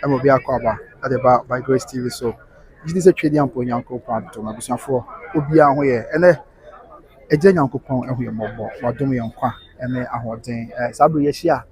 I'm be akwaba at the bar by Grace TV. So this is a trading and pony uncle part to my business for Ubia Hoye and a gen uncle pon and we are mobile or doing unqua and a hoarding Sabri Yeshia.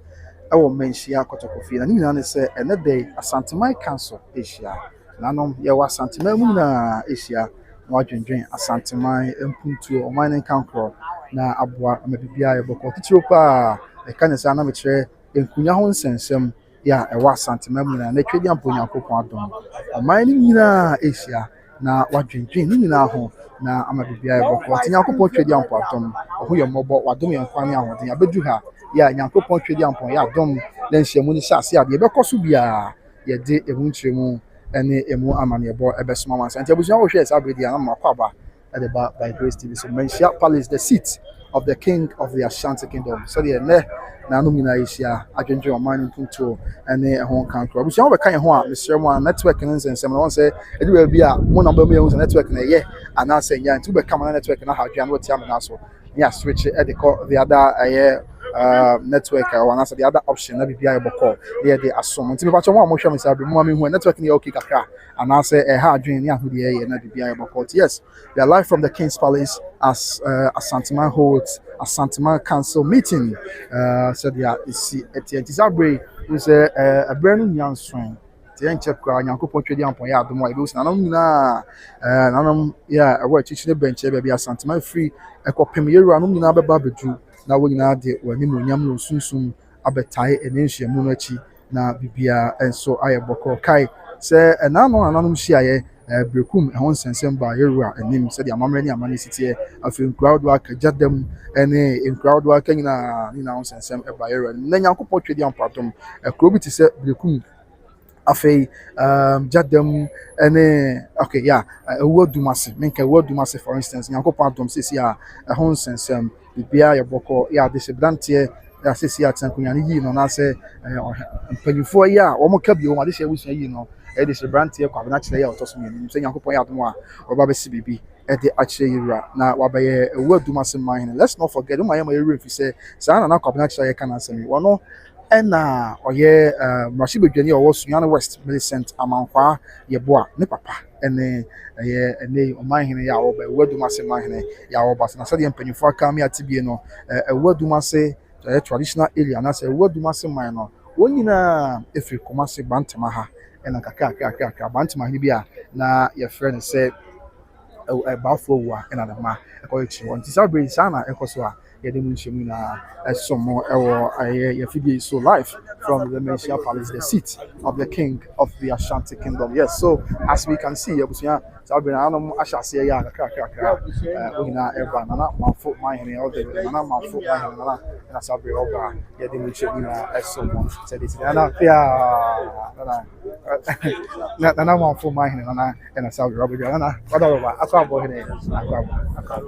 I will mention Kotokofi and you say another day a Santa Mai Council Asia. Nanom Yawa Santa Muna Asia. Watching drink a Santa Mai and Puntu or mining council na Abua maybe a boko Titupa a kind of Sanamitre in Kunyahon Sensem. Ya ɛwɔ asantema mu na n'atwa di ampo Nyankopɔn adom ɔman no nyinaa ahyia na wadwendwen ne nyinaa ho na ama bibia ɛbɔkɔ te Nyankopɔn twa di ampo adom ɔho yɛ mmɔbɔ wadom yɛn kwan ne ahoɔden abedu ha ya Nyankopɔn twa di ampo yɛ adom na nhyiamu ne hyɛ ase adeɛ ɛbɛkɔ so biara yɛde ɛmu nkyerɛmu ɛne ɛmu amanneɛbɔ ɛbɛsoma wansa nti abusua wohwɛ saa bere deɛ na makɔ aba ɛde ba by Grace TV so Menchia Palace the seat of the king of the Ashanti Kingdom so deɛ nɛ na no nyinaa ahyia adwendwen ɔman mpuntuo ɛne ɛho nkankoro abusua wɔbɛka yɛn ho a mesrɛ mu a network no nsɛnsɛm na wɔn sɛ ɛde baabi a mo namba mu yɛhu sɛ network no ɛyɛ anaasɛ nyɛ nti wobɛka ma na network no ahadwea na wɔte amena so ne aswitch ɛde kɔ the other ɛyɛ network or anaasɛ the other option na biribiara yɛbɔkɔ ne yɛde asom nti mepakyɛ mo a mohwɛ me saa bere mu a mehu network no yɛ okay kakra anaasɛ ɛha adwene ne ahodeɛ yɛ na biribiara yɛbɔkɔ yes we are live from the King's Palace as Asantuma holds Asantuma Council meeting so they are see at the Zabri who's a brand new young strain the check Nyankopɔn twedi ampon ya adom a ebi nanom nyinaa nanom ya ɛwɔ akyikyire bench baabi Asantuma free ɛkɔpem yɛwura nom nyinaa bɛba abɛduru na wɔn nyinaa de wɔn anim onyam no sunsun abɛtae ɛne nhyiamu no akyi na bibia nso ayɛ bɔkɔ kae sɛ ɛnanom hyiaeɛ brekum ɛho nsɛnsɛm ba yɛwura anim sɛdeɛ amammerɛ ne amane siteɛ afei nkura dodo aka gyadam ɛne nkura dodo aka nyinaa ne ho nsɛnsɛm ɛba yɛwura anim na Nyankopɔn twedi ampatom kuro bi te sɛ brekum afei gyadam ɛne okay yeah ɛwɔ dumase menka ɛwɔ dumase for instance Nyankopɔn adom sisi a ɛho nsɛnsɛm bibia yɛ bɔkɔ yɛ ade sɛ branteɛ asisi atankunya ne yi no na sɛ mpanyinfoɔ yi a wɔn ka bio wɔn ade hyɛ abusua yi no ɛde sɛ branteɛ kwa bena kyerɛ yɛ ɔtɔ so mmienu sɛ Nyankopɔn yɛ adom a wɔba bɛsi bibi ɛde akyerɛ yɛwura na wabɛyɛ ɛwɔ dumase man let's not forget wɔn ayɛ ma yɛwura fi sɛ saa na kwa bena kyerɛ yɛ ka na asɛm wɔn ɛna ɔyɛ mmarahyɛbadwani a ɔwɔ Sunyane West Millicent Amankwa yɛboa ne papa ɛne ɛyɛ ɛne ɔman hene yɛ a wɔba ɛwɔ dumase man hene yɛ a wɔba na sɛdeɛ mpanyinfoɔ aka mi ate bie no ɛwɔ dumase ɛyɛ traditional area na sɛ ɛwɔ dumase man no wɔn nyinaa efiri Kumasi Bantama ha ɛna kakra Bantama ne bi a na yɛfrɛ no sɛ ɛbaafo wua ɛna ne ma ɛkɔ akyire wɔn nti saa bere saa na ɛkɔ so a yɛde mu nhyɛmu na ɛsom ɛwɔ ɛyɛ yɛfidie so live from the Menchia Palace the seat of the king of the Ashanti Kingdom yes so as we can see abusua saa bere na anom ahyɛ aseɛ yɛ a kakra onyina ɛba nana manfo mahene ɔde nana manfo mahene nana na saa bere ɔba yɛde mu nhyɛmu na ɛsom sɛ de ti nana nana manfo mahene nana ɛna saa bere ɔba nana ɔba akɔ abɔ hene akɔ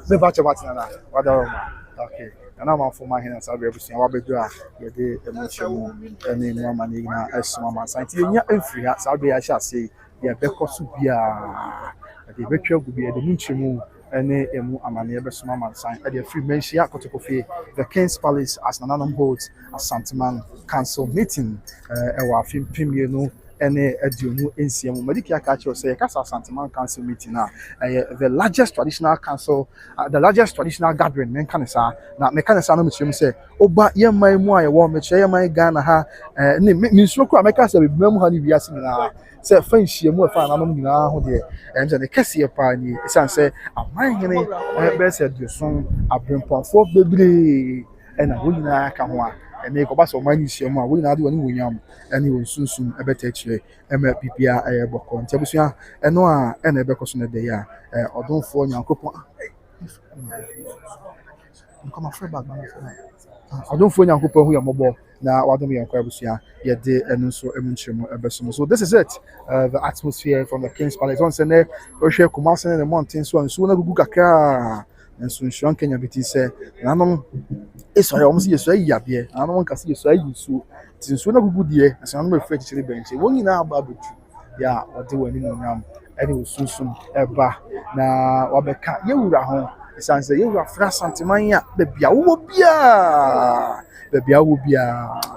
me ba chama nana ɔba okay nana manfo mahene saa bere abusua wabedu a yɛde mu nhyɛmu ɛne mu amane na ɛsom amansa nti yɛnya mfiri ha saa bere ahyɛ aseɛ yɛbɛkɔ so biara ɛde bɛtwa gu bi ɛde mu nkyɛmu ɛne emu amane yɛbɛsom amansan ɛde afiri Menchia Kotokofie the King's Palace as nananom holds Asantuma Council meeting ɛwɔ afim pimienu ɛne aduonu nsia mu madiki aka kyerɛ sɛ yɛkasa Asantuma Council meeting na the largest traditional council the largest traditional gathering menka ne saa na meka ne saa no mekyerɛ mu sɛ oba yɛman mu a yɛwɔ mekyerɛ yɛman Ghana ha ne mensuro kora meka sɛ bibima mu ha ne wiase nyinaa sɛ fa nhyiamu ɛfa nanom nyinaa ho deɛ ɛnkyɛ ne kɛseɛ paa ni ɛsiane sɛ aman hene bɛyɛ sɛ aduoson aberempɔnfoɔ bebree ɛna wɔn nyinaa ka ho a ɛne kɔba sɛ ɔman no nhyiamu a wɔn nyinaa de wɔn wonyam ɛne wɔn sunsun ɛbɛta akyire ɛma bibia ɛyɛ bɔkɔ nti abusua ɛno a ɛna ɛbɛkɔ so no da yi a ɔdomfoɔ Nyankopɔn ɔdomfoɔ Nyankopɔn ho yɛ mmɔbɔ na wadom yɛn kɔ abusua yɛde ɛno nso ɛmu nkyerɛmu ɛbɛsom so this is it the atmosphere from the King's Palace on sɛ nɛ ɔhwɛ Kumasi ne mmɔnten so a nsuo no agugu kakra nso nsuo nkenya bi ti sɛ nanom esɔre wɔn si yɛsɔ ayi adeɛ nanom nkasi yɛsɔ ayi nsuo ti nsuo no agugu deɛ ɛsɛ nanom efiri akyire bɛnkye wɔn nyinaa aba abɛtu yɛ a wɔde wɔn anim onyam ɛne osunsun ɛba na wabɛka yɛwura ho ɛsan sɛ yɛwura fra Asantuma a baabi a wowɔ biara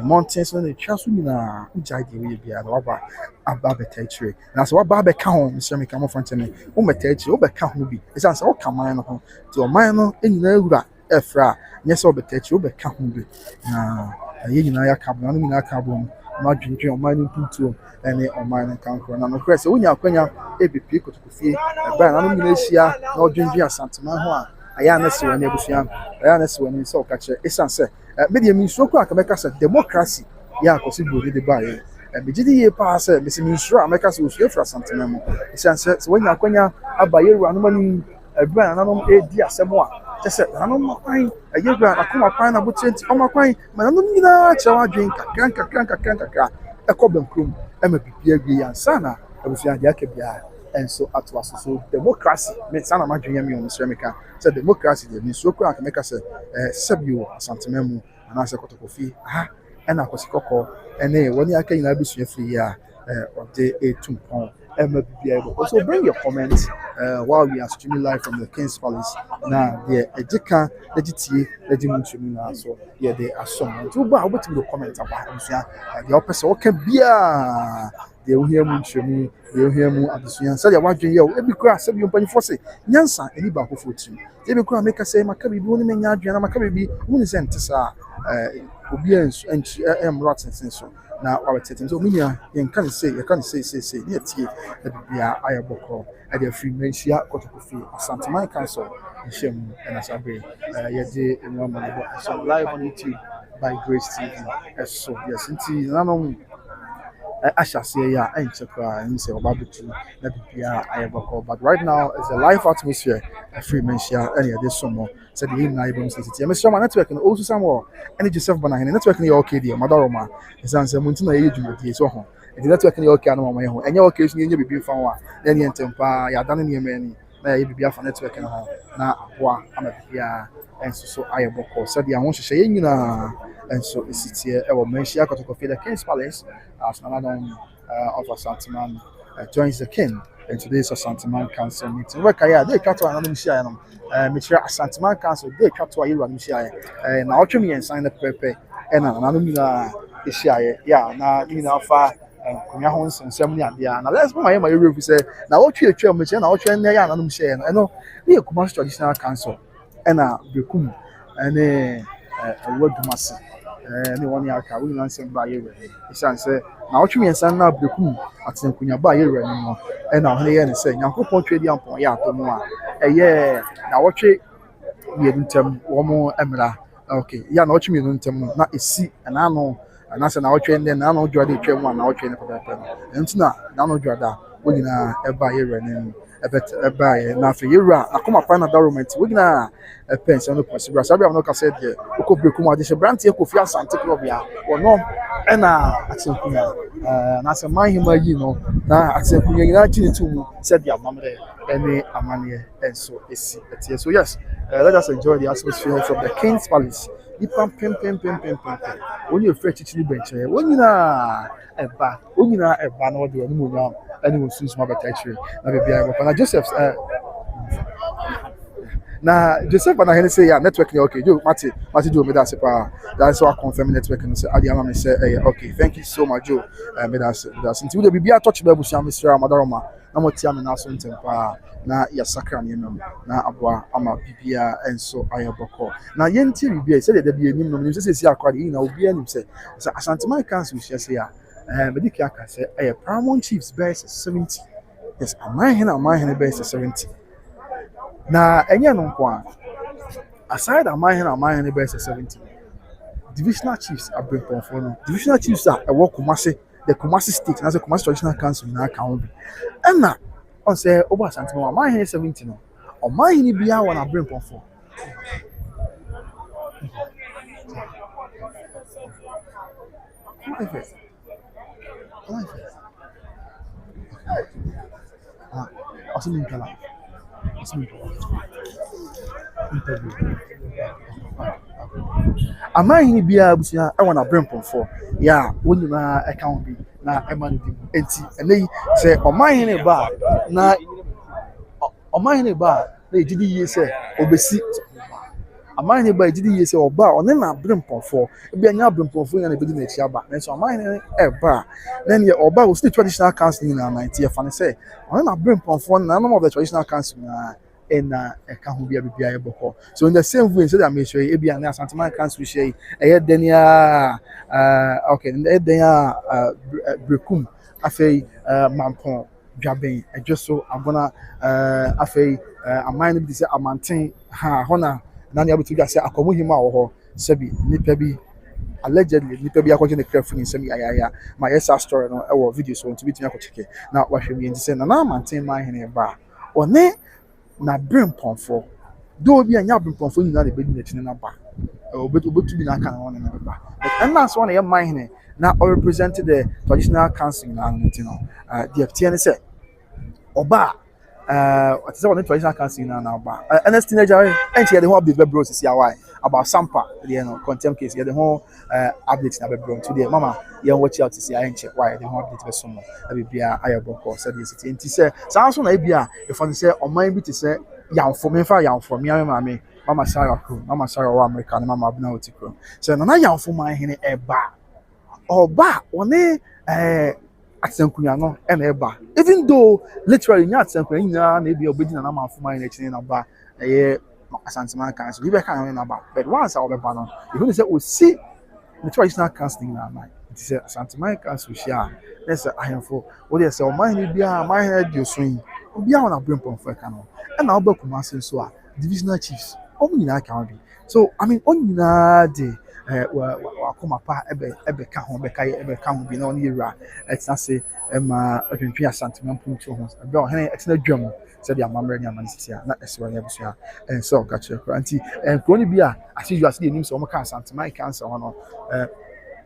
mountains no twa so nyina ugya de we bia na waba aba beta chire na so waba be ka ho Mr. Meka mo front me wo meta chire wo be ka ho bi esan se wo ka man no ho ti o man no enyina ewura efra nye se wo beta chire wo be ka ho bi na aye nyina ya ka bo na nyina ka bo ma dwendwen o man no tuntuo ene o man no kan kro na no kre se wonya akwanya ebepie kotokofie eba na no nyina hia na o dwendwen asantema ho a aya na se wani abusua aya na se wani se o ka kire esan se media mi nsuo kwa kameka se democracy ya akosi bodi de bae megidi ye pa se mesi mi nsuo ameka se osuo fra santena mu esan se wanya akwanya abaye ru anoma ebra na no edi asemo a tese nanom kwan ayegura akoma kwan na botenti omakwan nanom nyina chewa dwen kakra ekobemkrum ema bibia gbe yansa na abusua de akebia enso atwaso so democracy me sana madwenya mi Mr. Meka se democracy de mi nsuo kwa kameka se sabio santena mu anase kotokofi ena kosikoko ene woni aka nyina bisua free ya ode etumpon be able. So bring your comments while we are streaming live from the King's Palace. Now, the Ejika, the GT, the Dimension, so yeah, they are some. To buy what the comments about the opposite. Okay, beer. They will hear me, they will hear me at the Suyan. So, you're watching you every class, 7 point force. Yansa, any back of 14. They will make us say, Maccabi, only men, Yadriana Maccabi, who is Entesa, Obians, and Rots and Sensor. Now our settings. So media you can say yet bia ayaboko at the free mensia kotokofi Asantuma Council in Shemu and Asabe yede enwa so live on YouTube by Grace TV so yes nti nanom Ashase ya enchekwa and say obabutu na bia ayaboko but right now it's a live atmosphere a free mensia any this summer said the na ibom city Mr. Man network and also somewhere any Joseph Banahene network ni okay there madaroma esanse munti na yedwumadi so ho the network ni okay na mama ye ho enye okay so nye bibi fa wa na ne ntempa ya dane ne yemani na ye bibi afa network na ho na aboa amabia enso so ayaboko said the ahon hye nyina enso esitie e wo mensia kotokofi the King's Palace as another of Asantuma joins the king in today's Asantuma Council meeting. Where kaya they try to another share no Mr. Asantuma Council they try to ayi share na otwe me sign the pepe and another mina share yeah na mina fa kunya ho nsensem ni ade na let's go my review say na otwe atwa me na otwe na ya another share no we Kumasi Traditional Council na bekum ene wadumase anyone aka we nan sem ba yere isan se na otwe yensan na brekum atenkunya ba yere no na ho ye ne se Nyankopon twedi ampon ya atomu a eye na otwe ye ntem wo mo emra okay ya na otwe ye ntem na esi na no na se na otwe ne na no dwade twem na otwe ne papa no ntina na no dwada wo nyina eba yere ne eba ye na fe yera akoma pa na government wo nyina pension no possible sabi am no ka said there ko brekum ade se brant ye ko fi Asante club ya wono na atenkunya na se man hima yi no na atenkunya nyina chini tu said ya mamre any amane enso esi etie so yes let us enjoy the atmosphere from the King's Palace ipam pem when you fetch chichiri bench wonyina eba na wode wonu mu nya any one soon small better na be bia na Joseph na Joseph Banahene say yeah network okay Joe Mati Joe me that's that's why confirm network and say Adiama me say okay thank you so much Joe me that's until we be touch be busia Mr. Madaroma na motia me na so ntempa na ya sakra ne nom na aboa ama bibia enso ayaboko na yenti bibia say the bia nim nom say si akwade na obi anim say Asantuma Council we say ya mediki aka say Paramount Chiefs base 70 yes amahene base 70 na enye no kwa aside amahene base 70 divisional chiefs abempon for no divisional chiefs are e work Kumasi the Kumasi state na say Kumasi Traditional Council na account and na on say obo Asantuma amahene 70 no amahene bia won abempon for amahini bia busia e wona brempon for ya wonu na account bi na e man di enti enei se amahini ba na ejidi yi se obesi aman ne ba gidi yie sɛ ɔba ɔne na abrempɔfo ebi anya abrempɔfo nyina na ebedi n'akyi aba nanso aman ne ɛba na ne ɔba o state traditional council nyina na nti ɛfa ne sɛ ɔne na abrempɔfo na none of the traditional council na ɛna ɛka ho bia bibia ɛbɔkɔ so in the same way sɛ that mehyɛ yi ebi ane asanteman council hyɛ yi ɛyɛ dɛn ya okay ɛyɛ dɛn ya brekum afei mampɔn dwabɛn ɛdwo so abona afei aman no bi te sɛ amanten ha hɔ na nane abetu dwa sɛ akɔmo hima wɔ hɔ sɛbi nipa bi allegedly nipa bi akɔgye ne kra firi nsɛm yayaya ma yɛsa story no ɛwɔ video so nti bitumi akɔkyeke na wahwɛ mi nti sɛ nana amanten man hene ba ɔne na brempɔnfo do obi anya brempɔnfo nyina na ebedi n'akyi na ba obetu bi na aka na ɔne na ba but ɛna so na yɛ man hene na or represent the traditional council na nti no the FTN sɛ ɔba what is the traditional council na ba NS teenager and she had the whole update bro sisi awai about sampa you know contempt case you the whole update na bro today mama you watch out to see I check why the whole update be so mo e bia ayaboko said the city nti say sanso na e bia e fa say oman bi te say yamfo me fa yamfo me mama mama Sarah Kro mama Sarah wa America na mama Abna Otikro say na yamfo man hene eba oba one Asenkunya no na eba even though literally nya Asenkunya nyina na ebi obedi na manfo man na chine na ba eye Asanteman council we be kan na ba but once I obeba no you know say o si the traditional council na man it is Asanteman council share let's say ahemfo o dey say o man ni bia man head you swing obi a na brempon for ka no e na oba kuma sen so a divisional chiefs o nyina ka bi so I mean on nyina de wa koma pa ebe ka ho be ka ho bi na on yira etna say ma adwentwe Asanteman punto ho ebe o hene etna dwam said the amamre ni amanisi na eswa ya busua and so ka chekro anti kroni bi a as you as the nim so mo ka Asanteman cancer ho no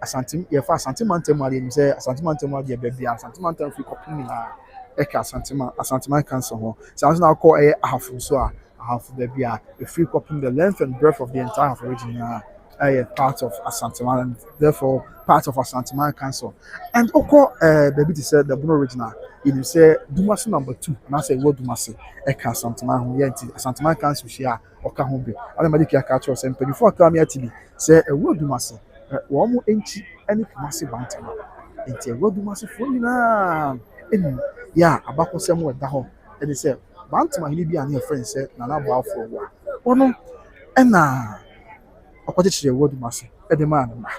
Asanteman ye fa Asanteman temu ade nim say Asanteman temu ade be bia Asanteman temu fi kopini na e ka Asanteman cancer ho so na call ahafu so a ahafu da bia e free kopini the length and breadth of the entire region part of Asanteman and therefore part of Asanteman council and oko baby to say the Bono original you say Dumasi number 2 and I say what Dumasi eka Asanteman ho yenti Asanteman council share oka ho bi ala madiki aka cho say before come here tv say e what Dumasi wo mo enchi any Kumasi bantama enti e what Dumasi fo nyina eni ya abakosem we da ho eni say bantama hini bi an friend say na na bo afo wa ono ena akwachichire Wodumasi edema na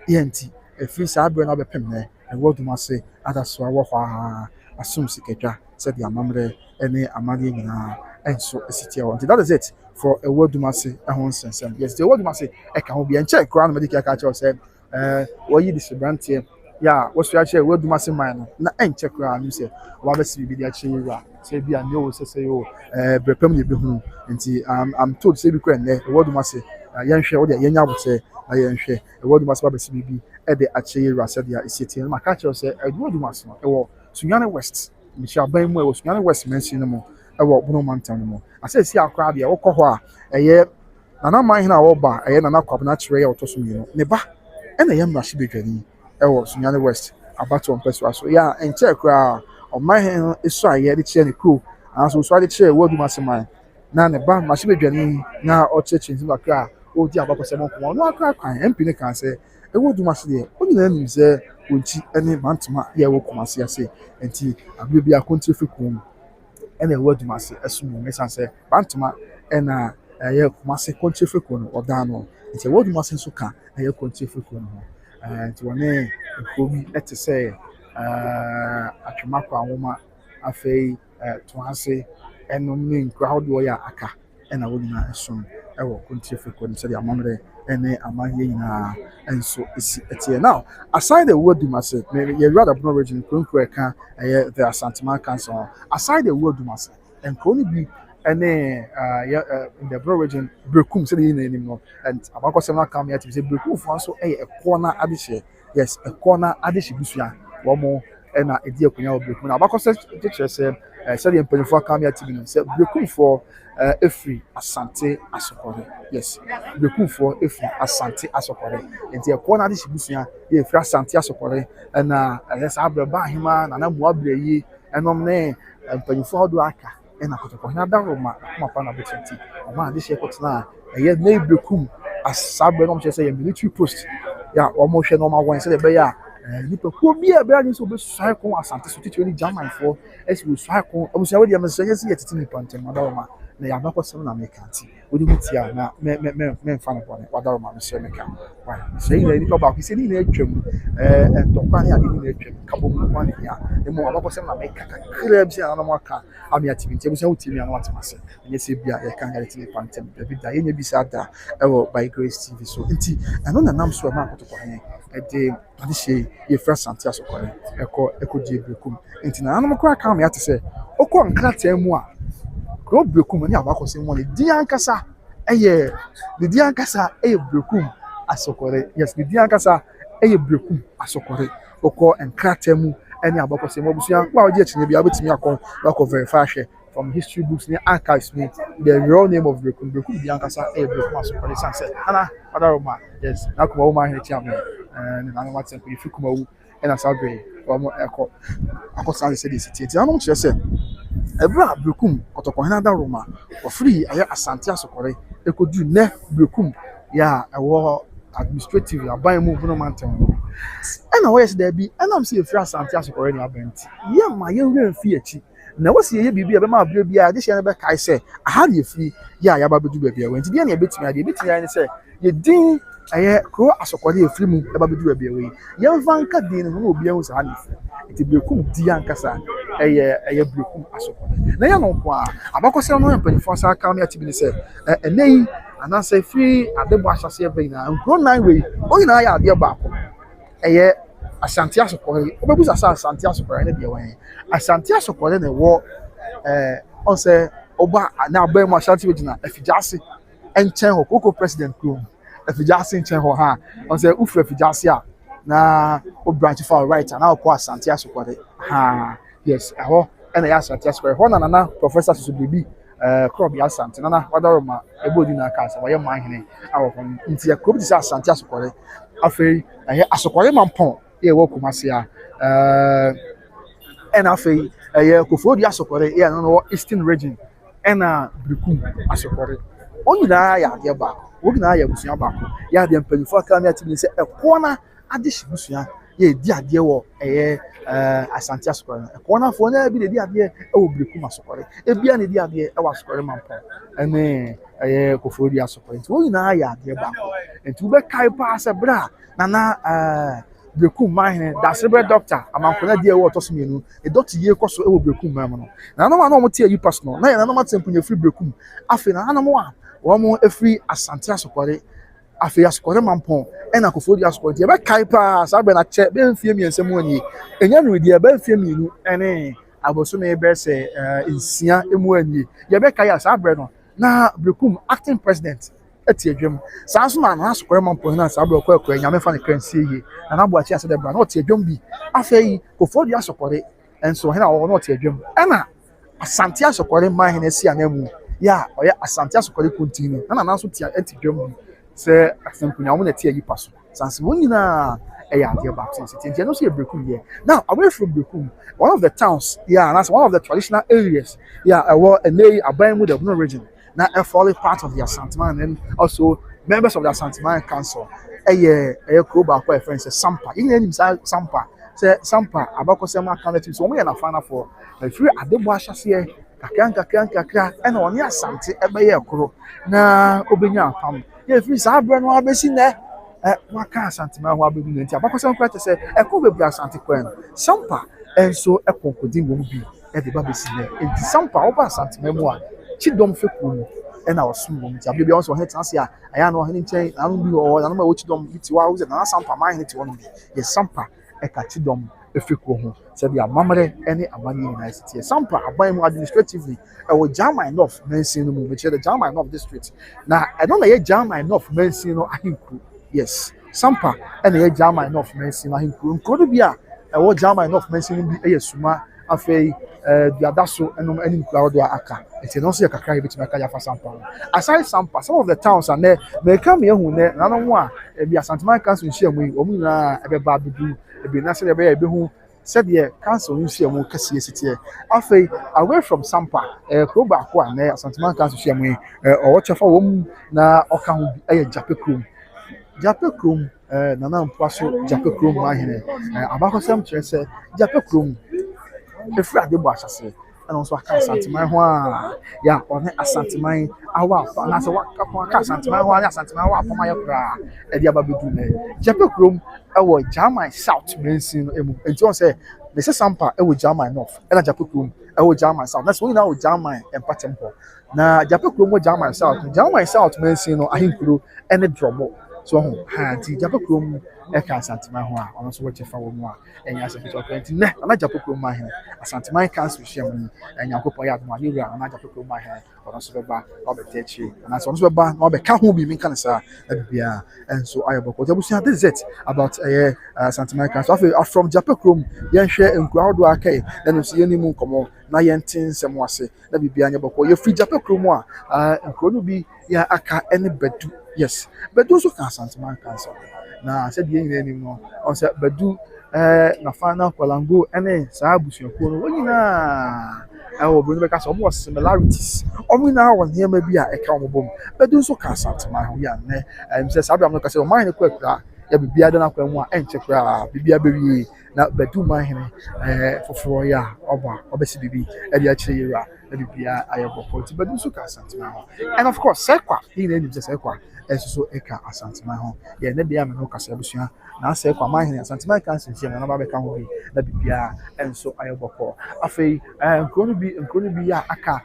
yenti efiri sa abre na bepem na Wodumasi adaso awo hwa asum siketwa said the amamre ene amade nyina enso esitia won that is it for Wodumasi ehon sensem yes the Wodumasi eka ho bi enche kra na medika ka che say woyi disibrantie ya wo so ya che Wodumasi man na enche kra no say wa ba sibi bi ache yira say bi an yo say yo brepam ye bi hunu nti I'm told say bi kra ne Wodumasi yɛnhwɛ wo de yɛnya abotɛ na yɛnhwɛ Wodumasi ba bɛsi bibi ɛde akyɛ yɛwura sɛ de asietie no maka kyerɛ sɛ Wodumasi no ɛwɔ Sunyane West mihyaban mu ɛwɔ Sunyane West mansi no mu ɛwɔ Bono Mountain no mu asɛ si akora deɛ wokɔ hɔ a ɛyɛ nana man hena a wɔba ɛyɛ nana kwabena kyerɛ yɛ ɔtɔ so mmienu ne ba ɛna ɛyɛ mmarahyɛ bedwani ɛwɔ Sunyane West abato mpɛsoa so yɛ a nkyɛ koraa ɔman hena esu a yɛde kyerɛ ne kuro anaso so ade kyerɛ Wodumasi man na ne ba mmarahyɛ bedwani na ɔkyerɛkyerɛ nti bakra o di abakɔsɛm nkɔmɔ no akra kwan MP ne kan sɛ Wodumasi deɛ onyina nim sɛ onti ɛne mantoma yɛ wɔ Kumasi ase nti abue bi akontri fi kom ɛna Wodumasi ɛso mu mesan sɛ mantoma ɛna ɛyɛ Kumasi kontri fi kom no ɔdan no nti Wodumasi nso ka ɛyɛ kontri fi kom no nti wɔne nkobi ɛte sɛ atwemakɔ ahoma afei toase ɛnom ne nkura ahodoɔ yɛ aka ɛna wɔn nyinaa ɛsom ɛwɔ kontri fi kom sɛ de amamre ene amanye nyina enso esi etie now aside the Wodumasi you rather Bono region kronkro eka the Asanteman council aside the Wodumasi enkro bi ene in the Bono region brekum say the name no and abakosem na come here to say brekum for so a corner adihye yes a corner adihye bisua wo mo ena edi akunya brekum na abakosem teacher say said the mpanyfo come here to be say brekum for Efri Asante Asokore yes brekum for Efri Asante Asokore enti e corner adihye bisua e Efri Asante Asokore na yes abreba hima na na muabre yi enom ne mpanyfo hodo aka ɛna kɔtɔkɔhene adaroma akoma na bɛtɛnti ɔma ade hyɛ kɔtena ɛyɛ na ebrekum asabrɛ no kyerɛ sɛ yɛ military post ya ɔmo hwɛ no ɔma wɔn sɛ de bɛyɛ a nipa kuo bi a bɛyɛ nso bɛsuae kɔn asante so titiri ne germanfoɔ ɛsi bɛsuae kɔn ɔmusuawo deɛ mɛsɛ yɛ si yɛ tete nipa ntɛm adaroma na yɛ abakɔsɛm na mɛka nti wode mu tia na mɛmfa no bɔne wadaroma mesrɛ mɛka sɛ yi na nipa baako sɛ ne nyinaa atwam ntɔkwa ne ade ne nyinaa atwam kabɔ mu kwan ne ya emu abakɔsɛm na mɛka kakra bi sɛ anam aka ame atimi nti abusua wotie mi anam atem ase ɛnyɛ sɛ bia yɛka yɛde te nipa ntɛm dabi da yɛnya bi saa da ɛwɔ by Grace TV so nti ɛno na nam so ɛma akɔtɔkɔhene ɛde ade hyɛ yɛfrɛ Asante Asokɔre ɛkɔgye Brekum nti na anam koraa ka me ate sɛ ɔkɔ nkrataa mu a kuro Brekum ne abakɔsɛm mu ne di ankasa ɛyɛ Brekum Asokɔre yes ne di ankasa ɛyɛ Brekum Asokɔre ɔkɔ nkrataa mu ɛne abakɔsɛm abusua wa ɔgye akyinye bi abetumi akɔ verify hwɛ from history books ne archives ne the real name of Brekum di ankasa ɛyɛ Brekum Asokɔre sanse ana adaroma yes na kuma wo ma hene tia me ne na no matem ko yifi kuma wu ɛna sabre ɔmo akɔ sanse sɛ de sitie ti anom kyerɛ sɛ ɛbra Brekum kɔtɔkɔhene adaroma ɔfiri ɛyɛ Asante Asokɔre ekodu ne Brekum ya ɛwɔ administrative aban mu bono mantem ɛna wɔyɛ sɛ da bi ɛnam sɛ yɛfiri Asante Asokɔre ne abɛnti yɛ ma yɛwura mfi akyi na wɔsi yɛ biribi a bɛma abere bi a de hyɛ no bɛkae sɛ aha de yɛfiri yɛ a yɛaba bɛdu baabi a wɔnti deɛ ne yɛbɛtumi ayɛ ne sɛ yɛdin ɛyɛ kuro Asokɔre yɛfiri mu ɛba bɛdu baabi a wɔyi yɛmfa nka din no ho na obiara hu sɛ ha ne yɛfiri nti Brekum di ankasa ɛyɛ Brekum Asokɔre na yɛ no nko a abakɔsɛm no mpanyinfoɔ sa aka me atibi ne sɛ ɛnɛ yi anaasɛ firi adebɔ ahyɛseɛ bɛyi na nkuro nan wei ɔnyinaa yɛ adeɛ baako ɛyɛ Asante Asokɔre ɔbɛbu sɛ Asante Asokɔre ne deɛ wɔn Asante Asokɔre na ɛwɔ ɔsɛ ɔba na aban mu Asante bɛgyina Afigyase nkyɛn hɔ koko president kurom Afigyase nkyɛn hɔ ha ɔsɛ ufiri Afigyase a na o branch for right na ɔkɔ Asante Asokɔre ha yes ɛhɔ ɛna yɛ Asante Asokɔre hɔ na nana professor soso bebi Krobi Asante nana wadaroma ebodi na aka asɛ wɔyɛ manhene awɔ hɔ nti yɛ kurom ti sɛ Asante Asokɔre afei ɛyɛ Asokɔre mampɔn yɛ wɔ Kumasi a ɛna afei ɛyɛ Koforidua Asokɔre yɛ no wɔ Eastern region ɛna Brekum Asokɔre wɔn nyinaa yɛ adeɛ baako wɔn nyinaa yɛ abusua baako yɛ adeɛ mpanyinfoɔ aka mi ati mi sɛ ɛkɔɔ na ade hyɛ busua yɛ di adeɛ wɔ ɛyɛ Asante Asokɔre ɛkɔɔ na afɔ na ebi na di adeɛ ɛwɔ Brekum Asokɔre ebia na di adeɛ ɛwɔ Asokɔre mampɔn ɛne ɛyɛ Koforidua Asokɔre nti wɔn nyinaa yɛ adeɛ baako nti wobɛkae paa sɛ bra nana Brekum mahene dasebrɛ doctor amankona die ɛwɔ ɔtɔ so mmienu doctor yie kɔ so ɛwɔ Brekum man mu no na anam na ɔmo te ayi pass no na yɛ nanam atempo nya firi Brekum afei na anam a wɔn efiri Asante Asokɔre afei Asokɔre mampɔn ɛna Koforidua Asokɔre tie bɛkae paa saa bɛ na kyɛ bɛ mfie mmiɛnsa mu ani enya no die bɛ mfie mmienu ɛne abosome bɛ sɛ nsia emu ani yɛ bɛkae saa bɛ no na Brekum acting president ɛte adwam saa nso na Asokɔre mampɔn na saa bɛ ɔkɔ nyame fa ne kransie yie na abuakye ase de bra na ɔte adwam bi afei Koforidua Asokɔre enso hena ɔwɔ na ɔte adwam ɛna Asante Asokɔre mahene si anamu ya ɔyɛ Asante Asokɔre continue na nso te ɛte adwam bi sɛ asempunya wɔn na te ayi pa so sanse wɔn nyinaa ɛyɛ adeɛ baako sɛ nti no so yɛ Brekum yɛ now away from Brekum one of the towns and that's one of the traditional areas ɛwɔ ɛnɛ aban mu the Bono region na ɛfɔle part of the Asanteman and also members of the Asanteman Council ɛyɛ kuro baako ɛfɛn sɛ Sampa yɛn nyinaa nim saa Sampa sɛ Sampa abakɔsɛm aka na ti so wɔn yɛ nafa nafo na firi adebɔ ahyɛseɛ kakra ɛna ɔne Asante ɛbɛyɛ koro na obenya apam yɛ firi saa abirɛ no abɛsi nɛ waka Asanteman ho abɛgu ne nti abakɔsɛm kora kyɛ sɛ ɛkɔ bebree Asante kwan Sampa ɛnso ɛkɔnkɔdi wɔn bi ɛde ba bɛsi nɛ nti Sampa ɔba Asanteman mu a Chidom fekuo no ɛna ɔsom wɔn nti abɛbi ɔnso ɔhene tena se a ɛyɛ na ɔhene nkyɛn nanom bi wɔ nanom a ɛwɔ Chidom bi ti hɔ a wosɛ nana Sampa mahene te hɔ no bi yɛ Sampa ɛka Chidom efekuo ho sɛbi amammerɛ ɛne amani nyinaa si tie Sampa aban mu administratively ɛwɔ German North Mansin no mu mekyerɛ the German North district na ɛno na yɛ German North Mansin no ahenkuro yes Sampa ɛna yɛ German North Mansin no ahenkuro nkuro no bi a ɛwɔ German North Mansin no bi ɛyɛ Suma afei duada so ɛnom anim kura wɔdo aka nti no so yɛ kakra yɛ betumi aka yafa Sampa aside Sampa some of the towns are there meka me ehu ne nanom a bi Asanteman Council nhyia mu yi wɔn nyinaa ɛbɛba abedu ebi na sɛ ɛbɛyɛ ebehu said yeah council you see mo kase sitie afei away from Sampa kuro baako a na Asantuma council hia mo ɔwɔ kyɛfa wɔ mu na ɔka ho ɛyɛ Jape kurom Jape kurom nana mpoa so Jape kurom ahene abakɔsɛm kyerɛ sɛ Jape kurom efiri ade bɔ ahyɛse ɛna nso aka Asanteman ho a ya ɔne Asanteman awa afa na sɛ waka Asanteman ho a ne Asanteman awa afa ma yɛ koraa ɛde aba bɛdu nɛ Jape kurom ɛwɔ German South mensin no emu nti wɔn sɛ Mese Sampa ɛwɔ German North ɛna Jape kurom ɛwɔ German South na sɛ wɔn nyinaa wɔ German mpatam hɔ na Jape kurom wɔ German South German South mensin no ahenkuro ɛne drɔbɔ so ha nti Jape kurom ɛka Asanteman ho a ɔno nso wɔkyɛfa wɔ mu a ɛnyɛ asɛmpi ɔkra nti nɛ ana Jape kurom ahene Asanteman council hyia mu Nyankopɔn yɛ adom a yɛwura ana Jape kurom ahene ɔno nso bɛba na ɔbɛtɛ akyire anaasɛ ɔno nso bɛba na ɔbɛka ho bi menka ne saa na biribiara ɛnso ayɛ bɔkɔ nti abusua this is it about Asanteman council afei from Jape kurom yɛnhwɛ nkura ahodoɔ aka yi na no nso yɛnim nkɔmmɔ na yɛnte nsɛm ase na biribiara nyɛ bɔkɔ yɛfiri Jape kurom a nkuro no bi yɛ aka ɛne Badu yes Badu nso ka Asanteman council na sɛ deɛ nyinaa nim no ɔsɛ Badu na final Kwalango ɛne saa abusuakuo no wɔn nyinaa ɛwɔ bro no bɛka sɛ ɔmo wɔ similarities ɔmo nyinaa wɔ nneɛma bi a ɛka ɔmo bom Badu nso ka Asanteman ho yɛ anɛ sɛ saa abɛm no ka sɛ ɔman ne kɔ akura yɛ biribiara da n'akwan mu a ɛnkyɛ koraa biribiara bɛwie na Badu man hene foforɔ yɛ a ɔbɛsi biribi ɛde akyerɛ yɛwura na biribiara ayɛ bɔkɔ nti Badu nso ka Asanteman ho and of course Sekwa yɛn nyinaa nim sɛ Sekwa ɛso so ɛka Asanteman ho yɛ ne deɛ amena kasa abusua na Sekwa man hene Asanteman council ntia na ba bɛka ho bi na biribiara ɛnso ayɛ bɔkɔ afei nkuro no bi a aka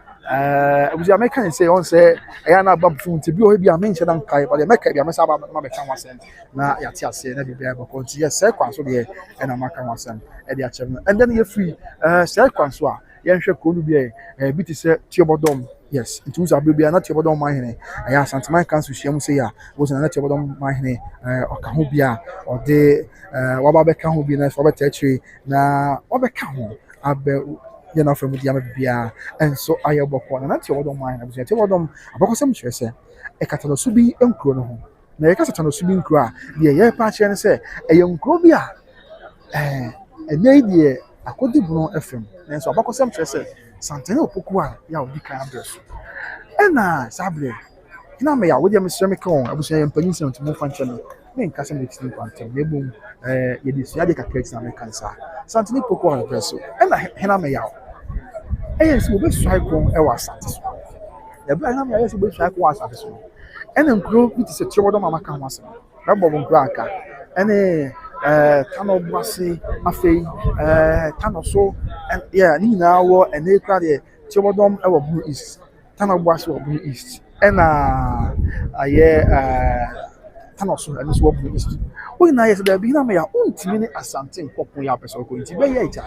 abusua mɛka ne sɛ ɔn sɛ ɛyɛ na aba bufun nti bi wɔ bi a menhyɛ da nkae ba deɛ mɛka bi a mɛsa aba ma bɛka ho asɛm na yɛate aseɛ na biribiara bɔkɔ nti yɛ Sekwa nso deɛ ɛna maka ho asɛm ɛde akyerɛ no and then yɛfiri Sekwa nso a yɛnhwɛ kuro no bi bi te sɛ Tiobodom yes nti wusa biribiara na Tiobodom man hene ɛyɛ Asanteman council hyia mu sɛ yɛ a wɔsɛ na Tiobodom man hene ɔka ho bi a ɔde waba bɛka ho bi na sɛ ɔbɛtɛ akyire na ɔbɛka ho abɛ yɛ na afɛ mu di ama biribiara ɛnso ayɛ bɔkɔ na Tiobodom man hene abusua Tiobodom abakɔsɛm kyerɛ sɛ ɛkata no so bi nkuro no ho na yɛka sɛ no so bi nkuro a deɛ yɛpa akyerɛ ne sɛ ɛyɛ nkuro bi a ɛnɛ yi deɛ akɔdi bunu fm nanso abakɔsɛm kyerɛ sɛ Santana Opoku a yɛ a ɔdi kan abrɛ so ɛna saa berɛ hena mɛ a wodeɛ mesrɛ meka wɔn abusua yɛ mpanyin sɛ ntimo fa nkyɛ no menka sɛ metiri nkwantam na mmom yɛde sua de kakra gyina meka ne saa Santana Opoku a abrɛ so ɛna hena mɛ a ɛyɛ sɛ wobɛsuae kɔn ɛwɔ asante so yɛbɛa hena mɛ a ɛyɛ sɛ wobɛsuae kɔn wɔ asante so ɛna nkuro bi te sɛ Tiobodom a maka ho asɛm mɛbɔ mo nkuro aka ɛne Kano Boase afei Kano so yeah ni nyinaa wɔ ɛne kura deɛ Tiobodom ɛwɔ Blue East Kano Boase wɔ Blue East ɛna ayɛ Kano so ɛno nso wɔ Blue East wɔn nyinaa yɛ sɛ dɛbi na mɛ a ɔntumi ne Asante nkɔpɔ yɛ apɛ sɛ ɔkɔ nti bɛyɛ agya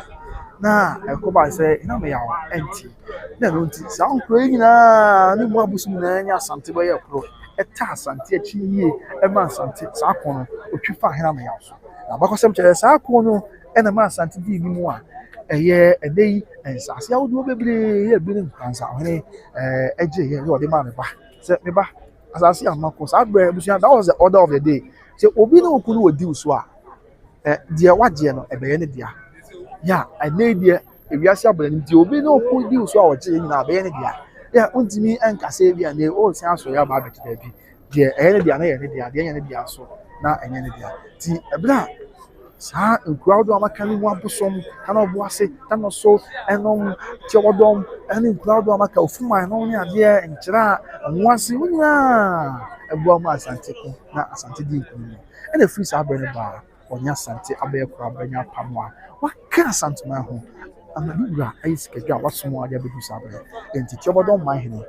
na ɛkɔba sɛ na mɛ a ɛnti na ɛno nti saa nkuro yi nyinaa ne mu abusu nyinaa nyɛ Asante bɛyɛ koro ɛta Asante akyi yie ɛma Asante saa kɔn no otwi fa hena mɛ a so na bakɔsɛm kyerɛ saa kɔn no ɛna ma Asante di ni mu a ɛyɛ ɛdɛ yi nsase ahodoɔ bebree yɛ bi ne nkansa ɔhene ɛgye yɛ ɔde ma ne ba sɛ ne ba asase amako saa bɛrɛ abusua that was the order of the day sɛ obi na okunu wɔ deal so a deɛ wagye no ɛbɛyɛ ne dea ya ɛnɛ deɛ ewiase abɔne ne deɛ obi na okunu deal so a ɔgye nyinaa ɛbɛyɛ ne dea yɛ ontimi ɛnkasa bi a ne ɔnsi aso yɛ aba abɛkye daabi deɛ ɛyɛ ne dea na yɛ ne dea deɛ ɛyɛ ne dea so na ɛnyɛ ne dea ti ɛbɛrɛ a saa nkura ahodoɔ a maka ne mu abosom Kano Boase Kano so ɛnom Tiobodom ɛne nkura ahodoɔ a maka ofuman no ne adeɛ nkyerɛ a nwoase wo nyinaa ɛboa mu Asante ko na Asante di nkunim ɛna firi saa abɛrɛ no baa ɔnyɛ Asante abɛyɛ kora abɛnya apam a waka Asanteman ho ama ne wura ayɛ sikadwa a wasom ade abɛdu saa abɛrɛ nti Tiobodom man hene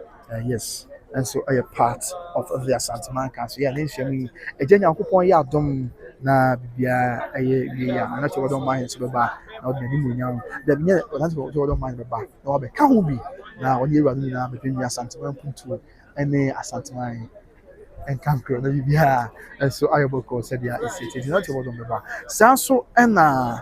yes nso ɛyɛ part of the Asanteman council yɛ ne nhyiamu yi agya Nyankopɔn yɛ adom na bibia ɛyɛ wie a na Tiobodom man nso bɛba na ɔde n'anim onyam da bi nyɛ ɔnante Tiobodom man bɛba na ɔbɛka ho bi na ɔne ewura no nyinaa bɛtwa Asanteman puntuo ɛne Asanteman ɛnkankro na bibia nso ayɛ bɔkɔ sɛdeɛ ɛsi ti na Tiobodom bɛba saa nso ɛna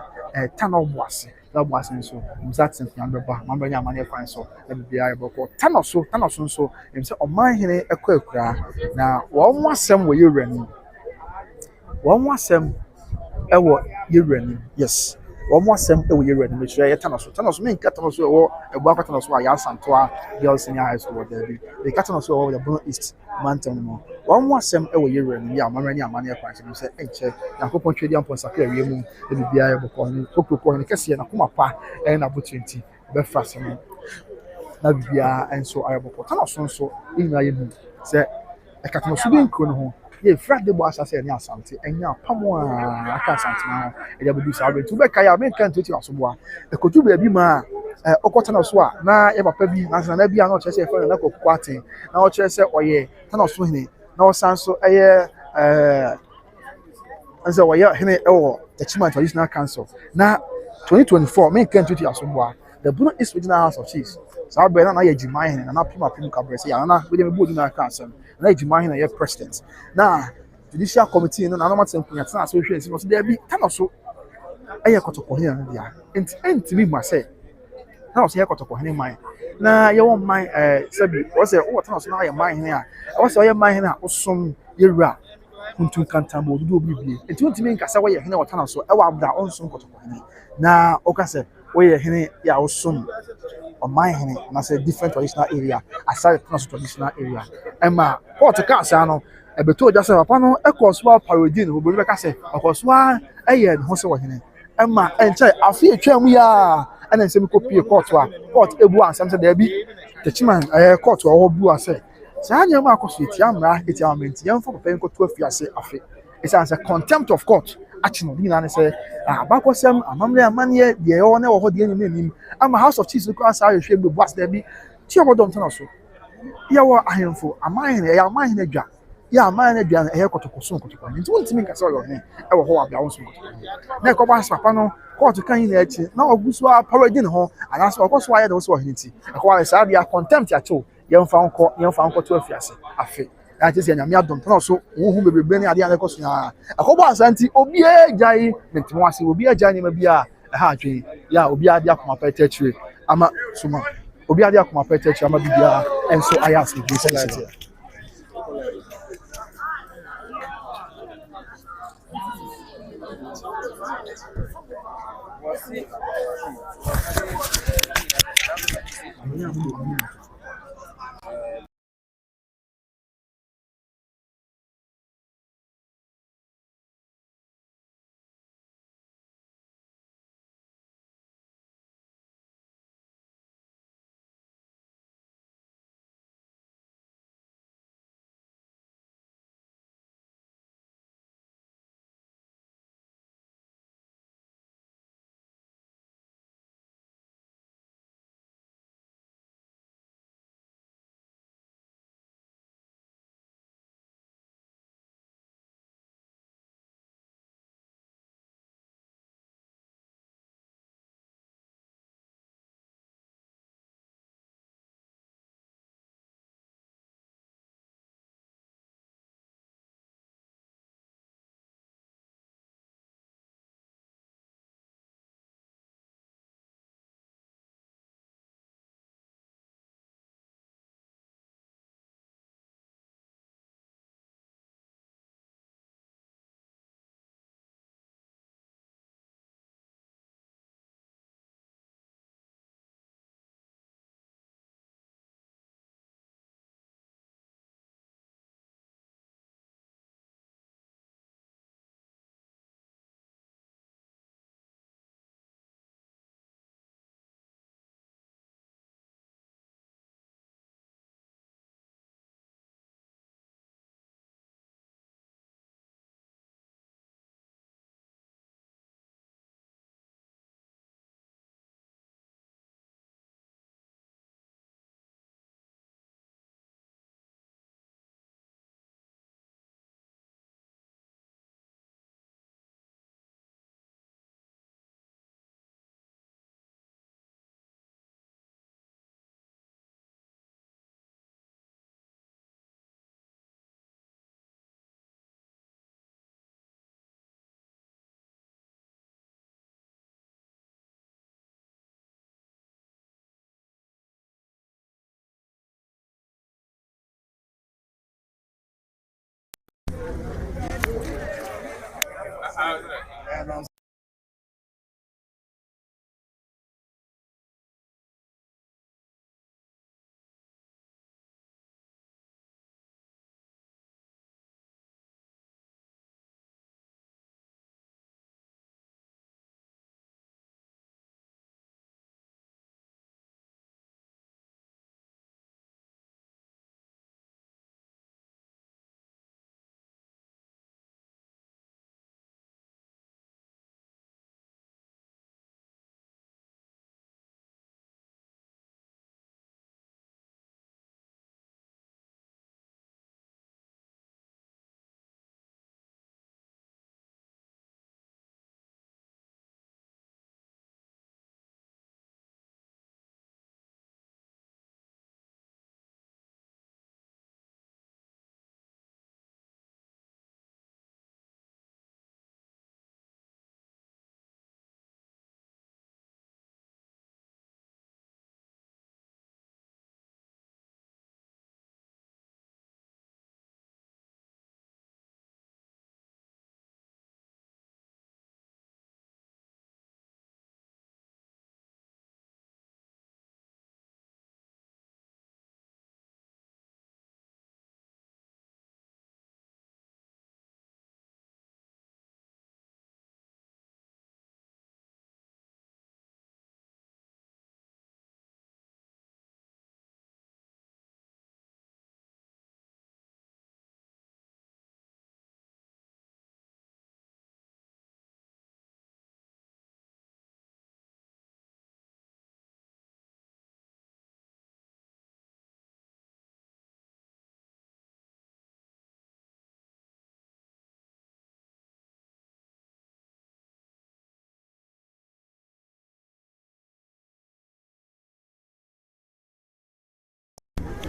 Kano Boase na Boase nso musa tsentia bɛba ma bɛnya amane kwan so na bibia ayɛ bɔkɔ Kano so nso em sɛ ɔman hene ɛkɔ akura na wɔn asɛm wɔ yɛwura no wɔn asɛm ɛwɔ yɛwura no yes wɔn asɛm wɔ yɛwura no mekyerɛ yɛta no so ta no so menka ta no so ɛwɔ ɛbua akɔta no so a yɛasantoa girls senior high school wɔ daabi meka ta no so ɛwɔ Bono East mantam no mu wɔn asɛm wɔ yɛwura no yɛ amammerɛ ne amanneɛ kwan kyerɛ sɛ ɛnkyɛ nyankopɔn twɛdi ampɔ nsakra awie mu biribiara yɛ bɔkɔ ne kokurokɔ ne kɛseɛ n'akoma pa ɛne n'abotire nti bɛfa asɛm no na biribiara nso ayɛ bɔkɔ ta no so nso nyinaa yɛ mu sɛ ɛkata no so bi nkuro no ho yɛ fira de bɔ asase ɛne asante ɛnyɛ apam a aka asante no ɛde abɛdu saa bɛntu bɛka yɛ a menka ntutu asoboa ɛkɔdu baabi ma a ɔkɔta no so a na yɛ papa bi nansana bi a na ɔkyerɛ sɛ ɛfɛ no na kɔkɔ aten na ɔkyerɛ sɛ ɔyɛ ta no so hene na ɔsan so ɛyɛ sɛ ɔyɛ hene ɛwɔ Achima Traditional Council na 2024 menka ntutu asoboa the Bono East Regional House of Chiefs saa bɛrɛ na yɛ Jima hene na pim kabrɛ sɛ yɛ na bɛde me bɔ na aka asɛm na Jima hene yɛ president na judicial committee no na no matter nkunya tena so hwɛ nsi no so there bi ta no so ɛyɛ kɔtɔkɔ hene no dia ntimi mu asɛ na ɔsɛ yɛ kɔtɔkɔ hene man na yɛwɔ man sɛbi ɔsɛ ɔwɔ ta no so na yɛ man hene a ɔsɛ ɔyɛ man hene a ɔsom yɛwura kuntun kantan bɔ odudu obi bie nti ntimi nkasa wɔyɛ hene ɔta no so ɛwɔ abda ɔnsom kɔtɔkɔ hene na ɔka wɔyɛ hene yɛ ɔsom ɔman hene na sɛ different traditional area aside from traditional area ɛma court ka asa no ɛbɛto ogya sɛ papa no ɛkɔ so a parody no obi bɛka sɛ ɔkɔ so a ɛyɛ ne ho sɛ wɔ hene ɛma ɛnkyɛ afi etwa mu ya ɛna nsɛm kɔpie court ebu ansɛm sɛ daabi Achima court wɔ hɔ bu asɛ saa nneɛma akɔ so etia mmara etia amenti yɛmfa papa nkɔto afiase afe ɛsan sɛ contempt of court akyi no nyinaa ne sɛ abakɔsɛm amammerɛ amanneɛ deɛ ɛwɔ na ɛwɔ hɔ deɛ ɛnim n'anim ama House of Chiefs kora saa ahwehwɛ bi bu ase daabi tia ɔbɔdɔm tena so yɛwɔ ahemfo aman hene ɛyɛ aman hene adwa yɛ aman hene adwa no ɛyɛ kɔtɔkɔso nkɔtɔkɔ nti wontumi nkasa ɔyɛ ɔhene ɛwɔ hɔ abia wo nso nkɔtɔkɔ na ɛkɔba ase papa no kɔɔto ka nyina akyi na ɔgu so a parody ne ho anaasɛ ɔkɔ so ayɛ de wo sɛ ɔhene ti ɛkɔba saa deɛ contempt akyew yɛmfa nkɔ to afiase afe na kyerɛ sɛ nyame adom tena so wohu bebrebe ne adeɛ a ɛkɔ so nyinaa ɛkɔbɔ asa nti obiara gyae mentemo ase obiara gyae nneɛma bi a ɛha adwene yɛ a obiara de akoma pa ɛtɛ akyire ama soma obiara de akoma pa ɛtɛ akyire ama biribiara ɛnso ayɛ ase bi sɛ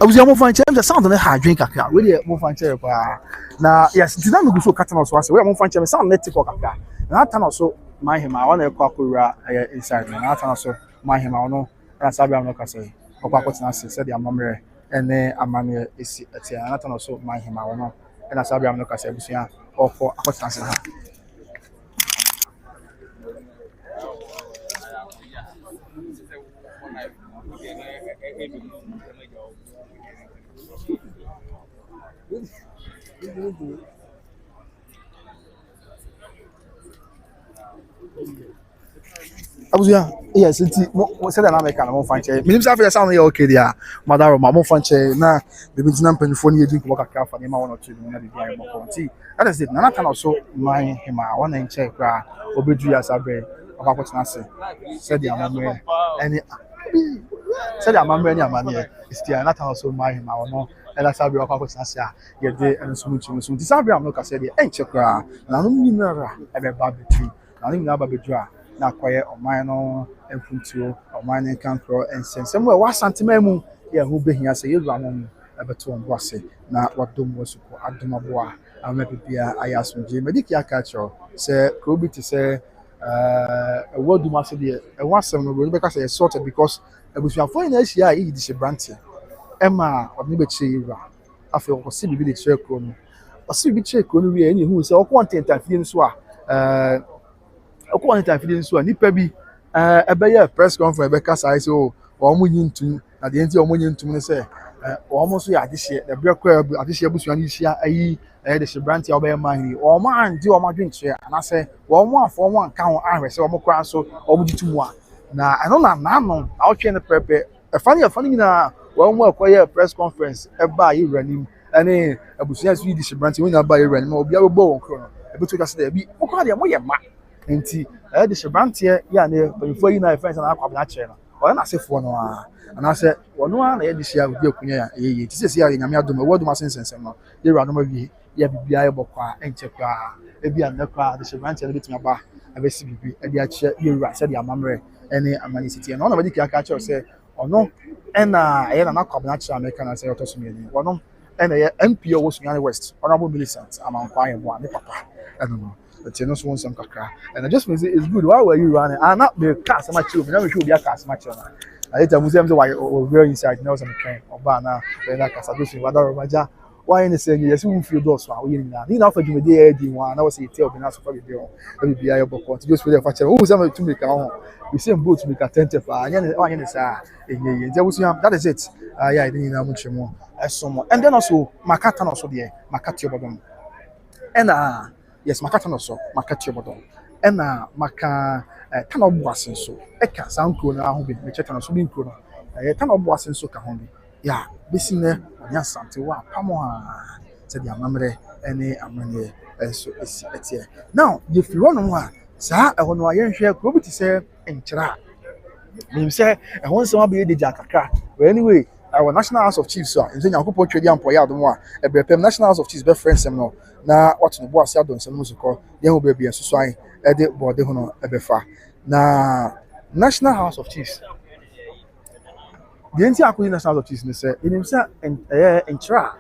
abusia mo fan chem sound na ha adwen kakra we dey mo fan chem pa na yes dina me go so kata no so ase we mo fan chem sound net ko kakra na ata no so my hima wona ekwa akura inside na ata no so my hima no na sabi am no ka say okwa akotina ase said the amamre ene amane esi atia na ata no so my hima no na sabi am no ka say abusia okwa akotina ase ha abusia yes nti mo said na make na mo fan che minim sa fa sound ya okay dia madaro ma mo fan che na bebi ntina mpanifo ne yedi ko kakra fa ne ma wona tu na bibia e boko nti that is it na kana so my hima wona nche kra obedu ya sabe obakotina se said ya mamre any said ya mamre ni amane istia na kana so my hima wona ela sabe obakotina se a ye de enso mutu nti sabe am no ka se de enche kra na no nyinara ebe ba betu na no nyinara ba betu a na kwaye oman no emfuntuo oman ne kankro ensensem we wa santima mu ye hu behia se yeru amon ebeto on boase na wadom wosuko adomaboa ama bibia ayasonje mediki akacho se probiti se woduma se de wasem no be ka se sorted because ebusuafo na ahia yi di se branche ema odni be che yeru afi ko se bibi de che kro no o se bibi che kro no wi eni hu se o content afie nso a okwo on time feeding so nipa bi ebe press conference ebe kasa say o omo nyintum na de enti omo nyintum ne say omo so ya adihye the brekwa adihye busuan hia ayi de shebranti obe mahini omo andi omo adwenche ana say omo afo omo anka ho ahwe say omo kra so omo ditumu a na eno na no awtwe ne pepe afani na omo akoye press conference eba yi ranim ene abusuan so yi di shebranti wona ba yi ranim obi agbo won kro no ebetu ka say bi okwa de mo ye ma nti de shebrantie ya ne panifo yi na friends na akwabna kire no o na sefo no a ana se wono a na ye de shia odi akunya ya ye ti sesi ya nyame adom e wodom asensensem no ye wura no ma wi ya bibia ye bokwa enche kwa ebi an kwa de shebrantie no betuma ba abesi bibi e de akye ye wura se de amamre ene amani city no na ma diki aka kire se ono ena ye na akwabna kire America na se otosumi ni wono ena ye MP wo Sunyani West honorable Millicent amankwa ye bo ne papa eno no but you know so some kakra and I just mean it's good why were you running and not the cast so much you never should be a cast much I tell museum so why we're inside now some train or bana then like association whether maja why in the same yes we feel those one we na ni na for you dey di one na we say tell be na so for be there we be ayo boko just for the fact who some to make am we same boat make attentive anya ne say enye je we that is it yeah I didn't know much more and then also makata no so there makati obodom and yes makata no so makati obodom ena maka kana obuasen so eka sankro na ho bi me cheta no so bi nkro no kana obuasen so ka ho bi ya besi ne onya sante wa pamo ha se dia mamre ene amane so esi etie now ye fi wono ho a saa eho no aye hwe ko bi ti se enkyira nim se eho nso abe de jakaka anyway our National House of Chiefs so nze nyankopɔ twedi ampo ya adom a ebrepem National House of Chiefs be friends sem no na what no boss ya don sem no so ko de ho be bia so so an e de bode ho no ebefa na National House of Chiefs the enti akuni National House of Chiefs ne se enim se enkyira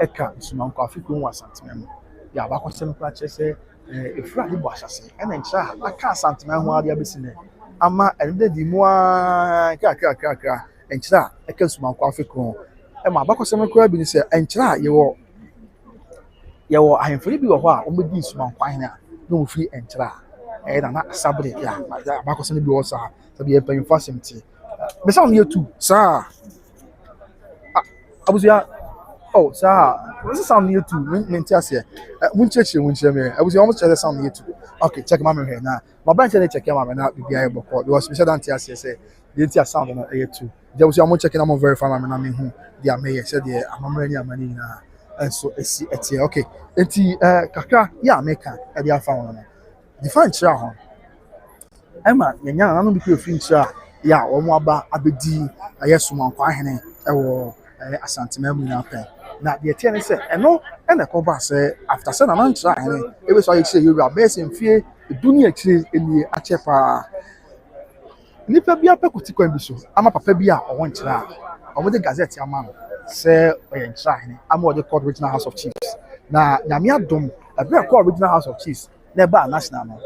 eka sumanko afiku nwa santimem ya ba kwasem kwa chese efra de bo asase e na enkyira aka santimem ho ade abesine ama ende di mu a kra enkyira eka sumanko afiku e ma ba kwasem kwa bi ni se enkyira yewo ahemfori bi wo ho a o medi sumanko ahena no mo fi enkyira na sabre ya ba kwasem bi wo sa sabi e pan fasimti me sound here too sir abusia oh sir what's the sound here too mentiasia muncheche me abusia almost check the sound here too okay check my here na my bank check my na bibia e boko because me say don't hear say the tia sound na here too abusia almost checking am verify my na me hu dia me say the amamre ni amani na and so esi etie okay enti kakra ya meka e dia fa won no define chira ho ema nyanya na no bi ko fi chira ya omo aba abedi ayesumanko ahene ewo asantemam na pen na de tie ne se eno ena ko ba se after se na man chira ahene ebe so aye chire yura best mfie dunia chire eni achepa nipa bia pekuti kwan bi so ama papa bia o won chira o mo de gazette ama no sɛ ɔyɛ nkyerɛhene ama ɔde kɔ original house of chiefs na nyame adom ɛberɛ kɔ original house of chiefs na ɛbaa national no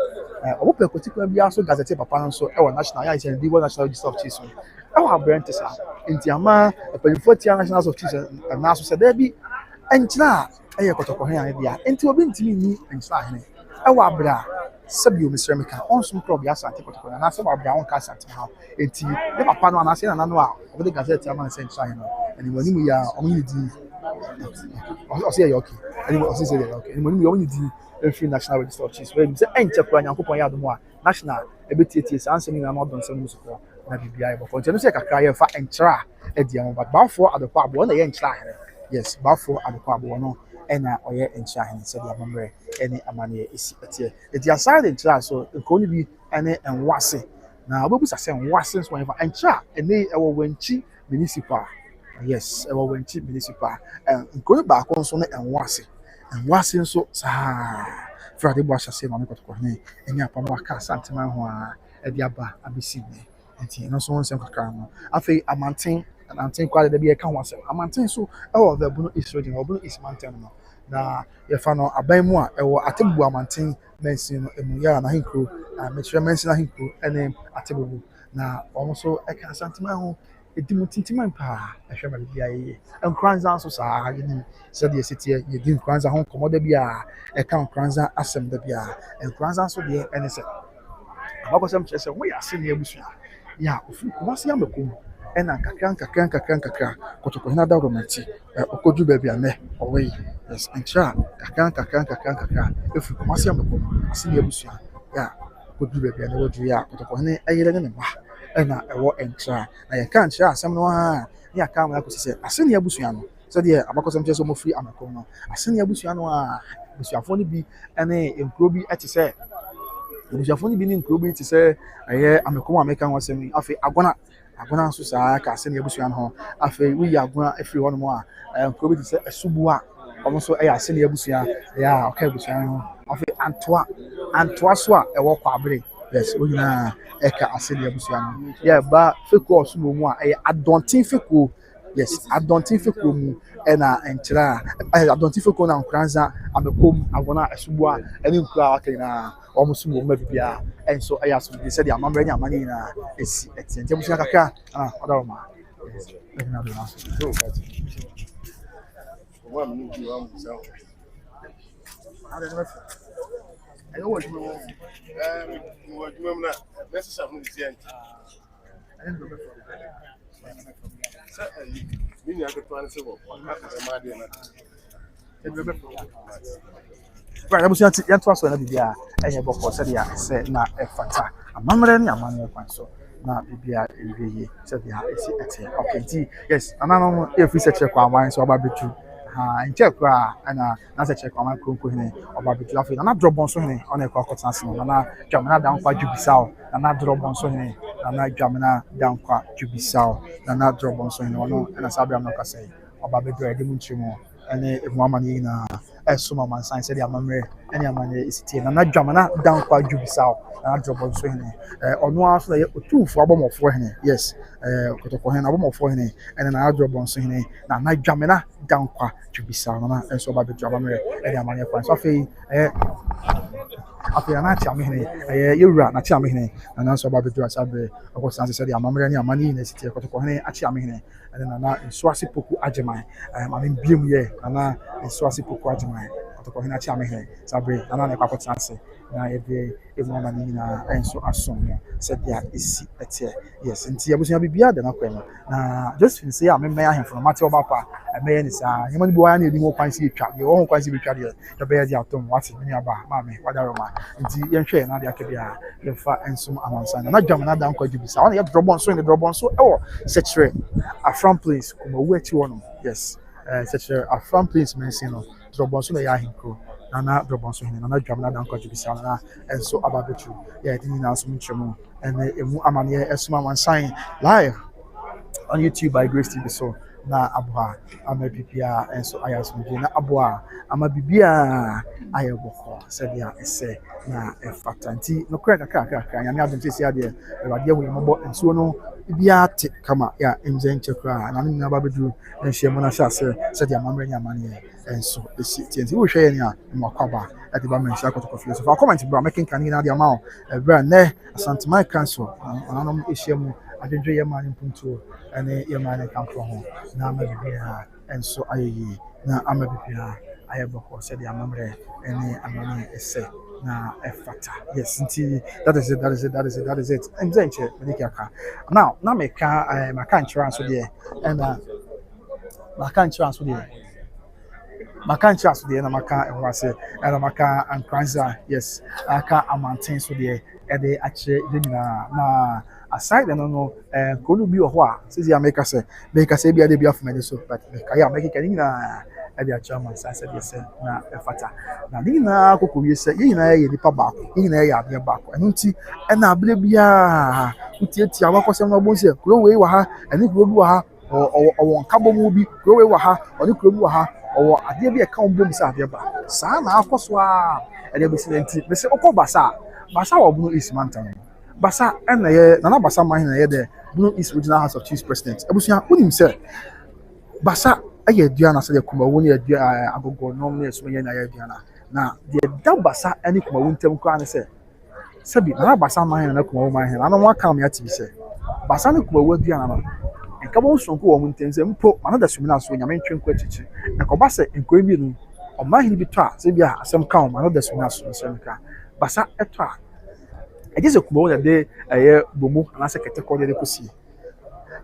ɔmo pɛ kotikwan biara so gazette papa no nso ɛwɔ national yɛ ayɛ sɛ ɛdi wɔ national register of chiefs no ɛwɔ aberɛnte saa nti ama mpanyinfoɔ tia national house of chiefs ɛnaa so sɛ daabi nkyerɛ a ɛyɛ kɔtɔkɔhene ane deɛ nti obi ntumi nyi nkyerɛhene ɛwɔ aberɛ a sɛbi omisrɛ mi ka ɔnsom kura obi asante kɔtɔkɔhene anaasɛ wɔ aberɛ a ɔnka asante ha nti ne papa no anaasɛ nana no a ɔde gazette ama ne sɛ nkyerɛhene no ɛnim anim yi a ɔmo yi di ɔsɛ yɛ ɔkè ɛnim ɔsɛ sɛ yɛ ɔkè ɛnim anim yi ɔmo yi di efiri national register of chiefs wɔyɛ sɛ ɛnkyɛ kura nyankopɔn yɛ adomo a national ebetietie saa nsɛm nyinaa na ɔdɔn nsɛm mu sopɔ na biribiara yɛ bɔkɔ nti ɛno sɛ kakra yɛfa nkyerɛ a ɛdi ɛmo but baafoɔ adekɔ aboɔ na ɛyɛ nkyerɛhene yes baafoɔ adekɔ aboɔ no ɛna ɔyɛ nkyerɛhene sɛdeɛ amammerɛ ɛne amanneɛ esi ɛteɛ eti asan de nkyerɛ so nkuro no bi ɛne nwase na ɔbɛbusa sɛ nwase nso wɔn yɛfa nkyerɛ a ɛne ɛwɔ wɔnkyi municipal yes ɛwɔ wɔnkyi municipal nkuro no baako nso ne nwase nso saa fúlàdé bɔ ahyɛse ma ne kɔtɔkɔhene ɛne apam aka asantema ho a ɛde aba abɛsi ne nti ɛno nso nsɛm kakra no afei amanten kɔ adeda bi ɛka ho asɛm amanten so ɛwɔ ɔbɛbu east region ɔbɛbu east mountain no na yɛfa no aban mu a ɛwɔ atebubu amanten mɛnsin no emu yɛ anahenkuro mɛkyerɛ mɛnsin ahenkuro ɛne atebubu na wɔn nso ɛka asantema ho edi mu tintima paa ɛhwɛ ma bibi ayɛ nkranza nso saa yɛnim sɛdeɛ ɛsi teɛ yɛdi nkranza ho nkɔmmɔ da bi a ɛka nkranza asɛm da bi a nkranza nso deɛ ɛne sɛ abakɔsɛm kyerɛ sɛ wɔyɛ ase ne abusua yɛ a ofiri kumase amako mu ɛna nkakra kɔtɔkɔhene adawrɔmanti ɔkɔduru baabi a nɛ ɔwɔ yi yes nkyerɛ a nkakra efiri kumase amako mu ase ne abusua yɛ a ɔkɔduru baabi a nɛ wɔduru yɛ a kɔtɔkɔhene ɛyere ne ne mma ɛna ɛwɔ nkyerɛ na yɛka nkyerɛ asɛm no a ne yɛaka ama yɛakɔsi sɛ asɛnni abusua no sɛdeɛ abakɔsɛm kyerɛ sɛ ɔmɔfiri amako no asɛnni abusua no a abusuafoɔ no bi ne nkuro bi te sɛ abusuafoɔ no bi ne nkuro bi te sɛ ɛyɛ amako mu a mɛka ho asɛm yi afei agona nso saa ka asɛnni abusua no ho afei woyi agona afiri hɔnom a nkuro bi te sɛ asubu a ɔmo nso ɛyɛ asɛnni abusua ɛyɛ a ɔka abusua no ho afei antoa so a ɛwɔ kwabere yes wɔn nyinaa ɛka asɛnni abusua no yɛ ba fekuo ɔsomo mu a ɛyɛ adɔnten fekuo yes adɔnten fekuo mu ɛna nkyerɛ a adɔnten fekuo na nkranza amekom agona asubua ɛne nkura a waka nyinaa wɔn so wɔn baabi a ɛnso ɛyɛ asomdwe sɛdeɛ amammerɛ ne amane nyinaa esi ɛteɛ nti abusua kakra ɔda wɔn a ɛna do na so ɛyɛ wɔ adwuma wɔ adwuma mu na mɛsesa ho nsia nti ɛyɛ ndo bɛfɔ sɛ mi ni aketewa ne sɛ wɔ ɛma adeɛ na ɛdo bɛfɔ right abusua ti yɛnto aso na bibia ɛyɛ bɔkɔ sɛdeɛ sɛ na ɛfata amammerɛ ne amanneɛ kwan so na bibia ɛwie yie sɛdeɛ ɛsi ɛteɛ okay nti yes ananom ɛfiri sɛ kyerɛ kɔ aman so ɔba bɛtu nkyɛ kora ɛna nasɛ kyerɛ kɔ aman kronko hene ɔba bɛtu afei nana drɔbɔn so hene ɔna ɛkɔ akɔtena ase no nana dwamena dankwa dwubisaw nana drɔbɔn so hene nana dwamena dankwa dwubisaw nana drɔbɔn so hene ɔno ɛna saa abɛam no kasa yi ɔba bɛdu a ɛde mu nkyerɛ mu ɛne emu amanneɛ nyinaa ɛsom amansan sɛdeɛ amammerɛ ɛne amanneɛ ɛsi tie nana dwamena dankwa dwubisaw nana drɔbɔn so hene ɔno ara so na yɛ otumfoɔ abɔmmɔfoɔ hene yes kɔtɔkɔhene abɔmmɔfoɔ hene ɛne nana drɔbɔn so hene nana dwamena dankwa dwubisaw nana ɛnso ɔba bɛdu amammerɛ ɛne amanneɛ kwan so afei afei ana ate amehene yɛwura n'ate amehene nana nso ɔba bɛdu asa berɛ ɔkɔtena ase sɛdeɛ amammerɛ ne amanneɛ nyinaa ɛsi tie kɔtɔkɔhene ate amehene ɛne nana nsuase poku agyeman maame mbiem yɛ nana nsuase poku agyeman kɔtɔkɔhene ate amehene saa berɛ nana na ɛkɔ akɔtena ase na yɛde emu amanneɛ nyinaa ɛnso asom no sɛdeɛ ɛsi ɛteɛ yes nti abusua biribiara da n'akwan mu na josephine sɛ yɛ a memɛyɛ ahemfo no mate ɔba pa ɛmɛyɛ ne saa nneɛma no bi wɔayɛ na yɛdi ho kwan sɛ yɛtwa deɛ wɔn ho kwan sɛ yɛbɛtwa deɛ yɛbɛyɛ de atom wate me nuaba maame wadaroma nti yɛnhwɛ na adeɛ aka bi a yɛmfa nsom amansan na dwamena da nkwa dwubisa wɔn yɛ drɔbɔn so ne drɔbɔn so ɛwɔ sɛkyerɛ afram place kɔmɔwu akyi hɔ no yes sɛkyerɛ afram place mɛnsin no drɔbɔn so na yɛ ahenkuro nana drɔbɔn so hene nana dwamena da nkwa dwubisa nana ɛnso aba bɛtu yɛ ɛde nyinaa nso nkyerɛ mu ɛne emu amanneɛ ɛsom amansan live on YouTube by Grace TV so na aboa ama bibia enso aya asomdwe na aboa ama bibia ayɛ bɔkɔ sɛdeɛ ɛsɛ na ɛfata nti no kora kakra nyame adom sɛ ade awurade ahu yɛmɔbɔ nsuo no biate kama ya nje nche kra na nna ba bedu nhye mo na sha se dia mamre nya mane enso esi tienti wo hwe ni a mo kwaba ati ba mention akoto kofi so fa comment bra making kan ni na dia ma bra ne asante my council ananom ehye mu adwedwe ye mane mpuntuo ene ye mane kampo ho na ama bibia enso ayeyi na ama bibia ayeboko se dia mamre ene amane ese na efata yes nti that is it nzenche mediki aka now na maka insurance there and maka insurance there na maka ehwase and maka ankranza yes aka amanten so there e dey ache de na aside no konu bi ho a sisi ameka se bia de bia fuma de so but kaya make na ade achama sasa de se na efata na ni na akoko wie se yi na ye nipa baako yi na ye ade baako enu nti na abele bia utieti awakosem no bo se kuro we wa ha ani kuro bi wa ha o nkabo mu bi kuro we wa ha oni kuro bi wa ha o ade bi e ka ombom se ade ba saa na akoso a ade bi se nti be se okobasa basa wo bunu ismantan basa na ye na basa man na ye de bunu is regional house of chiefs president abusia unim se basa aye aduana se de kumawo ne adua agogo nom ne so ye na ye aduana na de da basa ani kumawo ntem kwa ne se sabi na basa man na kumawo man na no aka me ati bi se basa ne kumawo aduana no enka bo sonko wo ntem se mpo mana da sumina so nyame ntwenko achichi na ko basa enko bi no o man bi to a se bia asem ka o mana da sumina so se nka basa eto a ejese kumawo na de eye bomu na se kete ko de kosi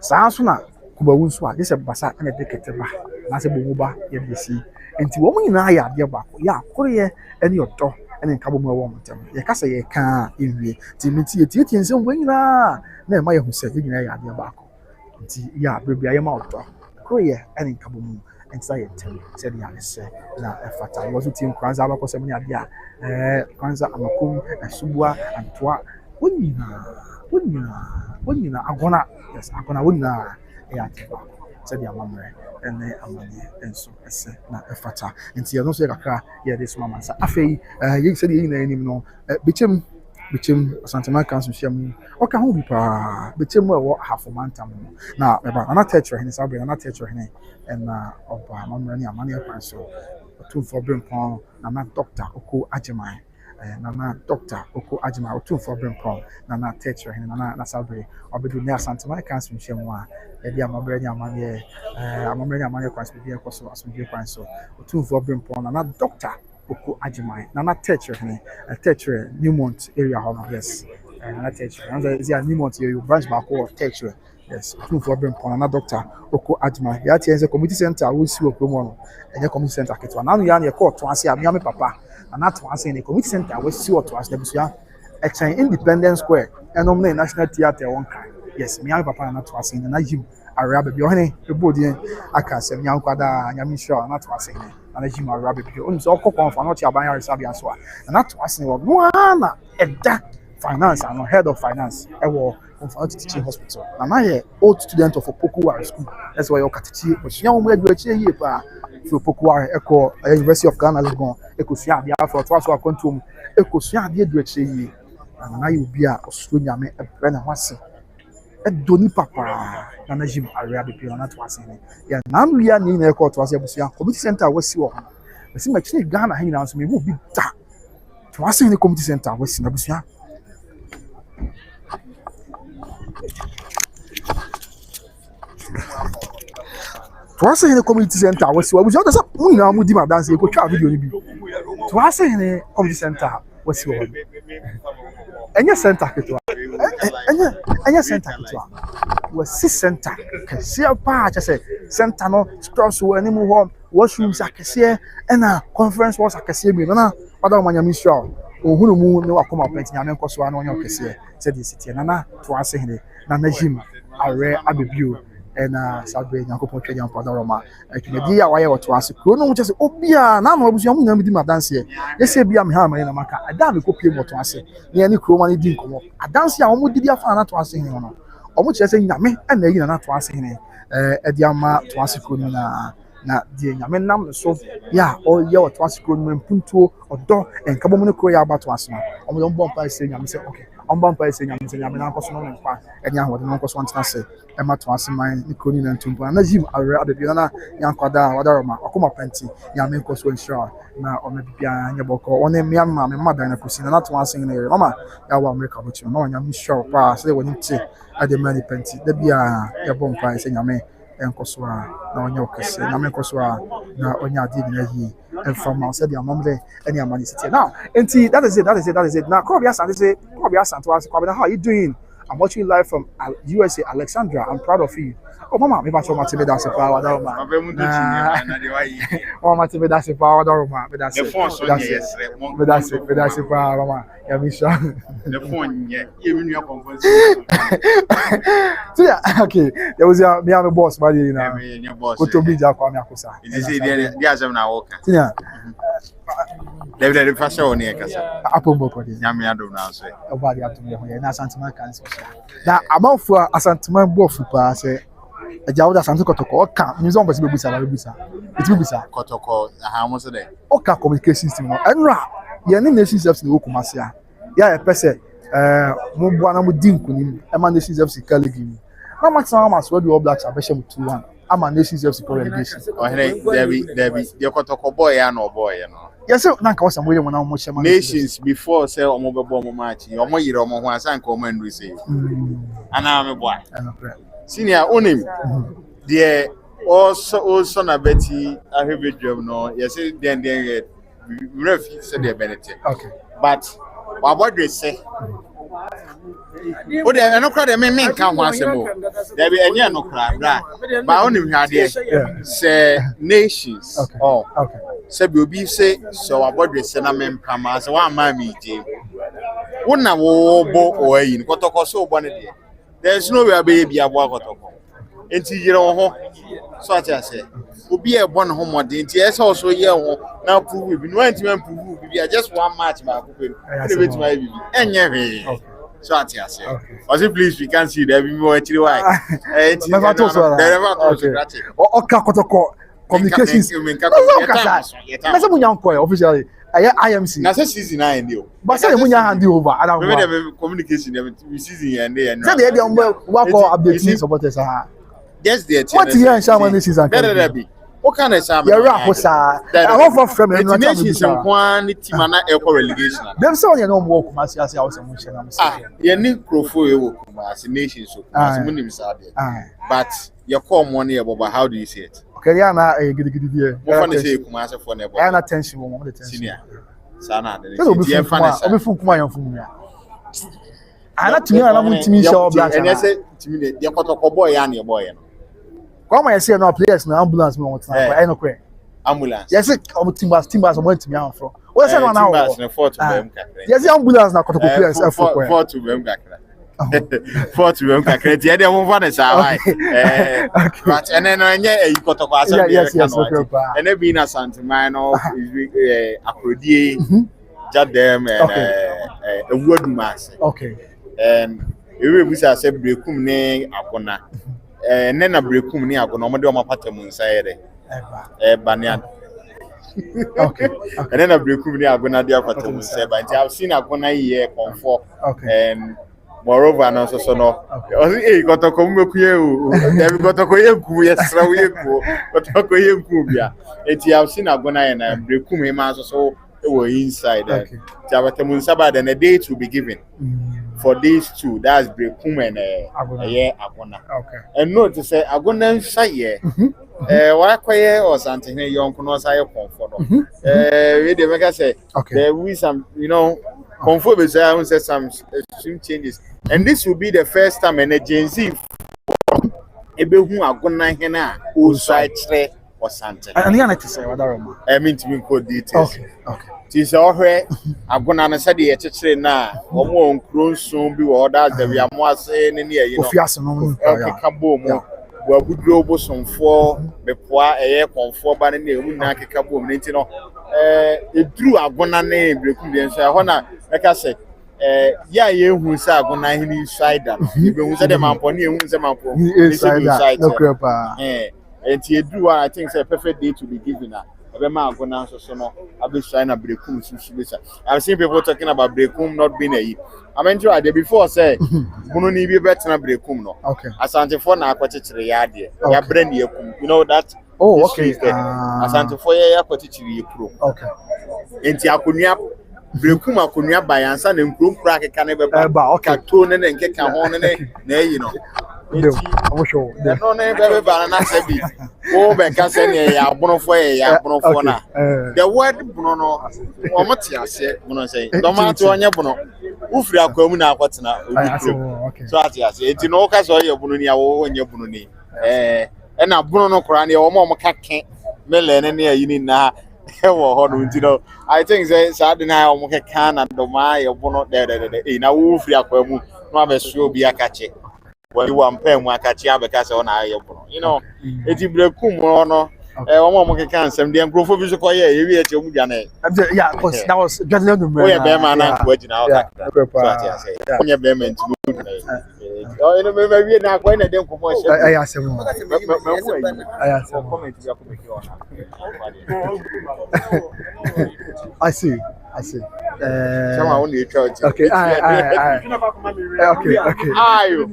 saa so na kubawu nso a dese basa na de keteba na se bomu ba ye besi enti wo mu nyina ya ade ba ko ya akore ene odo ene nka bomu wo montem ye kasa ye ka ewie ti meti eti nsem wo nyina na ma ye hu se ye nyina ya ade ba ko enti ya bebia ye ma odo akore ene nka bomu enti sa ye tem se de ya se na efata wo so tim kwanza ba ko se mu ya ade a kwanza amakum asubua antoa wonyina agona yes agona wonyina ya tiba said ya mamre ene amani enso ese na efata nti no so ye kakra ye this mama sa afei ye said ye na enim no bechem asantema council hyiam oka ho bi pa bechem wo hafomantam na eba na teacher hene sabe na teacher hene na oba mamre ni amani ekwan so to for brempon na doctor oko ajeman na doctor oko ajima otu for brempon na teacher hene na sabe obedu ne asantema council hyiam a edi amabere ni amanye kwanso bi ekoso asomdwe kwanso otu for brempon na doctor oko ajimai na teacher hene teacher Newmont area ho yes na teacher and is a Newmont you branch back of teacher yes otu for brempon na doctor oko ajimai ya tie nse community center wo si okromo no enye community center ketwa na no ya na ko to ase amia me papa na to ase ne community center wo si oto ase busia echen Independence Square enom na National Theatre won kan yes me papa na to ase na yim arabe bi ohene ebodi aka se nya nkwada nyame sure na to ase na jim arabe bi onu so okoko fa no ti aban yare sabia so na to ase wo no na eda finance and head of finance ewo Comfort Teaching Hospital na ye old student of Opokuware school that's why you katichi osua wo mu aduachi yie pa fi Opokuware eko University of Ghana Legon ekosua ade afọ to aso akontom ekosua ade aduachi yie na ye obi a osuro nyame ebre na hwase edoni papa na jim arabe bi na to ase ne ya na no ya ni na eko to ase abusia community center wasi wo esi ma chine Ghana ha nyina so me wo bi da to ase ne community center wasi na abusia to ase ne community center wasi wo abusia da mu nyina mu di ma dance e ko twa video ni bi to ase ne community center wasi wo enye center ketwa enye center ketwa wasi center kese pa cha se center no stores wo animu ho washrooms akese na conference halls akese bi na pada manya mission ohunu mu ne wakoma plenty nyame nkoso ana onye okese se di city na to ase hene na jim are abebio na sabe nyankopon twede ampada roma etwedi ya waye woto ase kro no mu chese obia na na obusu mu nyame di madanse yese bia me ha mane na maka ada me kopie moto ase ne ni kro mane di nkomo adanse a omu didi afa na to ase hene no omu chese nyame na yi na to ase hene edi ama to ase kro na die nyame nam so ya o ye woto ase kro no mpuntuo odo enkabo mu ne kro ya abato ase no omu yo mbompa ase nyame se okay on bumper say nyame na nkoso no nkwa enya ho de no nkoso ntena se e ma to aseman ni kroni na ntumpo na jim awre abebia na yankwada wadaroma okoma penti nyame nkoso nsura na o mebia nya boko one mmia ma me madan na kusi na to asen na mama ya wa america bo chi mama nyame sure pa say woni ti ade mani penti da bia ya bompa say nyame enkoso a na onya okese nyame enkoso a na onya ade bi na yi and from our said the amomle any money city now and that is it now Kobia Santo how are you doing? I'm watching you live from USA. Alexandra, I'm proud of you. Oh mama me ba show mate me da se power da ma oh mate me da se power da ma me da se me da se power mama ya me sure the phone yeah you mean your conference so yeah okay there was me am boss ba dey na your boss ko to bi ja kwa me akosa you see they asem na work yeah the fashion on here kasa apombo ko dey nyame adom na so obadi atom ye ho ye na asantuma kan so na amanfo asantuma bofu pa se aja woda santu kotoko oka nyizo mbese bebusa na bebusa etibusa kotoko aha mo so dey oka communication system no enra ye ne nation service no kumase a ya ye pese mo bua na mo dinkunim e ma nation service kalegi na maximum as well the all blacks abeshe mu 2-1 ama nation service correlation oh hey Debbie the kotoko boy ya no boy no yes na nka wasa mo ye mo na mo shema nations before say omo bebo omo match omo yire omo ho asan ka omo ndu say ana me boy senior onim there also na beti ahebe drum no yes den ref say the benefit okay but what do say o de eno kra de me nka ho asemo there be enye no kra bra ba onim hwade say nations okay say be obi say so what do say na me mpama say wa ma mi je wona wo bo o yi kotoko so bo ne de there's no way be abo akotoko enti yire wo ho so ati say obi e bo ne ho mode enti e say also ye ho na prove bi no enti man prove bi just one match ba ko pe ne beti ma bi enye hwe so ati say also please we can see there be more actually why enti never to so that oka kotoko communications nasa munya nko officially IMC na season 9 ndio but say munya hand over ada communication we season and dey say dey wa call update supporters ha just there what here shaman this season there be what kind of shaman you rap sa I want for frame no time be some kwan team na equal relegation dem say on no work kumasi as house mo share am say ye ni crofo e wo kumasi nation so kumasi mo nim sa there but your call money about how do you see it okay ya na gidigidi there what fun say kumasi for never ya na tension wo mo the tension senior sana de ye fun obi fu kuma yan fu mu ya ana tumi ana mu timi show black and you say timi de ye kotoko boy ya na boy no come I say no players na ambulance me want na I no kwe ambulance yes timbers mo ntimi am from what say no na ambulance na fort bem kakra yes ambulance na kotoko players e for kwe fort bem kakra fort bem kakra ti e de mo fa na sa why but and then enye e kotoko asem yes and e be na santiman no akrodie jadem ewuadumas okay and ewe busa say brekum ne akona ne na brekum ni agona omo de omo patamu nsaere eba ne okay and na brekum ni agona de patamu nsaere but I've seen agona here comfort and moreover no so no kotoko mekuye o dem kotoko yenku yesra wo yenku kotoko yenku bia eti I've seen agona na brekum he ma so were inside and patamu nsaere then a date will be given for these two, that's Brekum and Agona. Okay. And note to say Agona say what quiet or something young conos I comfort. The mega say there will be some, comfort with some changes. And this will be the first time an agency Ebehu Agona Hena who side or something. And you need to say what I mean to be called details. Okay. Tis all here. Agona na said the church na omo nkron so bi wo da da wi amo ase ne ne yi no ofiase no kekabo mu wa budro bosomfo bepoa eye konfo ba ne emu na kekabo mu nti no eduru agona na brekum de nso ho na eka se ya ye hu se agona hini insider be hu se de mampo ne hu se mampo insider no crepa enti eduru I think say perfect day to be given Ebema Agona so no abesua na brekum susu bisa. I've seen people talking about brekum not being a yi. I mean sure there before say bunu ni bi betena brekum no. Okay. Asante for na akwachichire ya de. Ya brand yekum. You know that. Oh, okay. Asante for ya akwachichire yekuro. Okay. Enti akonua brekum akonua bayansa na nkrom kura akeka na Ba, okay. kato ne nkeka ho ne na yi no. I'm sure. No ne bebe ba na sabi. O be ka se ne ya abonofo ya abonofo na. The word bono no o mate ase bono say. Do ma to onye bono. Ufiri akwamu na akwatena obi. So ate ase. Enti no ka so ye bono ni awo onye bono ni. E na bono no kora ne o ma o ka ken mele ne ne ayi ni na wo ho no nti no. I think say sad na o mo ka kan na do ma ye bono de. E na wo ufiri akwamu no abeso obi akache. When you want pay more catch ya because on aye you know eti brekum no omo mo keka nsem de nkrofo bi so koye e wi eche mu dwane Yeah, because that was just let them oh yeah be man na ko agina o ka so onye be man tu oh eno me be na ko na de nkomo she I ask him. Comment ya ko be I see. Someone only church. Okay. Okay.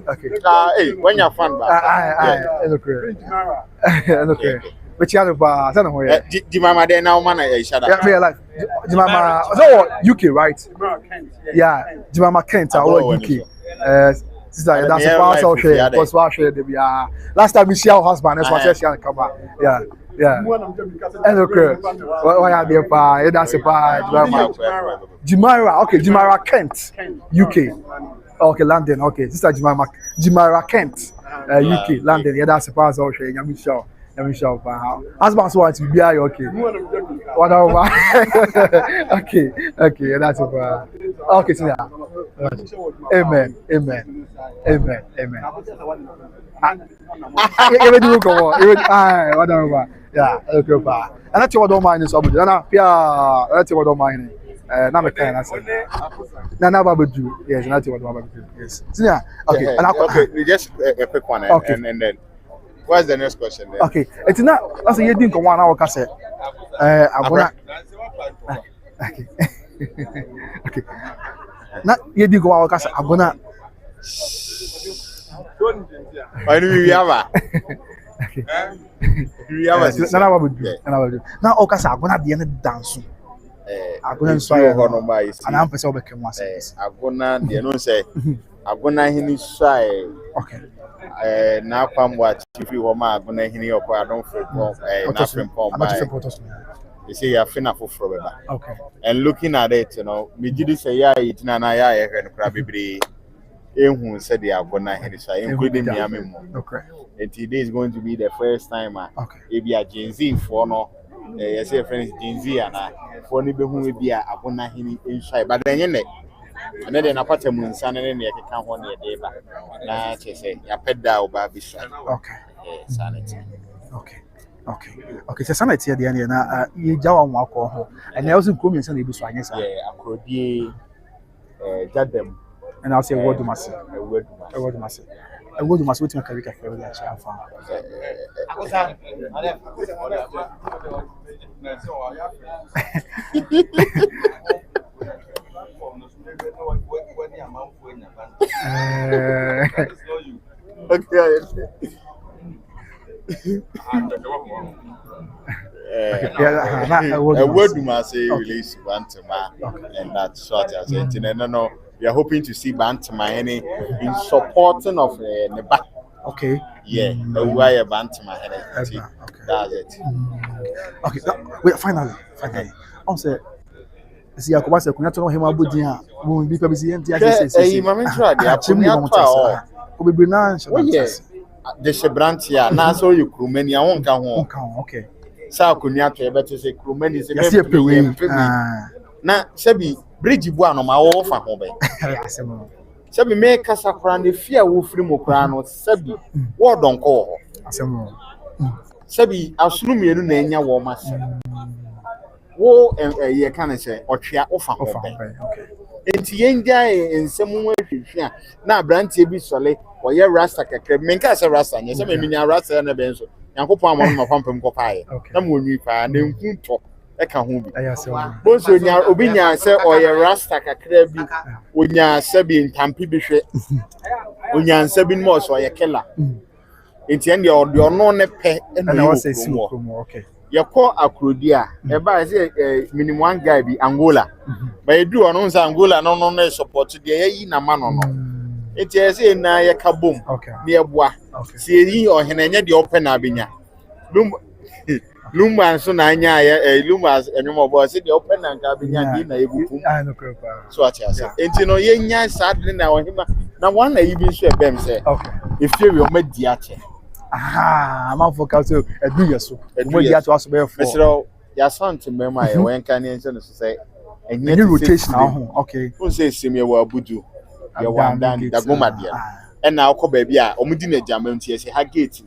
Okay. Hey, when you're fun back. Okay. But you have I don't know where. Di mama there now man each other. Yeah, like the mama UK, right? Yeah, the mama Kent or UK. Sister, that's a parcel share. Because what share they be last time we see our husband, that's what she come back. Yeah. And okay. Why are they pa? That's a pa. Jimara, okay, Jimara Kent, UK. Okay, London, okay. Sister Jimara Kent, UK, London. Yeah, that's a pa so share. Let me show husbands want to be okay. Whatever. Okay, that's a okay, so yeah. Amen. Even do go on. Even whatever. Yeah, okay, pa. And that's what don't mind is obvious. That's what don't mind. Na me kind of say. Na babuju. Yes, that's what babuju. Yes. Yeah. Okay. Okay, just a quick one and then what's the next question then? Okay. It's not that's you didn't come on our cassette. I'm gonna okay. Okay. Not you didn't go our cassette. I'm gonna I knew you have okay. Nana babuju. Now okasa I'm gonna be any dance. I'm gonna say and I'm person obeke mo ase. Agona de no say agona hini sai. Okay. Na kwamwa chifi wo ma agona hini okwa adon for na frimpom by. You see ya fina for beba. Okay. And looking at it, you know, me jidi say ya it na ya e no kra bebre ehun said the agona hini sai including me amemo. Okay. And today is going to be the first time okay. If you are Gen Z for no yes your friends Gen Z and for ni be hu be agona hini inside but then you and then apart from Munsan and then can one year day back. Na say ya pedda oba bisha. Okay. Sanity. Okay. So sanity at the end na you jawa mo akọ ho. And I also come say na ebi so anya sa. Yeah, akrodie jadem. And I'll say word to myself. A word to myself. What my career for the actual farm. A word to myself release Bantama and that sort of thing. No. We are hoping to see Bantama in supporting of Neba. Okay. Yeah, why a Bantama. Okay. That's it. Okay. Wait, finally. I'm saying, see, I come back. Kuna tono hema budi ha. Mo bi pa bi si enti ase say. Eh, mama try dey akunya to o be na oh yes. The Shebrantia na so you krumani awon ka ho. Okay. Sa akunya to e beto say krumani say be pewe. Na sebi bridge bu anoma wo fa ho be. Sebi me kasa kra na fia wo firi mo kra no sebi wo don ko ho. Asemo. Sebi asunu mienu na enya wo ma se. Wo ye kan say otwea wo fa ho be. Okay. Enti yenja ensem nwa hwehwe a na abrantie bi sole oye rasta kakra menka se rasta nye se memini rasta na be nso Nyankopɔn ama no mapampam kɔpae Okay. na mo nwi pa na nku to ɛka ho bi Aya se wa. bonso nya obi nya sɛ ɔyɛ rasta kakra bi onya sɛ bi ntampe bi hwɛ onya nsa bi mo so ɔyɛ killer enti ɛn deɛ ɔno ne pɛ And I was say si okromo. Okay. yɛkɔ akurodi a ɛba sɛ minimum one guy bi Angola ba edu ɔno nsa Angola no support deɛ yayi na ma no enti ɛsɛ na yɛka bom Okay. ne ɛboa Okay. sɛ yi ɔhene nyɛ deɛ ɔpɛ na abenya lumba nso na anya lumba enwom obo sɛ deɛ ɔpɛ na nka abenya di na ebukum I no crap. so ati ase enti no yɛnya saa de na ɔhema na wana yi bi nso ɛbɛm sɛ Okay. efie wi ɔmadi akyɛ Aha, man for council edu yeso. Edu Mo di yeso. ato aso be for. mesrɛ yɛasante mɛma yɛ wɔnka ne nso no so sɛ Any rotation now. Okay. won sɛ sim yɛ wɔ abudu yɛ wɔ andan dagoma deɛ Ah, ɛna akɔ baabi a ɔmo di na gyama nti yɛ sɛ ha gate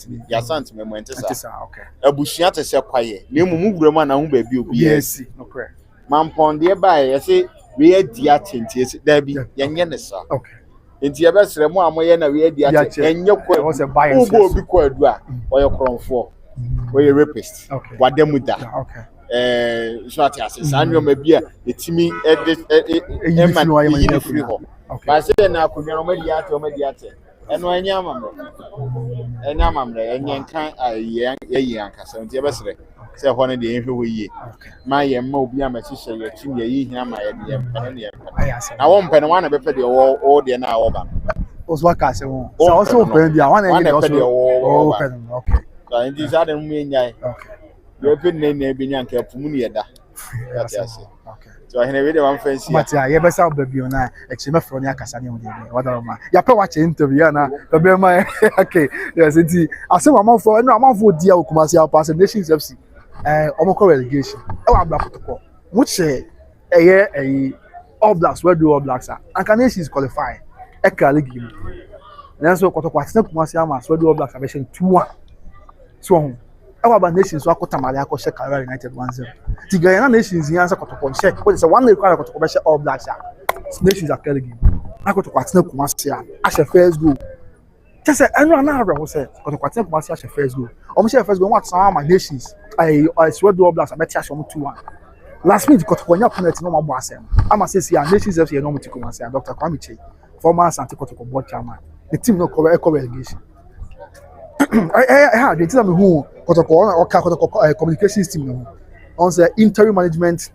ni yɛasante mɛma nte it saa is okay. abusua te sɛ kwaye na emu mu wura mu na ho baabi obi yɛ Yes, no correct. mampɔndeɛ baa yɛ sɛ we adi akyɛ nti yɛ sɛ daabi yɛnyɛ ne saa Okay. nti yɛbɛsrɛ mu a moyɛ na we adi akyɛ ɛnyɛ It was a buy and kɔ sell. obi kɔ adu a ɔyɛ korɔmfoɔ ɔyɛ rapist Okay. wada mu da Yeah, okay. so ate ase saa nneɛma bi a yɛtumi ɛma eyi ne firi hɔ Okay. baasɛ yɛ na akonnwa no ɔmadi atɛ ɛno ɛnyɛ amammerɛ ɛnyɛ nka yɛyi ankasa nti yɛbɛsrɛ sɛ hɔ no deɛ yɛhwɛ hɔ yie Okay. ma yɛmma obi a mahyehyɛ yɛtumi yɛyi hia ma yɛde yɛmpɛ no ne yɛmpɛ Aya se. na wɔmpɛ no wana bɛpɛ deɛ ɔwɔ deɛ no a wɔba Oso aka se won. Oh, So also pɛ no. open dia one One end also. pɛ deɛ ɔwɔ Oh, wɔba open. Okay. so nti saa de no mu yɛnyae Okay. yɛpɛ nna bɛnya nka ɛpo mu ne yɛda Aya ate se. ase Okay. so ɔhene wei de wamfa nsia Matia, ye besa baby ona ekime fro ni akasa ni odi ni wada ma. Ya pe wa che interview na baby ma okay. Yes, enti ase mama for no amafo dia okumasi apa as Nations FC. Omoko relegation. E wa bla protocol. Mu che All Blacks where do All Blacks are. And Nations qualify. E ka league ni. Nanso kotoko atena kumasi ama where do All Blacks version 2-1. So our nations so akota mali akoshe Career United 1-0. Tigana nations yan sa kotoko she. What is one day kwa kotoko she All Blacks ya. Nations are telling you. Akotoko atena kumasi ya. Ashe first goal. Just say enu na ara ho say kotoko atena kumasi ashe first goal. Omo she first goal what some my nations. I swear do All Blacks abeti ashe omo 2-1. Last minute kotoko nya penalty no mabo asem. Ama say see nations FC no mo tikumasi ya Dr. Kwame Chei. Former Asante Kotoko board chairman. The team no cover relegation. I had the team who Kotoko communications team no. On the interim management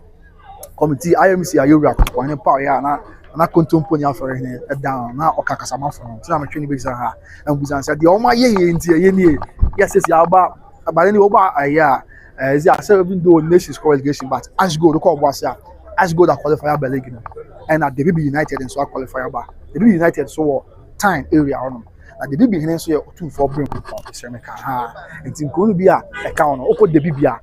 committee IMC Ayura Kotoko ne power ya na kontompo nya for he down na okakasa mafo no. So na me twini be ha. And buzan say the o ma ye nti ye ni. Yes yes ya ba ni oba aya they are serving though nations relegation but Ash Gold ko boss ya. Ash Gold that qualifier by league no. And at the BB United and so qualifier ba. The BB United so time area on. The BB hene so ye 2-4 bring Semeka ha nti nkonu bi a e ka ono okọ the BB a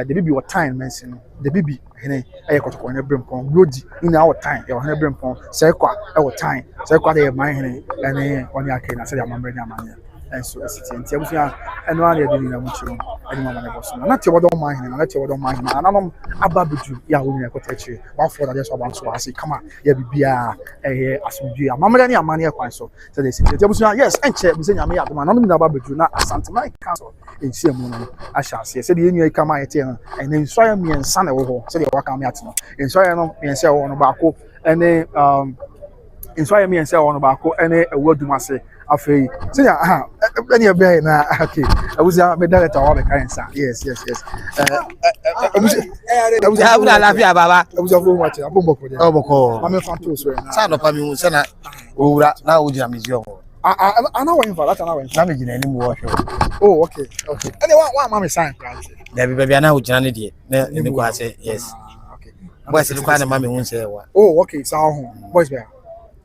the BB what time mention the BB hene e kotoko ne brempon rodi ina our time e hene brempon se kwa e what time se kwa de man hene ene oni ake na se ya mamre nya manye enso esiti nti abusia eno an ye dini na mu chiro eni mama ne boso na te wodo man hene na te wodo man hene ananom ababuju ya wo ne kota chi one for that so about so asi kama ya bibia asumdue amamre ne amane e kwan so se de esiti nti abusia yes enche bi se nyame ya doma nanom na ababuju na asante man council enchi emu no ahya ase se de enu e kama yete no ene nso ya miensa na wo ho se de waka me atino nso ya no miensa wo no baako ene nso ya miensa wo no baako ene ewadumase afei se ya any ebe na okay abusia me director wa be kan sa yes abusia abuna lafia baba abusia fo watch abombo ko dia oboko ma me fanto so na sa no pa mi hu se na owura na wo gina museum ana wa infa that ana wa infa na me gina ni mu wo hwe oh okay any one ma me sign right da bi bia na wo gina ne de na ni ko ase yes okay boys ni kwa na ma me hu se wa oh okay sa ho boys be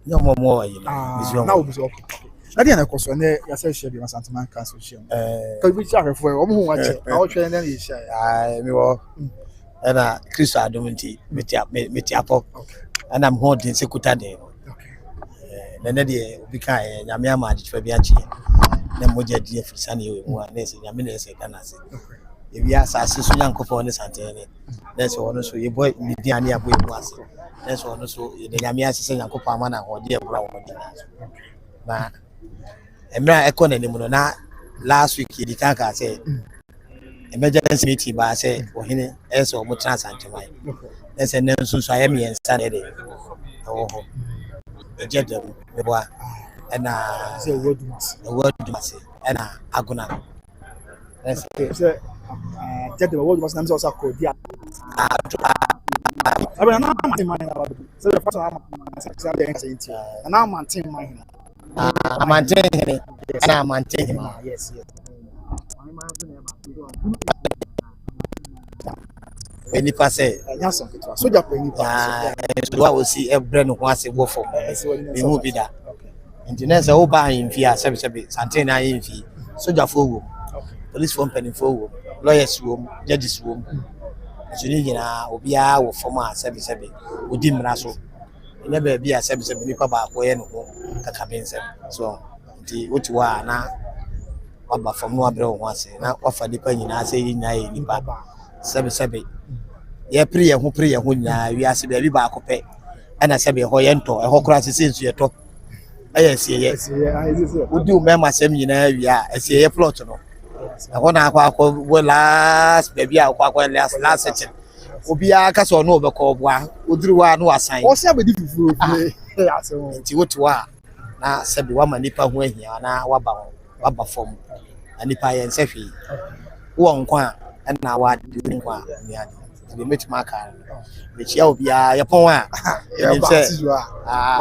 no mo wa yi museum na obi so okay na dia na koso ne ya se share bi ma santaman council share ka bi share for o mo hu wache na o twere na ye share ai mi wo ana Kristo adom nti meti apo ana m ho den sekuta den na de obi ka nyame ama agifa bi achi na moja di afisa ne yo mu a na se nyame na se kana se ebi asase so yankofo ne santene na se wono so ye boy ni di ani abo mu ase na se wono so ye nyame asese yankofo ama na ho de ebura wo di na emra ekọ na nimu no na last week the kaka say emergency meeting ba say ohene eso mo transantemai na say na nso so ayem yen sa de oh ejedem me boa na say word must na aguna say jet the word must na so call dia abi na maintain mine na so the first one say dey say it na maintain mine maintain na maintain yes enipa say yaso ketwa so ja enipa so wa see every no ho ase wo fom me hu bi da nti say wo ba ahemfi a sebe santen na ahemfi soja fo wo police fo mpani fo wo lawyers wo judges wo so ni nyina obi a wo fom a sebe odi mra so nya ba bi a sebe nipa ba ko ye no ho kaka bensem so nti woti wa na waba fom no abre wo ase na wafa nipa nyina say nyina ye nipa sebe ye pri ye ho nyina wi ase ba bi ba akopɛ ana sebe ho ye nto ho kura se sensu ye to ayɛsie wodi umema asɛm nyinaa wi a ɛsie plot no ɛhɔ na akɔ last baby akɔ last section obi aka sɛ ɔno ɔbɛkɔ ɔboa oduru wa no asan ɔsɛ abɛdi fufuo asɛm nti wotu wa na sɛbi wama nipa ho ahia na waba fam na nipa yɛ nsɛ hwee wɔ nkwa a ɛna wade nkwa niade de metuma aka mekyia obi a yɛpɔn a ɛnim sɛ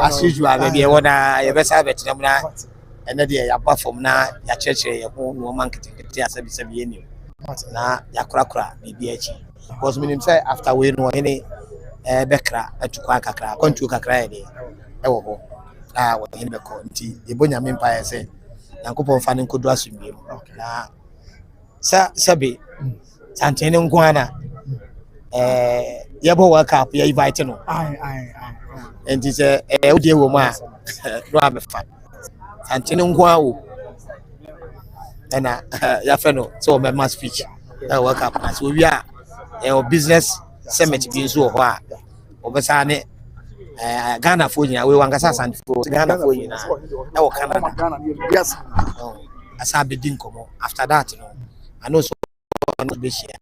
as usual baby ɛwɔ na yɛbɛsa bɛtena mu na ɛnɛ deɛ yɛaba fam na yɛakyerɛkyerɛ yɛ ho nneɔma nketenkete asɛbisɛbi yɛnim na yɛakorakora biribi akyi because menim sɛ after wei no ɔhene bɛkra atukwa kakra akwantuo kakra yɛ deɛ ɛwɔ hɔ a wɔhene bɛkɔ nti yɛbɔ nyame mpaeɛ sɛ nyankopɔn fa ne nkɔdu asomdwie mu na sɛbe santene nko ana yɛbɔ World Cup yɛ invite no nti sɛ wodie wɔ mu a no abɛfa santene nko a wo ɛna yɛafɛ no sɛ ɔbɛma speech na World Cup na sɛ owie a ɛwɔ business summit bi nso wɔ hɔ a ɔbɛsa ne Ghanafoɔ nyinaa wei wankasa asantefoɔ Ghanafoɔ nyinaa ɛwɔ Canada asa bɛdi nkɔmmɔ after that no ano so ɔno bɛhyia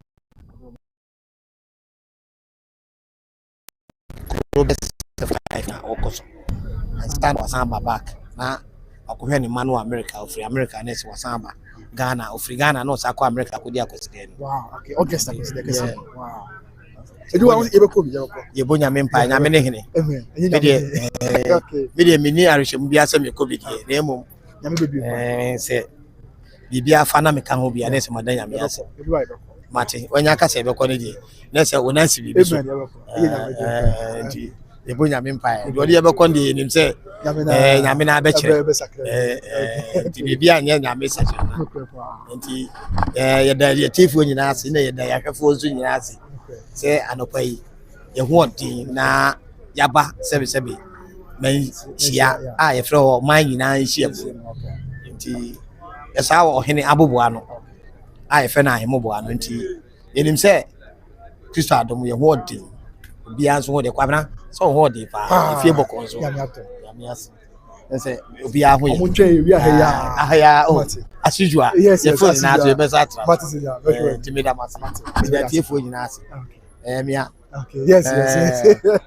and stand wasan ba back na akohwe ni manu America ofri America na wasan ba Ghana ofri Ghana na osakọ America akodi akoside. Wow, okay, August akoside. Wow. Edu wa yebeko bi yebeko. Yebo nyame mpa nyame ne hene. Amen. Okay. Me de mini arehwem bia se me covid ye na emom nyame bebi. Se bibia fa na me ka ho bia na se madan nyame ase. Edu wa yebeko. Mate wanya ka se yebeko ne die na se wonansi bibi so. Nti yebo nyame mpa do de yebeko de nim se nyame na abekire nti bibia nya nyame sakire nti ye da ye tifo nyina ase na ye da ya hwefo zo nyina ase se anopa yi ye ho odin na yaba sebe man hia a ye frɛ ho man nyina hia bu nti yesa wo hene aboboa no a ye fɛ na ahemboa no nti yenim sɛ Kristo adom ye ho odin bia nso ho de kwabena so ho odin pa efie bɔkɔ nso nyame ase say obi a ho ye omutwe wi ahaya o asujua ye phone na aso e be sa tra timida masamati da tie phone nyina ase mia okay yes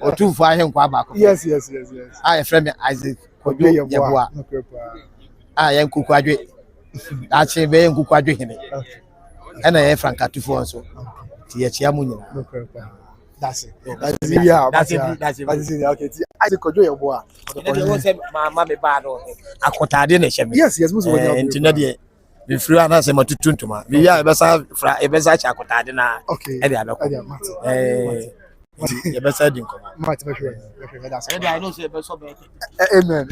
otu fu ahe nkwa ba ko yes ah ye friend me Isaac Kojo Yeboa ah ye nkuku adwe a che be nkuku adwe hene na ye Franka tufo nso ti ye chia mu nyina that's it okay Isaac Kojo Yeboa mama me ba do akotade na hye me yes muso wanya ntina de be free ana se matutu ntuma bi ya e be sa cha akotade na e de abeko e be sa di nkomo mate be hwe that's it I know say be so be amen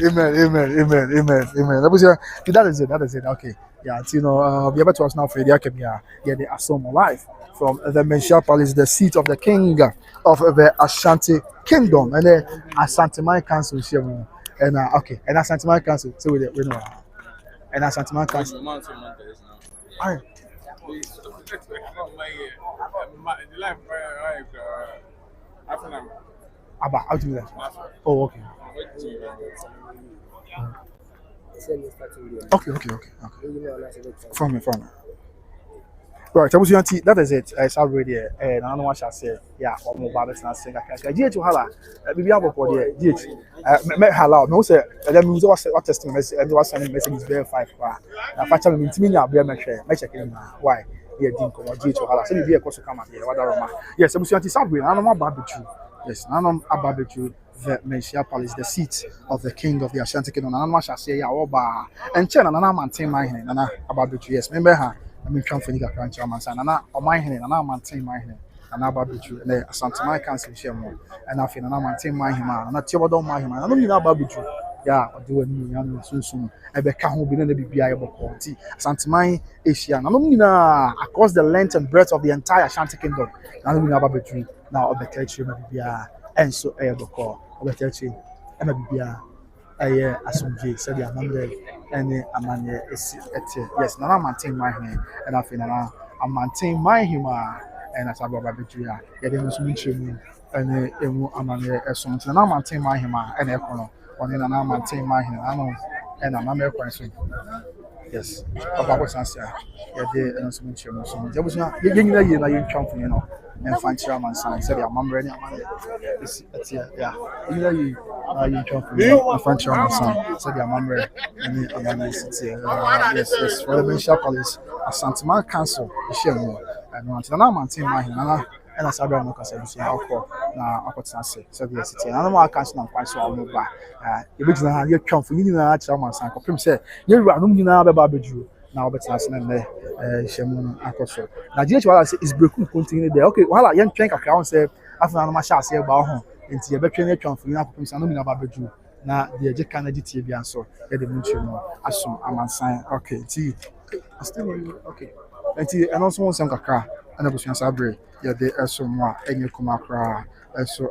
that is it okay yeah you know we about to us now for the academy yeah the Asomo live from the Menshia Palace, the seat of the king of the Ashanti Kingdom, and the Ashanti Man Council, and okay, and Ashanti Man Council, so we know, and Ashanti Man Council. How do you do that? Oh, okay. Okay. From me. Right, I was your that is it. It's already and I don't know what I say. Yeah, or more Babes and sing. GH Hala, maybe I'll go there. GH, met Hala, no, say, and then we was what testing message, and was sending messages verified. Now, if I tell me, I'll be a match, check in. Why? Yeah, didn't come or GH Hala. So you be a course to come here. What are yes, I was your Sabri, I don't know barbecue. Yes, I know a barbecue. The Menchia Palace, the seat of the king of the Ashanti Kingdom. And I shall say, yeah, Oba, and Chen, and I'm maintain my hand, and I about the yes, remember her. I mean, come for the country, man, and I on my hand, and I maintain my hand, and I about the and the Santa Mai Council share more, and I feel and I maintain my hand, and I tell about my hand. I don't need about you. Yeah, or do a soon. I be can't be in the BBI about quality. Santa Mai Asia, and I don't mean across the length and breadth of the entire Ashanti Kingdom. I don't mean about you now, the country, BBI, and so I have a call. Obetɛkyi ɛna bibia ɛyɛ asomdwe sɛdeɛ amammerɛ ɛne amanneɛ esi ɛte yes nana amanten man hene ɛna afei nana amanten man him a ɛna saa baba bɛdwiri a yɛde no nso nkyerɛ mu ɛne emu amanneɛ ɛsom nti nana amanten man him a ɛna ɛkɔ no ɔne nana amanten man hene ano ɛna amammerɛ kwan so yes papa kɔ sanse a yɛde ɛno nso nkyerɛ mu so nti abusua yɛnyina yie na yɛntwa mfoni no and fancy man sign said your mum ready it's yeah you jump and fancy man sign said your mum ready and yes for the Bishop Palace Asante Man Council share more and want to now maintain my hand and as I don't know because I see how for na opportunity said yes it's another council na kwan so all move you be na you come for you na actual man sign kopim say you ru anum nyina be ba bedu na obetana se na Shemu Akoso. Now, GH Wala is breaking continue there. Okay, while I young train account say, after I'm a shall say about home, and see a better nature for you. I'm not about Beju. Now, the Jack Kennedy TV and so, let them know. Assume I'm on sign. Okay, see, I still okay. And also want some car, and I was on Sabre. Yeah, they are so more, and you come across. So,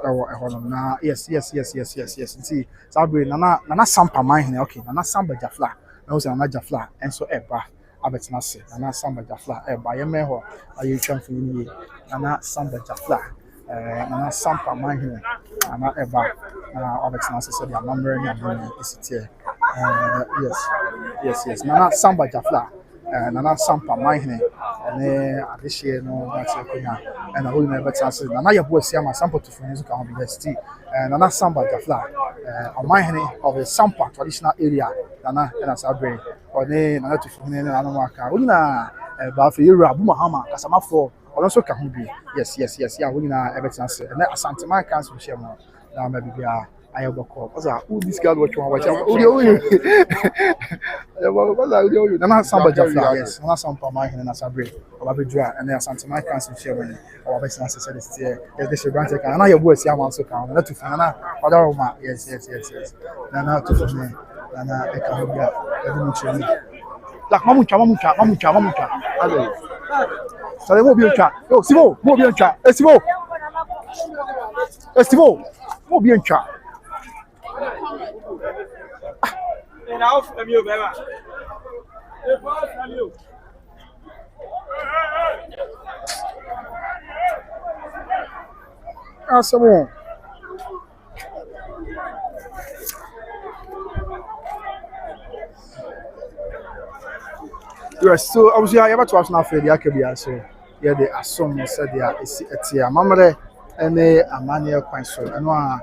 now, yes. See, Sabre, Nana Sampa mine. Okay, Nana Samba Jafla. I was another Jafla, and so ever. Abetna se nana samba jafla ba ye meho ayi twan fun ni nana samba jafla nana sampa manhene nana eba na abetna se the amamre ni amamre isitie yes nana samba jafla nana sampa manhene ne adehye no na se konya na ho na betna se nana ye bo asia ma sampa to fun so ka ho university nana samba jafla manhene of the sampa traditional area nana na sabre One na to fun ne na no aka wona ba fe yeru abu mahama kasama for ono so ka ho bi yes ya wona e betan se na Asante Man Council share mo na ma bibia ayoboko oza who this guy watch one watch oyo ayoboko na Samba Jafla yes na Sampa Man na sabre oba bedua na Asante Man Council share mo oba betan se say this year this grant can na yebu asia man so ka na to fun na other ma yes na to fun na e ka ho bia like mamucha. Allez. Ça va bien chat. Oh, Simo, mo bien chat. Simo, mo bien chat. Ah, c'est bon. Yes, so I was here about to ask now for the Akabia. So, yeah, the Asom said they are a Mamre and a Amania Quinso. And one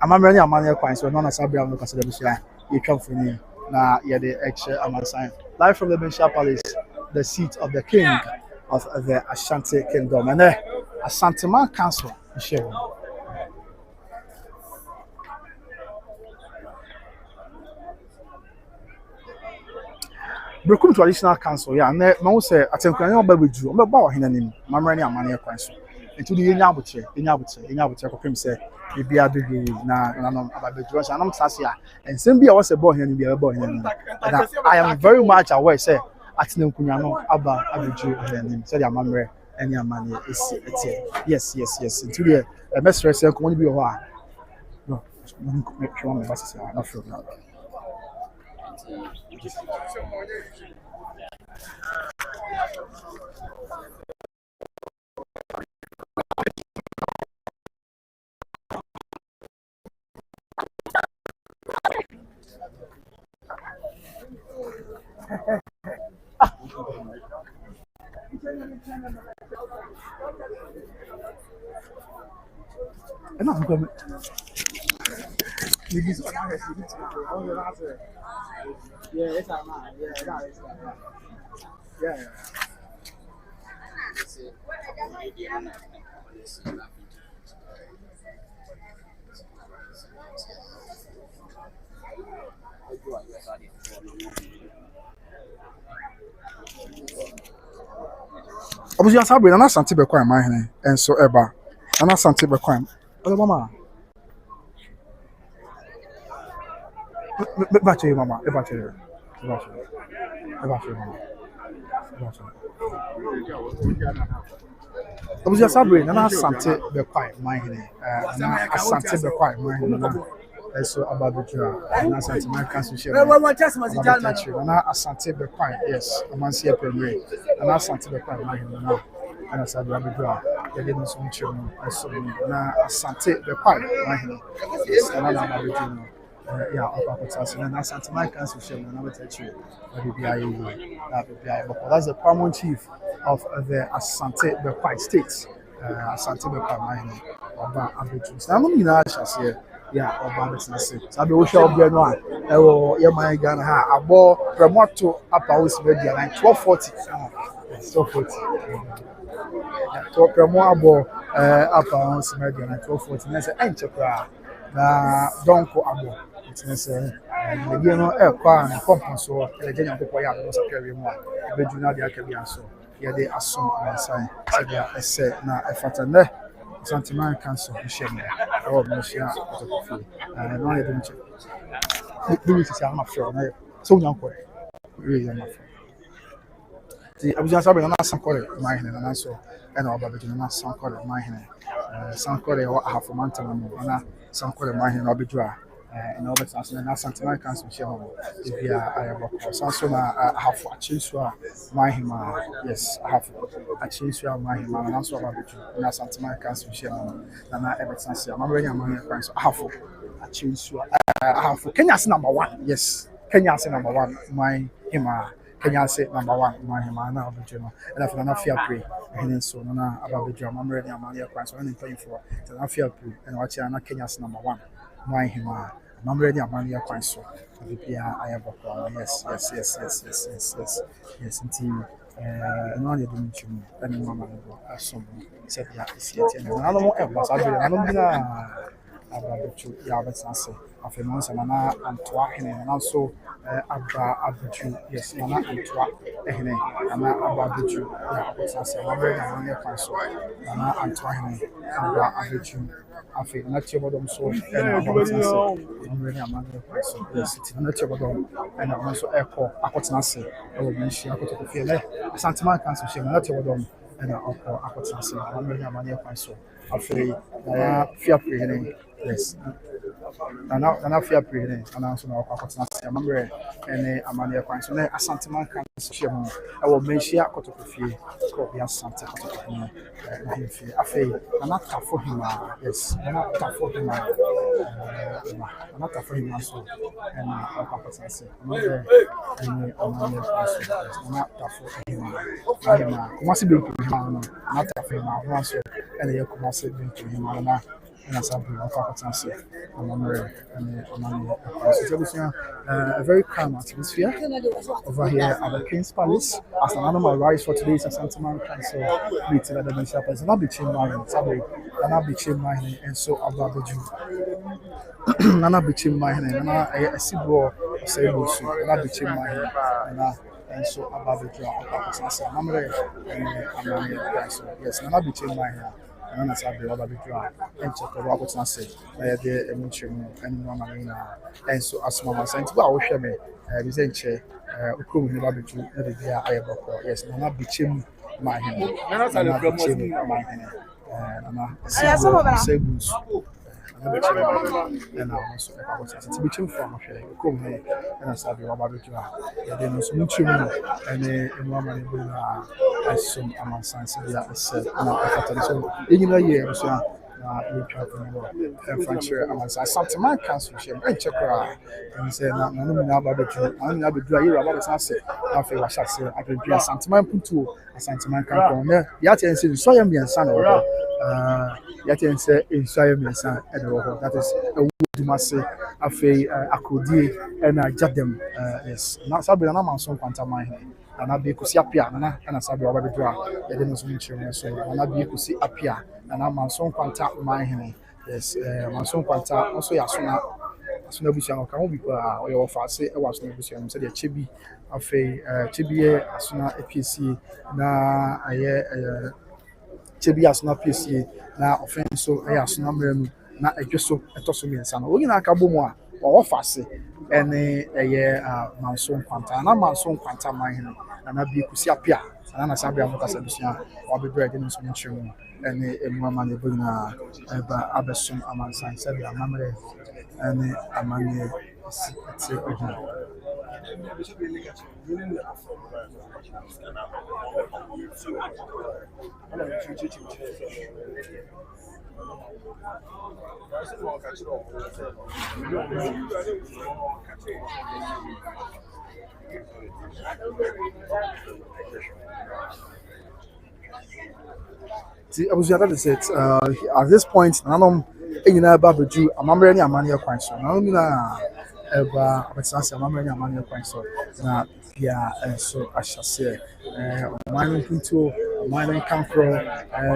Amamani Amania Quinso, non as Sabia no consideration. You come for me now, yeah, the extra Amansign. Live from the Bishop Palace, the seat of the king of the Ashanti Kingdom. And Asante Man Council, Michelle. Brekum traditional council ya na ma wo se atenkwanya oba beju o ba ohena nim mamre ne amane kwan so nti di enya abuche ko pem se bibia bebi na no aba beju so anam sase a ensem bia wo se ba ohena nim bia ba ohena nim and I am very much aware say atenkwanya no aba abeju ohena nim se di amamre ene amane esi etie yes nti di e mesre se ko ni bi ho a no me twa me basa se na fro na And I'm coming. Yeah, it's not mine. Yeah, no, it's not mine. Yeah. Obviously, I'm sorry, I'm not something be quite mine, and so ever. I'm not something be quite. Oh, mama. Bache you, mama. Bache you. Bache you, mama. Obviously, I'm sorry, I'm not something be quite mine. I'm something be quite mine. So about the draw, and as I can't share. And I asante be quiet, yes. I'm on see a premier, and I asante be quiet, my now. And as I do the draw, they didn't so much. I saw me now asante be quiet, my yes. And I'm about the draw. Yeah, upper potential, and asante my can't share. And I will tell you, that will be but that's the paramount chief of the Asante be quiet state. Asante be quiet, my about Abuja. Now, I'm not sure. Yeah, or business. So we shall be no. Oh, yeah, my Ghana ha. Abo promoto up house media line 1240. 1240. To promo abo up house media line 1240. Na say enchekra. Na donko abo. It is the year no e kwa na company so e je nyan popo ya no so carry mu a e be juna dia ka bi anso. Ye dey asom ansan. Say dia ese na e fata ne. Santiman cancer, Michelle. Oh, Michelle, no, I didn't check. Do it, I'm not sure. So, young boy, really, I'm not sure. I was just having a call my hand and also, and all about the some call my hand. Some call it half a month and some call my hand, I'll be dry. And all that's and that's something I can't show. If you are, I have a course. Also, I have a change to my him. Yes, I have a change to my him. And also, about it. And that's something I can't show. And I ever since I'm already a man. So I have a change to I have Kenya's number one. Yes, Kenya's number one. My him. Kenya say number one. My him. And I'll be doing. And after an affair pray. And so, now about the drum. I'm ready. I'm already a so I'm playing for. So I feel pray. And watch you. Kenya's number one. My him. I'm ready. I'm on your point. So, I have a yes. Until no, you don't you. And Mama, some said, yeah, it's yet. And I don't want to. I don't know about the Yabbats. Of a month, and Antoine, and also Abuju, yes, Mana Antoine, and Abuju, I'm very on your console, Mana Antoine, Abuju, I feel not your bottom so, and I'm really among your console, yes, it's not your bottom, and I'm also echo, Akotanasi, I will mention Akoto Fele, Santama Council, she not your bottom, and I'll call Akotanasi, I'm really among your console, I feel fear preheading, yes. And I feel pretty, and also now I remember and Amania Quines. When I Santa Man can share, I will make sure I got to feel copy as Santa. I feel I'm not tough for him, yes, I'm not tough for him, I'm not tough for him, also, and I'm not tough for him. I must be not tough for him, also, and you must be to him. And as I'm a very calm atmosphere over here at the King's Palace. As an animal rise for today's Santa Monica, so meeting at the Bishop is not between mine and not between mine and so about the Jew. Nana between mine and I see bro say not between mine and so about the Jew. Yes, not between mine. And as I be over the draw and check the robots and say, the emotion and Mamma, and so as Mamma sent, well, share me, Vicenche, Ukum, Babitu, I have yes, and not be chim my hand, and not be chim my hand, and I say, and I also to be chim from Ukum, and as I be over the draw, then was muchum and Mamma. I assume among science, I said, so in a year, you travel and Frencher Amasa Santaman Council share and check and say no about the I'm not be you about the sunset after what I say I can be a Santaman Puntu a Santaman Council yet and say so am and son yet and say in so am and son that is a Dumase afei akodi na jadem yes na sabe na manso kwanta man na be kusi apia na sabe oba bedu a ye de no so nchire so na be kusi apia na manso kwanta man yes manso kwanta also ya so na busia no ka ho bi pa o ye wo fa se e wa so na busia no se de chebi afei chebi ye asuna APC na aye chebi asuna APC na offenso aye asuna mremu na edweso etoso miensa no ogina aka bomu a wo fase ene eye manso kwanta na manso kwanta man na bi kusi apia na sabia mo kasa bisia wo be bread no so nchiremu ene emu amane bugina eba abesum amansan sabia mamre ene amane ati ogina See, I was just said at this point, nanom enyina ba bedu amamre ni amane kwan so nanom na eba abesanse amamre ni amane kwan so na bia enso ahyase man pinto man kankro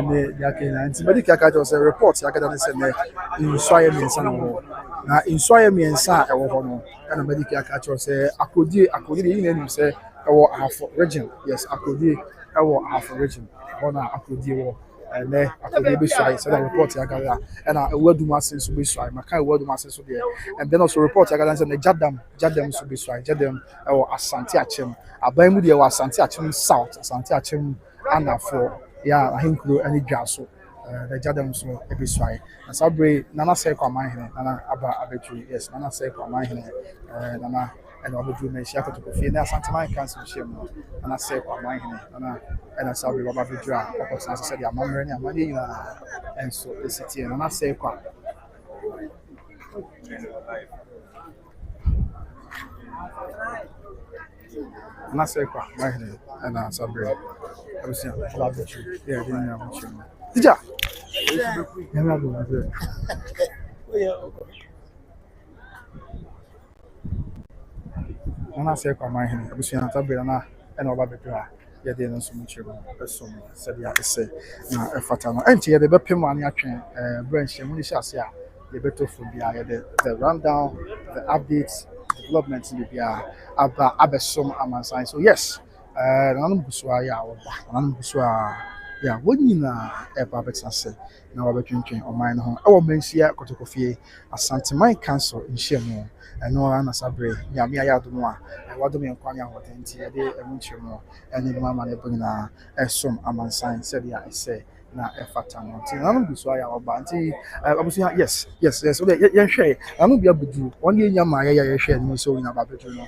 ne yake na nti bedi kaka jo say report yake da say na insoye miensa no na insoye miensa e wo ho no na bedi kaka jo say akodi yi na nim say e wo half region yes akodi e wo half region ona akodi wo ne akodi be so say that report yake da na ewaduma sense be so maka ewaduma sense so there and then also report yake da say na jadam so be so jadam e wo asante achem aban mu de wo asante achem south asante achem anafo ya ahinkuro ani dwaso the jadam so e be so na sabre nana say kwa man hene nana aba abetri yes nana say kwa man hene nana and obedu na shia ko fie na asante man council shiem no nana say kwa man hene nana and sabre baba bedra ko san say dia mamre ni amani na enso the city nana say kwa nana say kwa man hene and sabre Abusia, collaboratory. Yeah, didn't know what you Dija. Nana say kwa my hand. Abusia na tabe na ena oba bedra. Ya de no so much so said ya say na efata no. Enti ye de be pem ani atwen branch mu ni shase a ye beto fo bia ye the rundown, the updates, developments in bia aba abesom amansan. So yes. Nanum busua ya oba nanum busua ya wonyina eba betase na wabetwentwen oman no ho e wo mensia kotokofie Asante Man Council nhyiamu eno na sabre nyame ayadom a wadom yenkwan ahodanti e de emunchemu ene mama ne bugina esom amansan said ya ese na efata no ti nanum busua ya oba nti abusia yes so de yenhwe nanum bia budu woni nyama ya yehwe ni so nyina babetwe no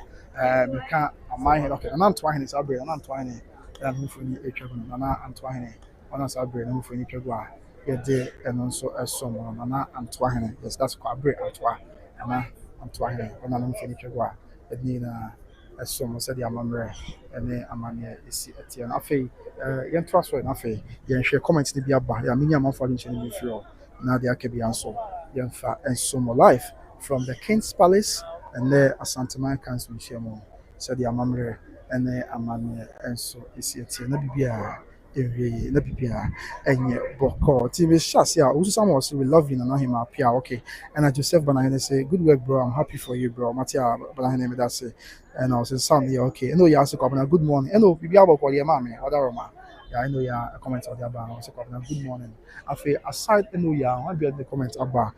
meka amai he okay na Antoine is abre na Antoine na mfuni etwago na Antoine ona sabre na mfuni etwago a ye de eno so esom na Antoine yes that's kwa abre Antoine ona na mfuni etwago a edni na esom so de amamre ene amane esi etie na afei yen transfer na afei yen hwe comment ni bia ba ya menya amafo ni chene bi firo na de akabi anso yen fa ensom life from the King's Palace and the Asante Man Council Shemo said the Amamre and the Amane and so is it na bibia ewie na bibia enye boko TV Shasia also some was we love you and him appear okay and Joseph Banahene say good work bro I'm happy for you bro Matia Banahene me that say and I was sound okay no you ask good morning and no bibia boko ye mama other Roma yeah I know ya comment on the about say good morning aside I be at the comment about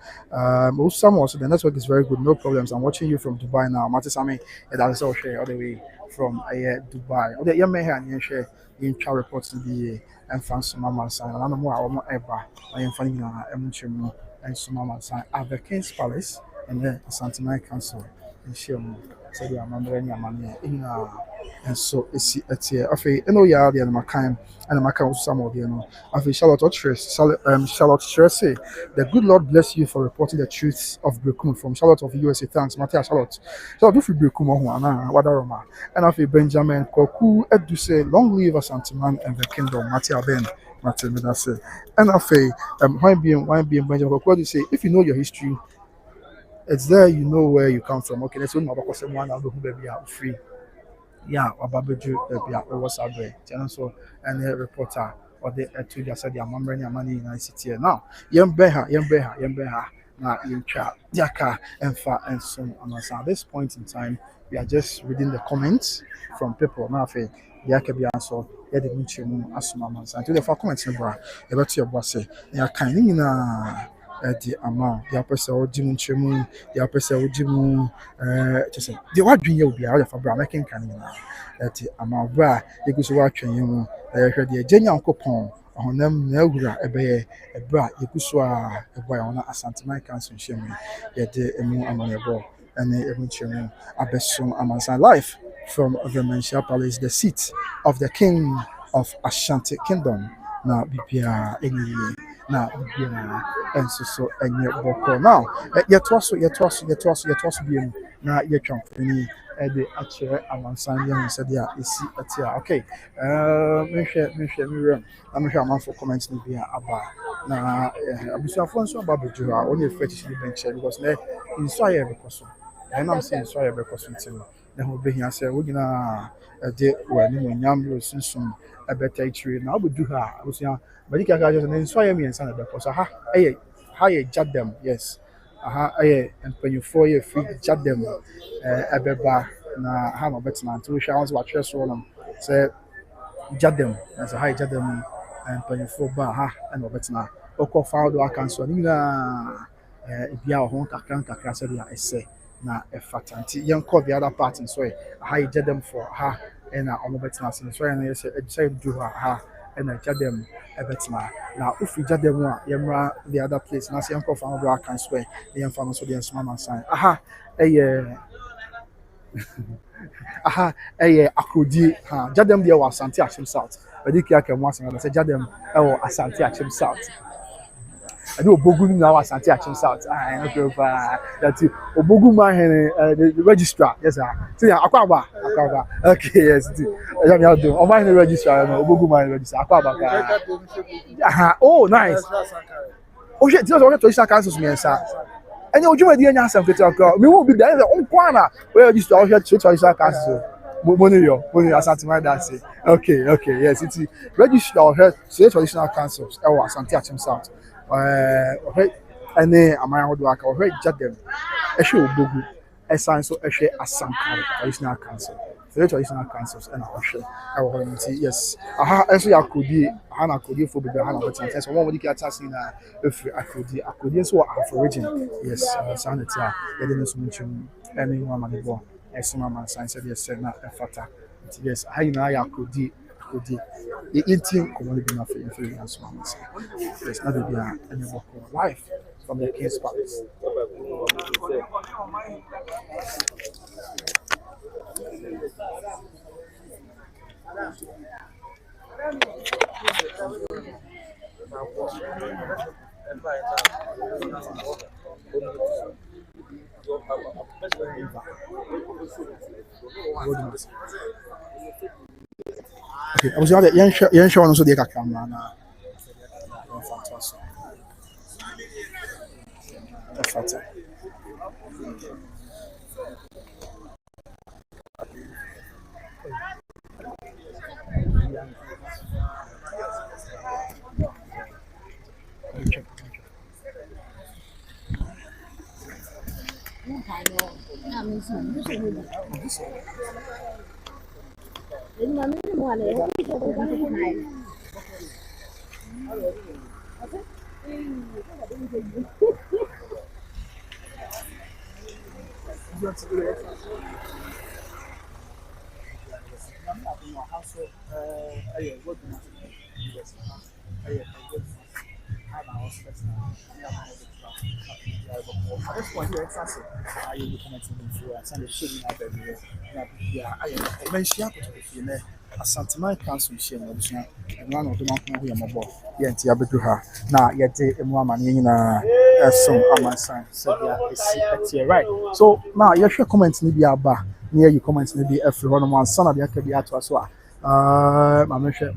some also the network is very good no problems I'm watching you from Dubai now Matisami and that's all share all the way from Dubai okay you may hear share in chat reports to be and fancy mama sign and more ever I am finding and some mama sign at the King's Palace and then Asante Man Council in Shemu said you remember any money in And so it's here. Afi, you know, yeah, the Makan and Makan also some of you know. Afi, Charlotte Tracy, the good Lord bless you for reporting the truth of Brekum from Charlotte of USA. Thanks, Matia Charlotte. Charlotte, if you Brekum, Wadaroma, and Afi Benjamin Koku, Eduse, long live Asantiman and the kingdom, Matia Ben. Martin Medase. And Afi, why being Benjamin Koku, you say, if you know your history, it's there, you know where you come from. Okay, let's go someone out who baby are free. Yeah, Babaju, baby, I was a day. So, and the reporter or the two just said, I'm money in ICT. Now, Yembeha, now in chat, Yaka, and far and so on. At this point in time, we are just reading the comments from people. Now, Yaka be answered. Yeah, the Minchim Asuma. And to the far comments, about your boss, yeah, kind of the amount the person or Jim Chimu, the person or Jim just say the what dream will be out of a bra making canning at the amount bra you could watch you heard the genial coupon on them Nelgra a bra you could swar a boy on a Santa Mike Council shimmy yet the emu among a ball and the Emunchimu Abessum amongst life from the Mansia Palace, the seat of the king of Ashanti Kingdom. Now, Bibia, any now, and so and yet boko now yet was being now yet company the actual amansan young said yeah is okay me share I'm sure I'm for comments in be about na abusia fo nso aba beju a only fetish ni bench because na inspire because so and I'm saying inspire because so na ho be hia say wo gina de wani mo nyam ro sunsun a better tree na obudu ha abusia but kaka just na inspire me and sana because ha you judge them yes and when you 4 year free judge them ebeba na ha no better na to hwa once what stress roll say judge them as a high judge them and when you 4 ba ha and better na oko found do cancel ni na bia ho kakra say dia ese na fatanti yen call the other party so high judge them for ha and on better na so and say do ha and I judge them a bit now. If we judge them, Yamra the other place, and I say, Uncle Fan Black and swear, the infamous of the Smama sign. Akudi, judge them there was Santi Achim South. But you can once and I say, judge them, Asante Achim South. I know Bogun now Asante Achim South. I know that Obogun the registrar. Yes, sir. See, Aquaba. Okay, yes. I'm do. On my registrar, Obogun man registrar. Aquaba. Oh, nice. Oh shit, this was to Isha Council me, sir. And you do the answer to me will be there on corner where register all here to Isha Council. Money Asante man that say. Okay, yes, it's register all here to traditional councils. Asante Achim South. And then am I would work already judge them. A show bogu, a sign so a share as some traditional council. The traditional councils and our share. I will see, yes. Actually, I could be Hannah could you for the Hannah, but sometimes one would get us in if I could, so Afro origin. Yes, sounded here. They didn't mention anyone money born. As some man sign said, yes, not a fatter. Yes, I know I could be. The eating community not influence mamas. There's not be any work of life from the King's Palace. Okay, I was the young show also the camera na fantastic. At this point, you're excited. You commenting before and Sunday should be not very yeah, I mentioned to Asanteman Council share no busua one of the man who am abo ye nti abedu ha na ye de emu amane nyina esom amansan so dia esi etie right so now you share comment ni bi aba near you comment ni bi every one man son of aka bi ato so mama share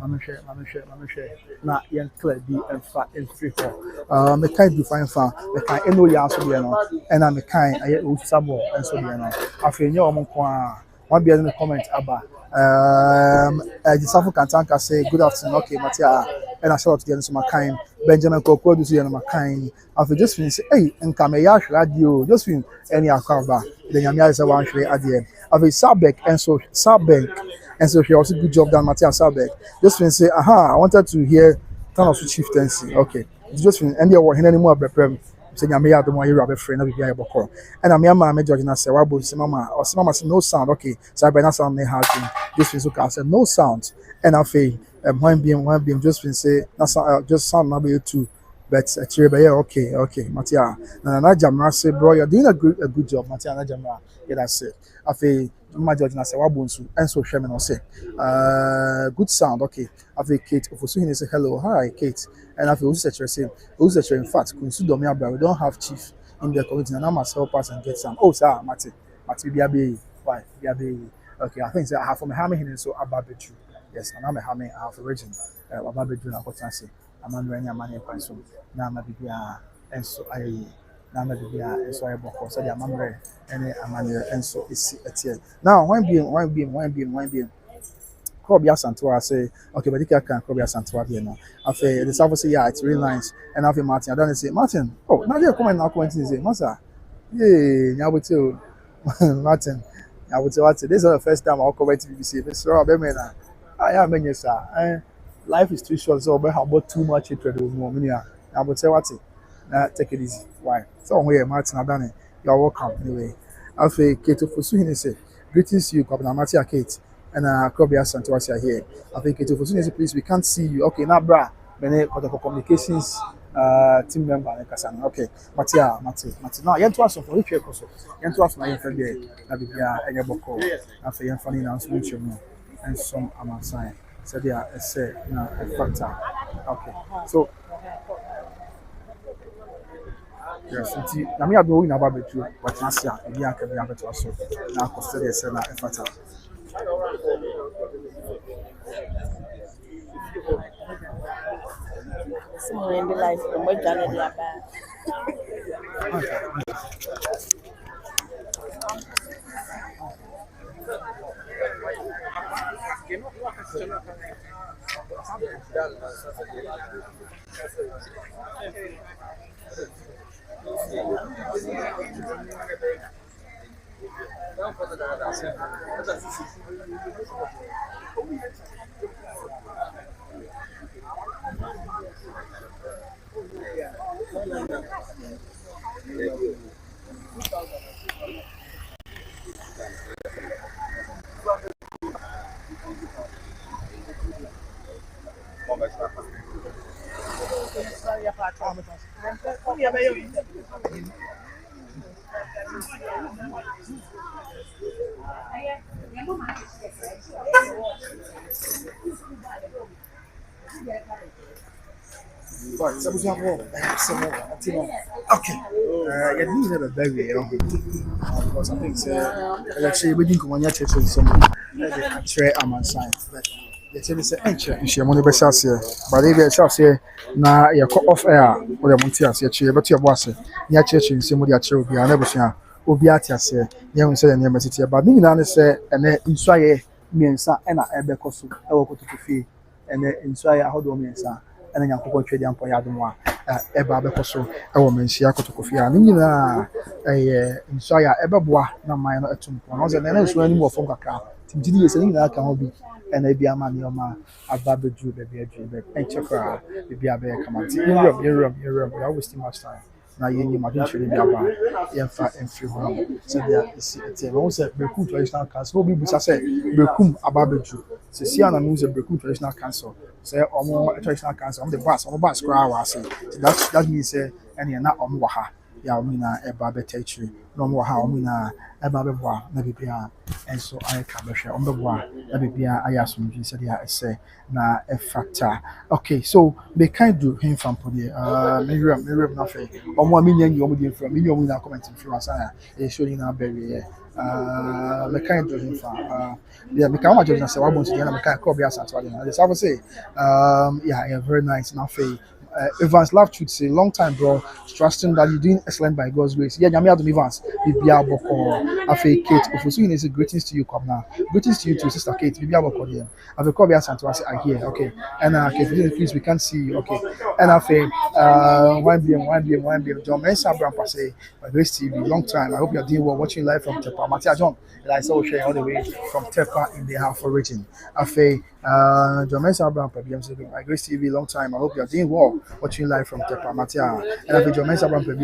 na yen clear bi emfa every ho me kind define fa me kan eno ya so bi no and na me kan aye ofisabo enso bi no afenye omo ko a one be in the comment aba the Safu Kantanka say good afternoon, okay, Matia, and I shout out to the my kind Benjamin Koko, this is my kind. After just finish, hey, and Kameyash radio, just fin any akaba, then Yamia is a one share at the end. After Sabek and so Sabek, and so she also good job done, Matia Sabek. Just fin say, aha, I wanted to hear turn of chieftaincy, okay. Just fin any or any more prem. Say Yamia the more you have a friend of the Boko. And I'm Yama Major and I say, Wabu, Mama, or Mama say no sound, okay. So I better sound may have this is okay. I said no sound. And I say, one beam, just been say, just sound number two. But actually, okay, Matia. And I Jamra say, bro, you're doing a good job, Matia. Jamra, yeah, that's it. I say, my judge and I say, Wabunsu, and so Sherman will say, good sound, okay. I say, Kate, of course, say, hello, hi, Kate. And I feel in fact, we don't have chief in the community, and I must help us and get some. Oh, sir, Mati, Biabe, why, Biabe. Okay, I think I have from a hammer here, so about the true. Yes, and I'm a hammer, I have origin, about the true, what I say. I'm on running a money question. Now, maybe, and so I. Now, maybe, and so I bought so I'm on and and so it's here. Now, one being. Kobe Santua say, okay, but you can Kobe Santua be now. After the South say, yeah, it's really nice. And after Martin, I don't say, Martin, oh, now they're coming now, commenting, say, Massa, yeah, now with you, Martin, I would say, this is the first time I'll come to BBC. This is Robert I am in yes, sir. Life is too short, so how about too much hatred with more money? I would say, what's it? Take it easy. Why? So, where Martin, I've done it. You're welcome anyway. After Kate Fusu, say, greetings to you, Governor Matia Kate. And Kobe Santosia here. I think it was please we can't see you. Okay, now bra, many communications team member okay. Matia. Now you to us for which you to us my friend there. Na bibia enye boko. After you funny now switch you and some amount sign. So there say na a factor. Okay. So yes, na me ado na ba betu what na sia e bia ka bia betu so. Na ko say say na a factor. Someone in the life from what Janet Laba. Okay. You need a baby, because I think actually we didn't come on your church with some tray am sign. You tell me say and she money be chance here. But if you chance here na you cut off air or the money as you but your boss near church in some of the church be na busia obi atiase you say the name city but me na say and insuye miensa e na ebe koso e wo kotoku fie and insuye ahodo miensa and Yankopon twedi ampo yadom a eba bekoso e wo menhia kotokofia na nyina insaya ebeboa na man no etum no ze na nso ani mo fom kakra timjidi yese nyina ka ho bi na bia ma ne oma aba bedu be be enchekra bia be kamanti yerum I waste much time na yenyi ma den chere bia ba yemfa enfri ho so dia isi tie no se beku traditional class no bi busa se bekum aba bedu So see an amuse a Brekum Traditional Council. Say or traditional council, the bus crowd was say. That means say and you're not on waha. Ya omina eba betechi no mo ha omina eba beboa na bibia enso ayeka behwe ombeboa na bibia ayasumji said ya say na efata. Okay, so they kind do him from podi Miriam na fe omo aminya nyi omo di from me omo na comment from asa e show you na very me kind do him from yeah me can imagine say what to na me kind call be asa to the so I would say yeah very nice na fe Evans Love should say long time bro trusting that you're doing excellent by God's grace. Yeah, Nyame Adom Evans, Bibia Boko, Afe Kate, Ofosu is greetings to you, come now. Greetings to you too, Sister Kate, Bibia Boko here. I've called Bia Santo, I hear, okay. And Kate, please, we can't see you, okay. And Afe, 1 BM, John Mensa Brampa say, by Grace TV, long time. I hope you're doing well, watching live from Tepa. Matia John, and I saw share all the way from Tepa in the Half region. Afe, John Mensa Brampa, BM, by Grace TV, long time. I hope you're doing well, watching live from Tepa. Matia, and Afe, John Mensa Brampa,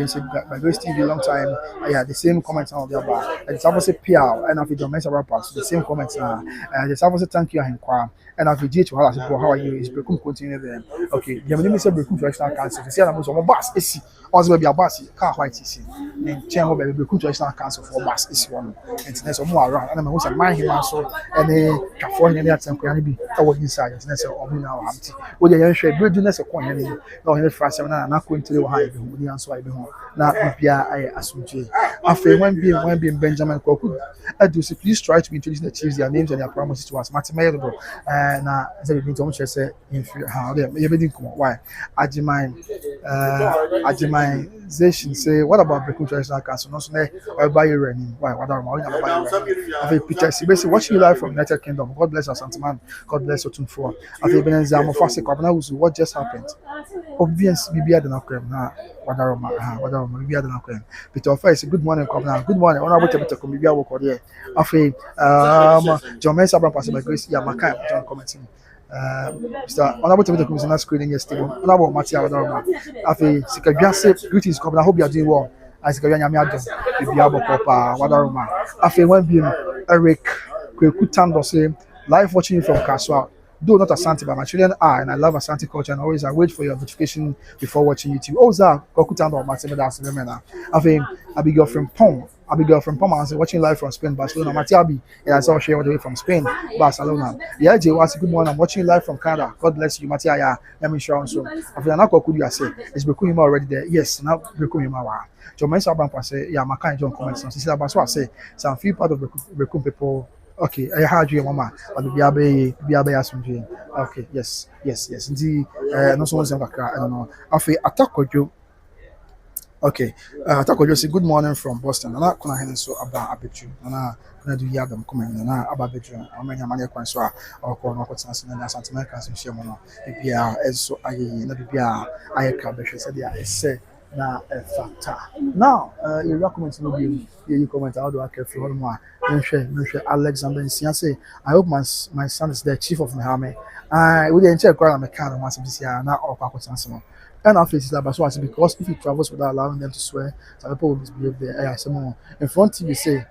by Grace TV, long time. Yeah, the same comments on the other. And it's obviously PR, and Afe, John Mensa Brampa, the same comments. And it's obviously thank you, Ahinkwa. And Afe, GH, how are you? Is Brekum continue there? Okay, the name is Brekum Traditional Council. You see, I'm also bus. Is also be a bus. Car white is in Chamber by Brekum Traditional Council for bus is one. And there's more around. And I'm also mind him also. And the California at some point be our inside. And there's a woman now empty. What you share, business a coin. No, in the first seven, I'm not going to the high. The answer I be home. Now, I assume. After when being Benjamin Koku, I do say, please try to introduce the chiefs, their names and their promises to us. Mathematical. And as I've been told, say, how they everything come why? Ajimization say, what about Brekum Traditional Council? No, so I buy you running. Why? What are I Peter Sibesi, watching you live from United Kingdom. God bless us, Santaman. God bless you too for. I've been in Zamofasi Kabana. What just happened? Obviously, we are the Nakrem. Whatever, we are the Nakrem. Peter First, good morning, Kabana. Good morning. Honorable Peter Kumibia work here. After John Mensa Brampa by Grace, yeah, Makai, John commenting. Mr. Honorable Peter Kumibia not screening yesterday. Honorable Matia Wadaroma. After Sikagasi, greetings, Kabana. I hope you are doing well. As Nyame Adom, Bibia Boko, Wadaroma. After when being Eric Kwekutando say, live watching you from Kaswa. Though not Asante, but my children are, and I love Asante culture, and always I wait for your notification before watching YouTube. Oh, Zah, Kwekutando, Martin, that's the man. Abigail from Pom, I say watching live from Spain, Barcelona. Matiabi, and I saw share all the way from Spain, Barcelona. Yeah, Jay was good morning. I'm watching live from Canada. God bless you, Matia. Let me show you. So, after now, could you say it's Brekum already there? Yes, now Brekum. John Mensa Brampa say, yeah, my kind John comments. She said, but I say, some few part of Brekum people. Okay, I heard you, Mama. But Biabe Asumji. Okay, yes. Indeed, no so much. I don't know. After attack you. Okay, attack you. Say good morning from Boston. And I couldn't so about Abitu. And I do hear them coming. And I about Abitu. I mean, I'm going to answer or call no what's and that's something I can share. Mono. If so, I said, yeah, I say. Na factor. Now, you recommend to be you comment how do I care for more. Alexander Nsia say, I hope my son is the chief of Mahame. I would check around my car once this year, not all Paco Sanson. And our faces are because if he travels without allowing them to swear, some people will misbehave there. Some more. In front TV say,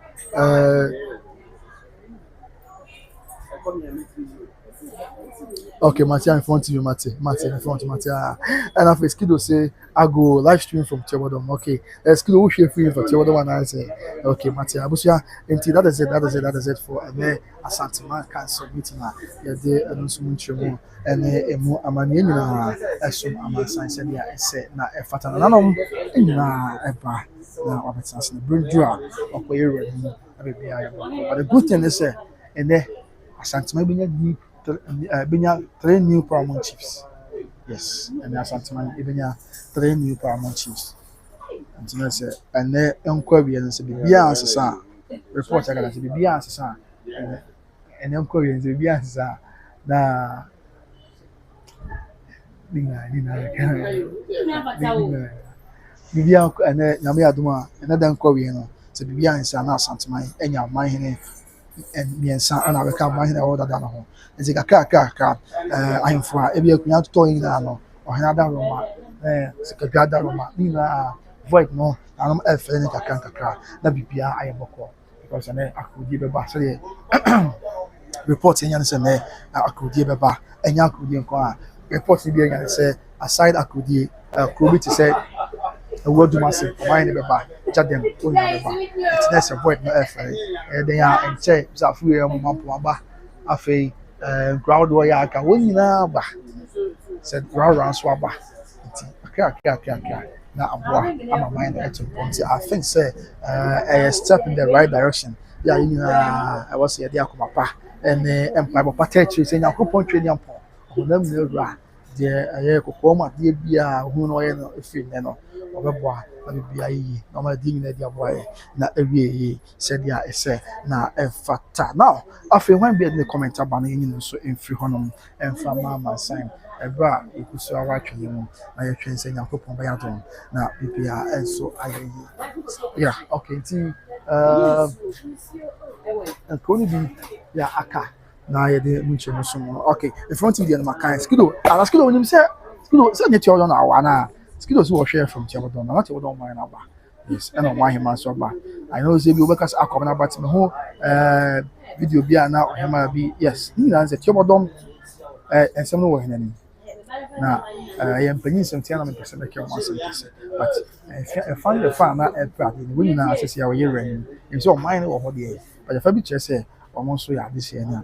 okay, Matia in front of you, Matia in front of Matia. And after Skido say, I go live stream from Chebodom. Okay, Skido will share free for Chebodom, and I say, okay, Matia, Abusia, until that is it for a day. Asante man can submit na your day and also Munchemo and a more amani na assume ama science and ya say na a fatan nanom na eba na obetans na bridua or but the good thing is and there Asante man benya 3 new Paramount chiefs. Yes, and Asante man benya 3 new Paramount chiefs. And so say and there enquiry and say bia answer report I got to be answer and then Koreans will be answer na Nina Bibia and Yami Aduma and then Korean so Bibia answer na Asante man and your mind and me and son and I become mine order than home. And say ka I am for every to toy in or another Roma Sikagada Roma Nina void no I'm elfin kakra na Bibia I am because I could give a basket. report enya ne say na akodie beba enya akodie nko a report bi enya ne say aside akodie kuro bi te say ewo dumase oman ne beba jadem onya beba it's next avoid no efere then ya enche za fu ye mo mampo aba afei crowd wo ya aka won nyina ba said round so aba aka na aboa ama mind at point I think say a step in the right direction yeah you know I was here there akoma pa and empire pa territory say yakopon training pon onam ne ra de aye kokko ma de bia hu no ye no efi ne no obeboa na bia yi na ma di nyina di aboa na ewie yi said ya ese na efata now afei when be the comment aba na yin so emfiri honom emfa mama sign ebra ikusu awatwe mu na ye twen se yakopon ba yadon na bibia enso aye yeah okay nti koni bi ya aka na ye de munche no so okay in front of the makan skido ala skido onim se nyeti odo na awa na skido so wo hwe from tiabodon na ti odo man na ba yes and on why him so ba I know say bi obekas akom na bat me ho video bi na ohema bi yes ni na se tiabodon ensem no wo henani na I mpanyin sem tia na me pese make one sentence but I find the fan na pride we na say ya we ran him so mine wo ho de but the fa bi say almost so ya this year na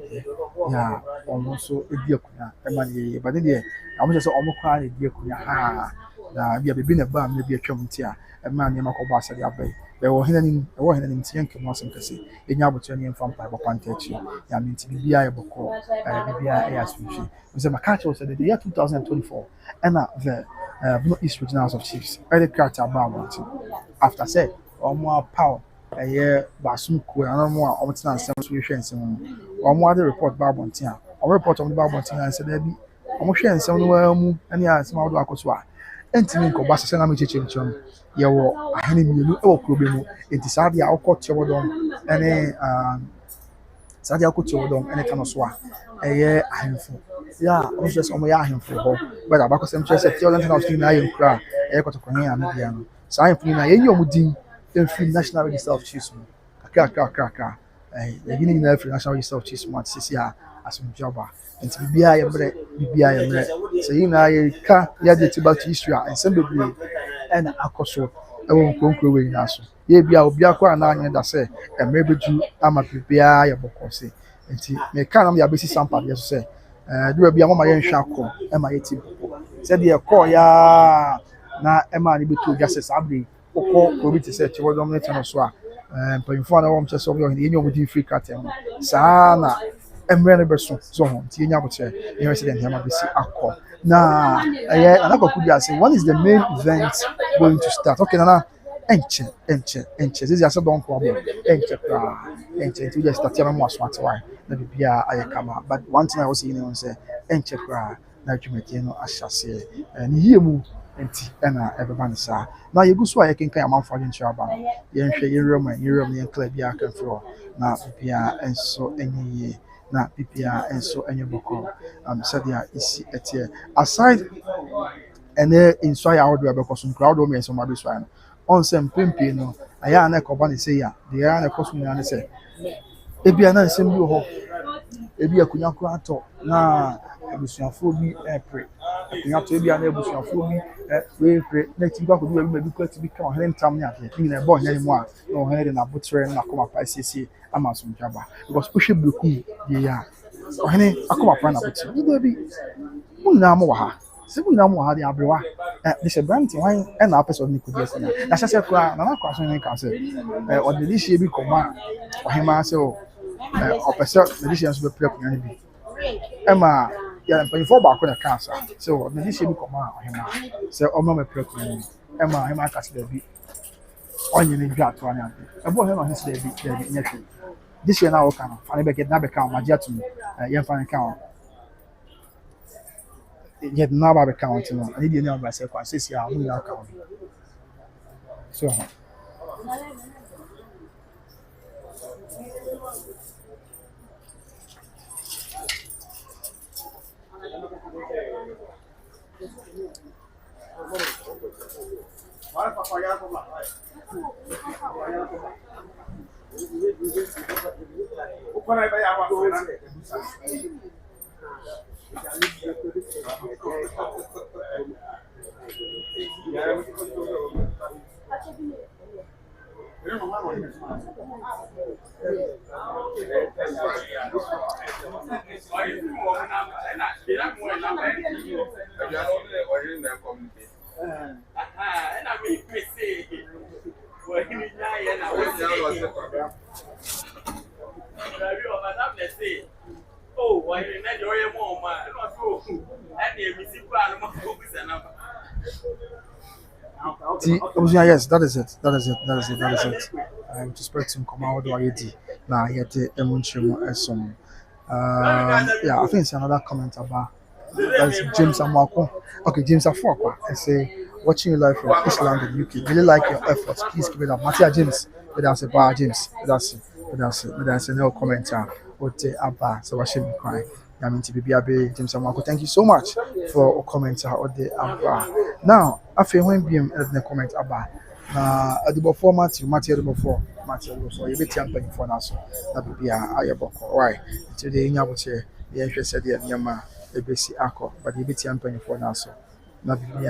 ya almost so edi akunya e ma ye but de almost say almost kwa edi akunya ha na bia bebi na ba me bi atwam ntia e ma ne makọ ba asade abai be wo henani ntia nke mo asem kase enya abotua ne mfa mpa ba panta chi ya minti bibia ye boko bibia e asumfi we say makacho said the year 2024 and the Blue East Regional House of Chiefs the character about after say omo power basum ko na mo a omtina nsem so hwe nsem omo ade report ba bontin a omo report on ba bontin and say da bi omo hwe nsem no wa mu ani asem awodo akoso a entimi nko ba sese na me cheche nchom ye wo ahene mienu e wo krobe mu enti saade a okọ tiobodom ene saade a okọ tiobodom ene kano so a ahemfo ya o just omo ya ahemfo ho but abakosem chese tiobodom na osti na ye nkra kotokon ya na bia no sa ahemfo na ye nyomu din free national register of chiefs kaka the beginning na free national register of chiefs mat sisi a asumjaba enti bibia ye mre so you na ye ka ya date back to history and some bebre and akoso e won konkro we na so ye bia obi akwa na anya da se emre beju ama bibia ye bokose enti me ka na ya besi sampa ye so se do bia mama ye nhwa akọ e ma ye ti boko se de e call ya na e ma ni betu justice abri oko obi ti se tiwodom ne tano so a mpanyimfo na wom chese obi ohine yenyo mudi free cartel saa na emre ne beso so ho ti yenya boche ye resident yama besi akọ na anakoku dia say when is the main event going to start okay na enche this is don problem enche to just start yama mo aso atwa na bibia ayekama but one thing I was saying say enche kra na twemete no ahyase ni hiemu enti na ebeba nsa na yeguso a yekenkan amanfo agentry aba ye nhwe yeram ye club ya kan fro na bibia enso enye na bibia enso enye boko sadia isi etie aside ene inso ya odo abekoso crowd o me enso mabeso an on sem pempe no aya na ekoba ne say ya de ya na ekoso na ne say ebia na nsem bi ho ebia kunya ko ato na abusuafo bi pre akunya to ebia na abusuafo bi we na ti gba ko bi bi ko ti bi ka ohene ntam ne ade ni na bo nya mu a na ohene de na botre na akoma pa siesie ama so ntwaba because push bloku ye ya ohene akoma pa na botre ni bi mun na mo wa ha se mun na mo ha de abrewa de se brand ti wan e na person ni kudi ese na sese kwa na na kwa so ni ka se o de di sie bi koma ohema se o opesa de di sie so be prep nya ni bi ema ya mpanyimfo ba ko na cancer so na this year bi koma ohema se o ma prep ni ema ohema ka se da bi onye ni dwa to anya ebo ohema hin se da bi nya twi this year na o kana fa ne be get na be ka ma dia to ye fa ne ka o ye na ba be count no ani dia ni ba se kwa se sia mu na ka o so Yes, that is it. That is it. That is it. That is it. With respect to Nkoma Odo Ayedi, now yet Emunchimo Esom. Yeah, I think it's another comment about that's James Amwako. Okay, James Afwakwa. I say, watching you live from East London, UK. Really like your efforts. Please keep it up. Matia James, that's a bar James. That's a no commenter. What Abba, so I shouldn't cry. I mean, TBB James Amwako. Thank you so much for a commenter or the Abba. Now, I feel when being the comment Abba. At the before Matthew before so you bet you for now, so that be a ayaboko. Why? Today, in our chair, the interest said the Yama, a basic acco, but you bet you for now, so that be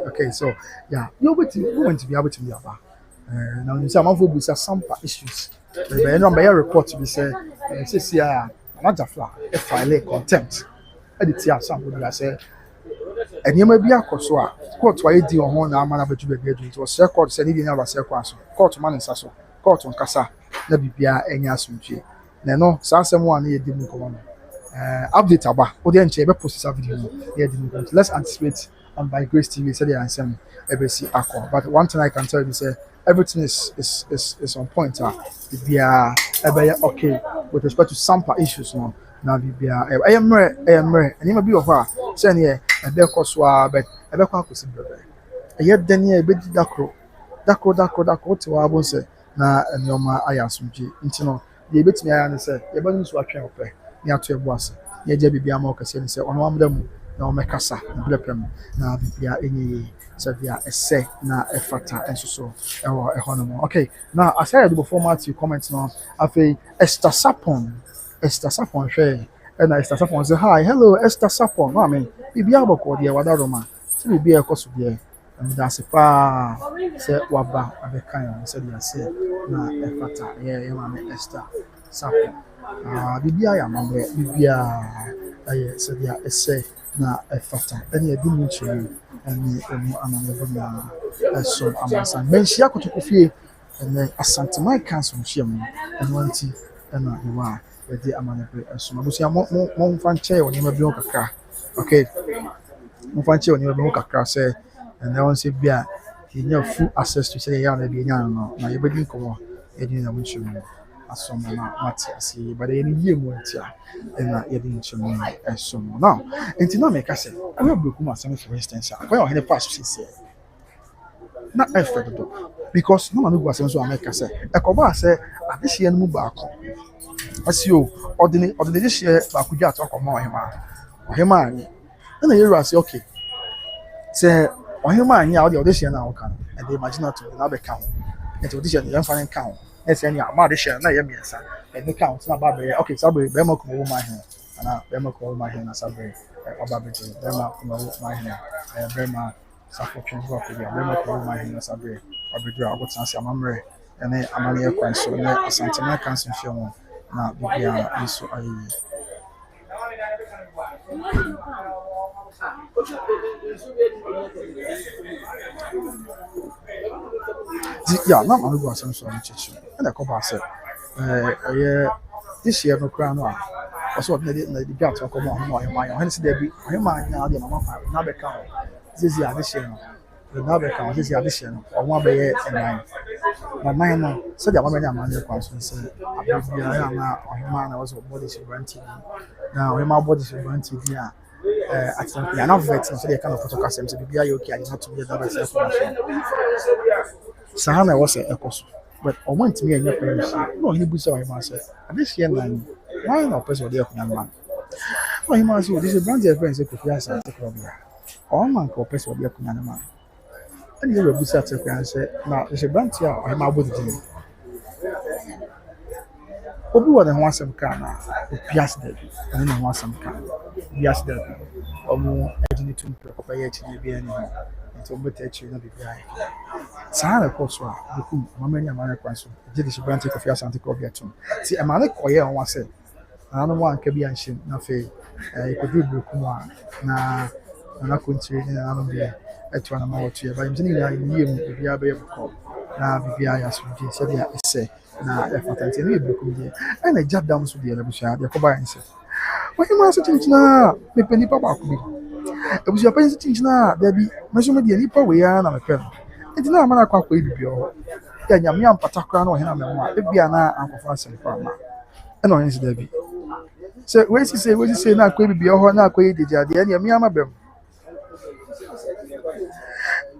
okay. So, yeah, you're going to be able to be about. Now, in some of some issues, the number report to be said, not a fly, a file contempt. Edit here, somebody I say. And you may be a court why do on one man to be graduate was court said he didn't have a circus court man in Sasso court on Casa Nabia any assumption. No, someone here didn't come on. Update about audience ever post a video. Let's anticipate and by Grace TV said the answer ABC Accord. But one thing I can tell you is everything is on point. Be okay with respect to sample issues now. Now be I am and you may be of her saying here and there cost but I don't know brother. Yet then ye bid dacro to our bones na and your ma ayasumji into the bit me and say, you're going to watch your play near to a boss. Ye be more say on one of them no mekasa and blepem na be any said ya a say na a fata and so a honor. Okay, now I said before Matthew comments now after Esther Sapon share and Esther Sapon say hi hello Esther Sapon no I mean bibi aboko de wada roma se bibi e koso de and that's pa say waba abekan say dey say na e fata ye mama Esther Sapon bibi aya mama bibi aye say dey say na e fata and e dum nchi and emu amana na so amasa menhia kotokofie and asante my council nhia mu and wanti and na iwa the amana so mabusia mo fanche oni mabi o kakra okay mo fanche oni mabi o kakra say and I want say bia you full access to say ya na bi nya no na ye bedi komo e di na mo nchim asoma na mati asi but e ni ye mo ntia e na ye di nchim esomo now enti na me ka say I will break my some for instance when o hele pass say na effect do because no man go asem so America say e ko ba say adehie no mu ba ko asio ordinary share ba kudwa atọ ma ohema anyi na yeru ase okay say ohema anyi a ode share na oka and they imagine to na be count and ode share na fan count na say nya ma de share na ye miensa and the count na ba be okay sabe be ma ko ma he ana be ma ko ma he na sabe oba be be ma ko ma he be ma support you go be ma ko ma he na sabe obedu a go tanse amamre ene amane ekwan so na asante na council film na bibia iso ayi yeah na ma go asem so chichi and the couple say this year no crown no also na the gat ko mo ho ma hen se there bi ho ma nya de mama fa na be ka this year this year no na be ka this year this year no o mo be ye nine my mind no so the mama nya ma ne kwa so say abia ya na o ma na was body sovereignty now we ma body sovereignty dia at some point na vet so they kind of protocol say bibia you okay I not to be that self Sahana was a cost, but I want to be a new person. No, he was so I must say. And this year, man, why not person there for man? No, he must say, this is brand new friends who could answer the problem. All man called person there for man. And you will be such a friend say, now, there's a brand here, I'm about to do. Obi wa na ho asem ka na opias da bi na ho asem ka Yes, that agent to prepare HDB and so better no be behind. Sana koso a bekum mama nya mama kwan so je de branch kofi asante ko biatum ti e ma ne koye on wa se na no wan ka bi anhim na fe e ko du bekum a na kontiri na no bi eto na ma wotu e ba yim ni na yiem bia be ko na bibia ya so je se dia ese na e fatante ni bekum je e na jadam so de na busia de ko ba yanse wa hima so tinchina me pani pa ba ko bi ebusia pa yanse tinchina da bi me so me de ni pa we ya na me pe nti na amana kwa ibibi o ya nyame ampata kra na ohena memo a ebia na ankofa asem kwa ma e na onye da bi se we si na kwa ibibi o na kwa idija de ya nyame amabem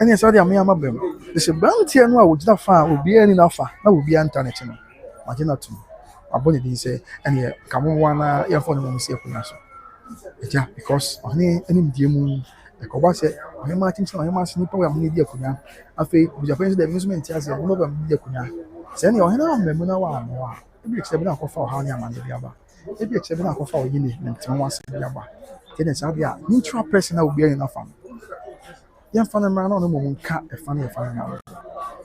ene so de nyame amabem de se bantie no a wogina fa obi ani na fa na obi internet no magina tum abone din se ene kamo wana ya fo no mo se kuna so eja because oni enim die mu ekoba se ohe ma tinchi ohe ma sini power mu ni die akunya afi buja pensi de amusement ase no ba mu die akunya se ne ohe na memu na wa no a ebi ekse na akofa oha ni amande bi aba ebi ekse na akofa oyini na ntimo wase bi aba tene sa bia neutral person na obi ani na fa yan fa na ma na no mo nka e fa na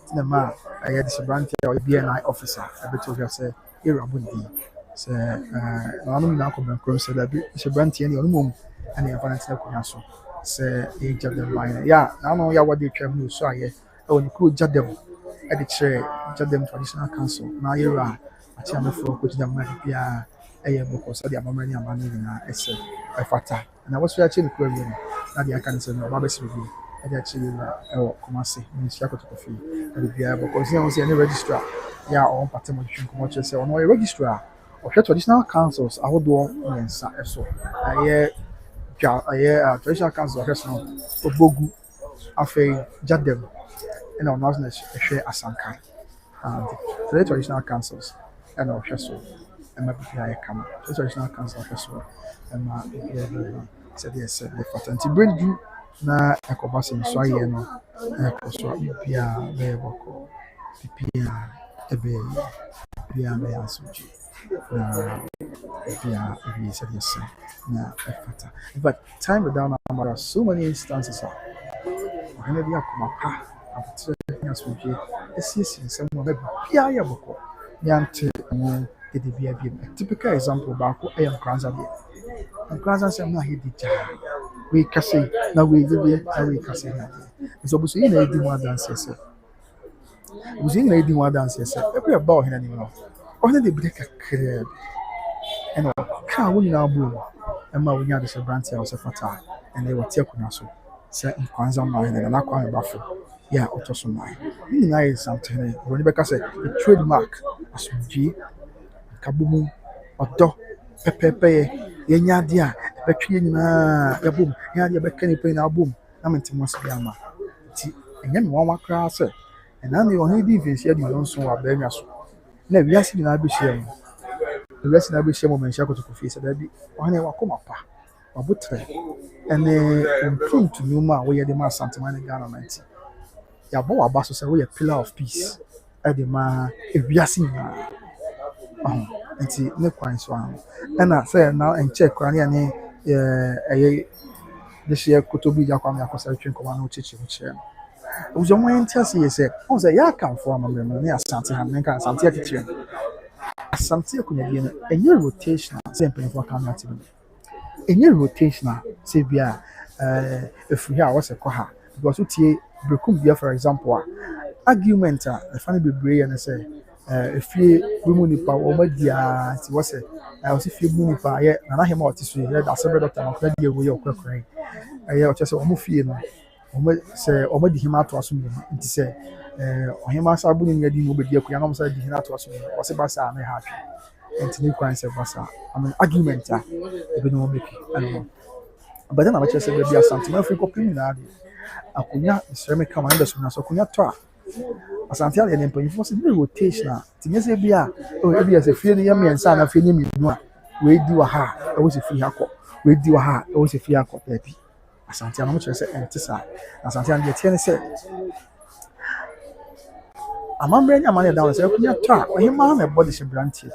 tene ma aye de branch ya BNI officer ebeto hia se erabu ndi se na no na ko ben krom se da bi se branch ya ni ono mo ani ya fa na tene akunya so se e jadem line ya na no ya wade twam no so aye e woni ko jadem e de chere jadem traditional council na yera ati amefo ko jadem ma bia eye boko so de amamani amani na ese e fata na wo so ya chiri ko wi na de aka nse no ba be siri bi e de chiri na e wo komase ni sia ko to kofi e bia boko so ya ni registrar ya on patem mo twin ko mo chere se ono registrar o traditional councils ahodo nsa eso aye traditional council no Obogu afei Jadem and our nurse share Asanka and the traditional councils and our so and my come traditional council so and my said yes the fatanti bring you na ekobasi so aye no ekoso bia be boko pipia ebe bia be asuji na bia we said yes na efata but time down there are so many instances of when they are come pa after asuji esi someone be bia ya boko yante mo edi bia a typical example ba ko ayam kranza bia kranza say na hedi ja we kase na we dey we kase na so buso yi na edi mo dance say buso yi na edi mo dance say e be ba o hena ni no o hena dey break akere and ka wo nyina bu e ma wo nya de branch ya o se fata and they were take kuna so say kwanza ma hena na kwa me bafo ya otoso mai ni na is something when be ka say the trademark asumji kabumu odo pepepe ye nya de a betwe nyina ya bum nya de be ka ni pe na bum na mentimo se bi ama ti enye me wan wakra say and na ni o he di vince ya di nso wa ba nwa so na wiase nyina be hia mu wiase na be hia mu menhia koto kofi se da bi o he wa koma pa wa butre ene improve to nyuma we ye de ma santimane government ya bo wa baso se we pillar of peace e de ma wiase nyina nti ne kwan so an na say na en check kwan ya ni de share kotobi ja kwa me akosa twin koma na uchichi uche uzo mo entiase yese on say ya kan for amamre ne asante ha ne kan asante atitire asante akunya die no enye rotation say pen for kan ati enye rotation say bia efu here was ekọ ha because utie brekum bia for example argument the funny bebre and say efie women nipa o madia ti wo say o si fie mu nipa ye na hema o ti so ye da se doctor na kwa die wo ye okrakran o che se o mu fie no o ma se o ma di hema to aso mu nti se o hema sa bu ni ngadi mu be die akuya na mo sa di hema to aso mu o se ba sa na happy nti ni kwan se ba sa I mean argument e be no make but then I just say be something na free copy na de akunya ceramic come and so na so akunya to asante ale ne mpanyi force be rotation tinye se bia o e bia se fie ne yam yensa na fie ne minu a we di wa ha e wo se fie akọ we di wa ha e wo se fie akọ baby asante anu chere se entisa asante an de tie ne se amambre nya mane down se akunya to a ohima na body se brantie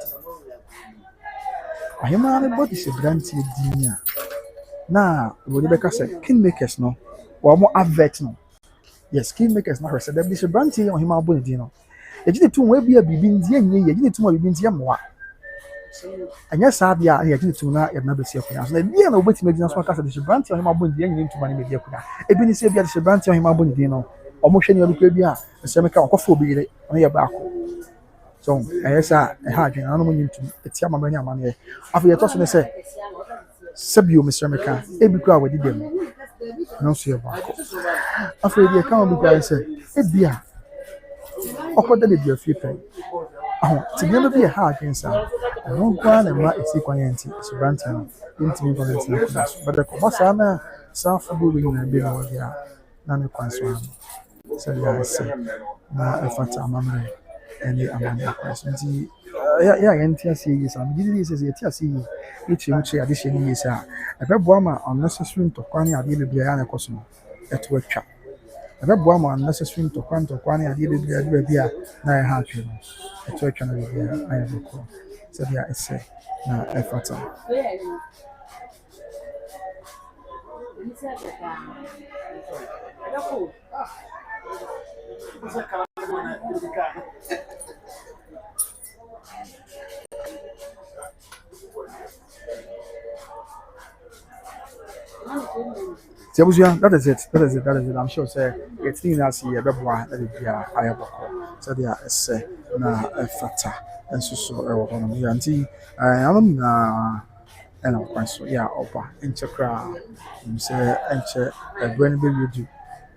ohima na body se brantie dinya na we be ka say kingmakers no wa mo advert no yes kingmakers na hwese da bi se branti on hima abo ni no ejide tu we bia bibi ndi enye ejide tu mo bibi ndi moa anya saa dia ya ejide tu na ya na be se akuna so na bia na obeti medina so ka say de branti on hima abo ndi enye ntuma ni be dia akuna ebi ni se bia de branti on hima abo ndi no omo hwe ni olukwa bia se me ka akofo obi yire on ye ba akọ so ayesa ha adwen na no mo nyintum etia mama ni amane afa ye to so ne se sabio Mr. Meka ebi kwa wadi dem no so ye ba akọ afa ye ka obi kwa se ebia okoda de dia fie pen ti bi no bi ha adwen sa no kwa na ma esi kwa yenti so branti no intimi kwa yenti na so but ko masa na sa fubu bi na bi no dia na me kwa so so ya se na efata amamre any amount of questions. Yeah, NTSC is am. This is TSC. Each addition is a Bebwama unnecessary to Kwani Adi Biana Cosmo at work. A Bebwama unnecessary to Kwani Adi Bia Naya Hatching at work and I have a call. So yeah, I say, na effort. That is it. I'm sure say it's in as here beboa that be ayaboko. So there is na efata and so e wo no ya nti anam na and of course yeah opa enchekra say enche egwen be redu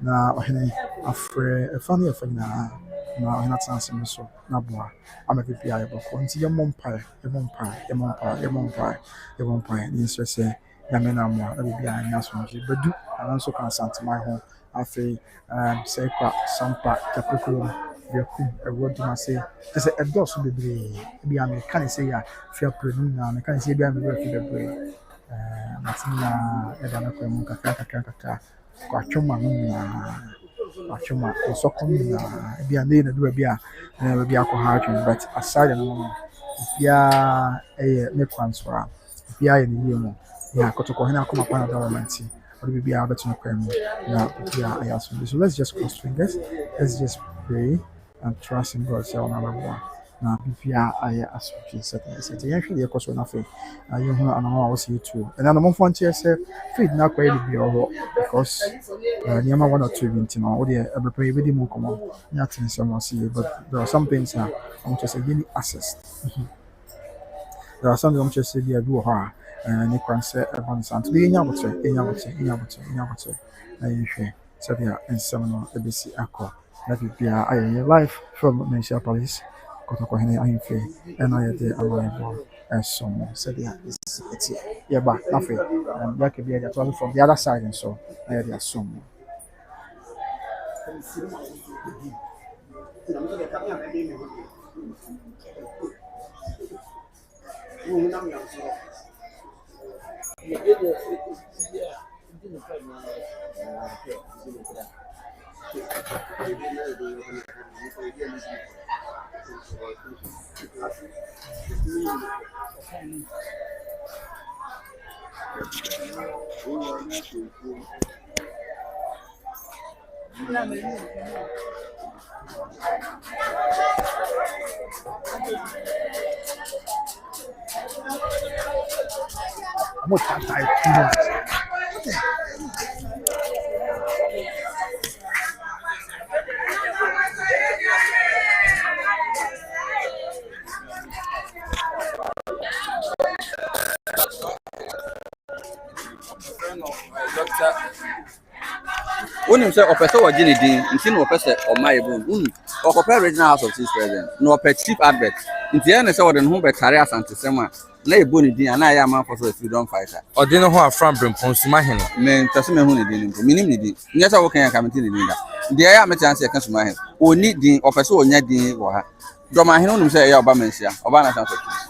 na ohene afre efani efana na ohena transim so na boa amabe bi ayaboko nti ye mompa ni so say ya me na mo na bi anya so nji bedu ananso kan santima ho afi say kwa sampa tapukuru yakum ewodi ma say just a dos bebre bi am kan say ya fia prenu na me kan say bi am be fi bebre matina eda na kwa mu kaka kwa chuma na achuma osoko na bi ande na do bi akọ ha atwen but aside no bia me kwansora bia ye ni yemo ya kotoko hena akoma pana government or bia abeto no kwam na bia ayaso so let's just cross fingers, let's just pray and trust in God so na baba na bia aya asopie set ye hwe ye koso na fe aye hu anama wo se tu and na mo fon che se feed na kwa ye bia ho because niama 1 or 2 minutes no wo de prepare be di mu komo nya tin so mo see but there are some things that I'm just saying access. There are some I'm just saying bia do ha ni kwanse advance bi nya botre na yehwe so dia ensem no ebesi akọ na bibia aye life from Municipal Police kotoko hene ahimfe ena ye de awabo esom so dia it's yeah ba na fe ya ke bia to from the other side and so na ye de asom I'm tired. When you say Opesa or Jenny Dean, you see no person or my boom, or compare regional house of this president, no pet cheap advert. In the end, I saw the home by Tarias and Sema, lay Bonnie Dean, and I am a for a freedom fighter. Or dinner who are from Brimponsumahin, men, Tassimahuni Dean, meaning yes, I can come into the dinner. The I am a chance I can smile. Or need the Opesa or Nedin or her. Domahino say Obamensia, Obana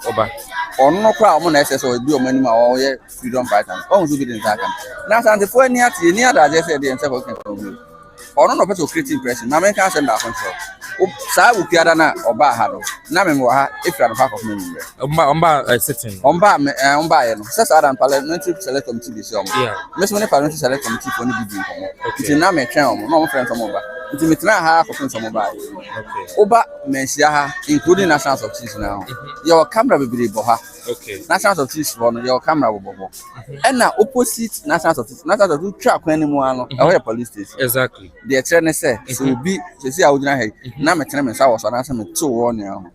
Oba. Or no crowd on SS or do many more freedom fighters. Oh, to be in Zakan. Now, the 4 near the other, I just said the answer. Or no person create impression. Mamma can't send that control. saa wukiada na oba ha no na me mo ha efra no pa ko me nimbe Omba sitting. omba ye no sɛ saa dan parliamentary select committee bi se omo Yeah. me so ne parliamentary select committee for ne bi bi nkomo nti na me twɛn omo na omo friend omo ba nti me tena ha akɔfo nsomo ba Okay. oba mensia ha including national of chiefs now your camera be bo ha Okay. national of chiefs for no your camera bo and na opposite national of chiefs national of chiefs twa kwan ni mu ano e ho police station Exactly. the kyerɛ ne sɛ so obi sesi a wodina ha na me tena me nsa wɔ so na sɛ me to wɔ ne ho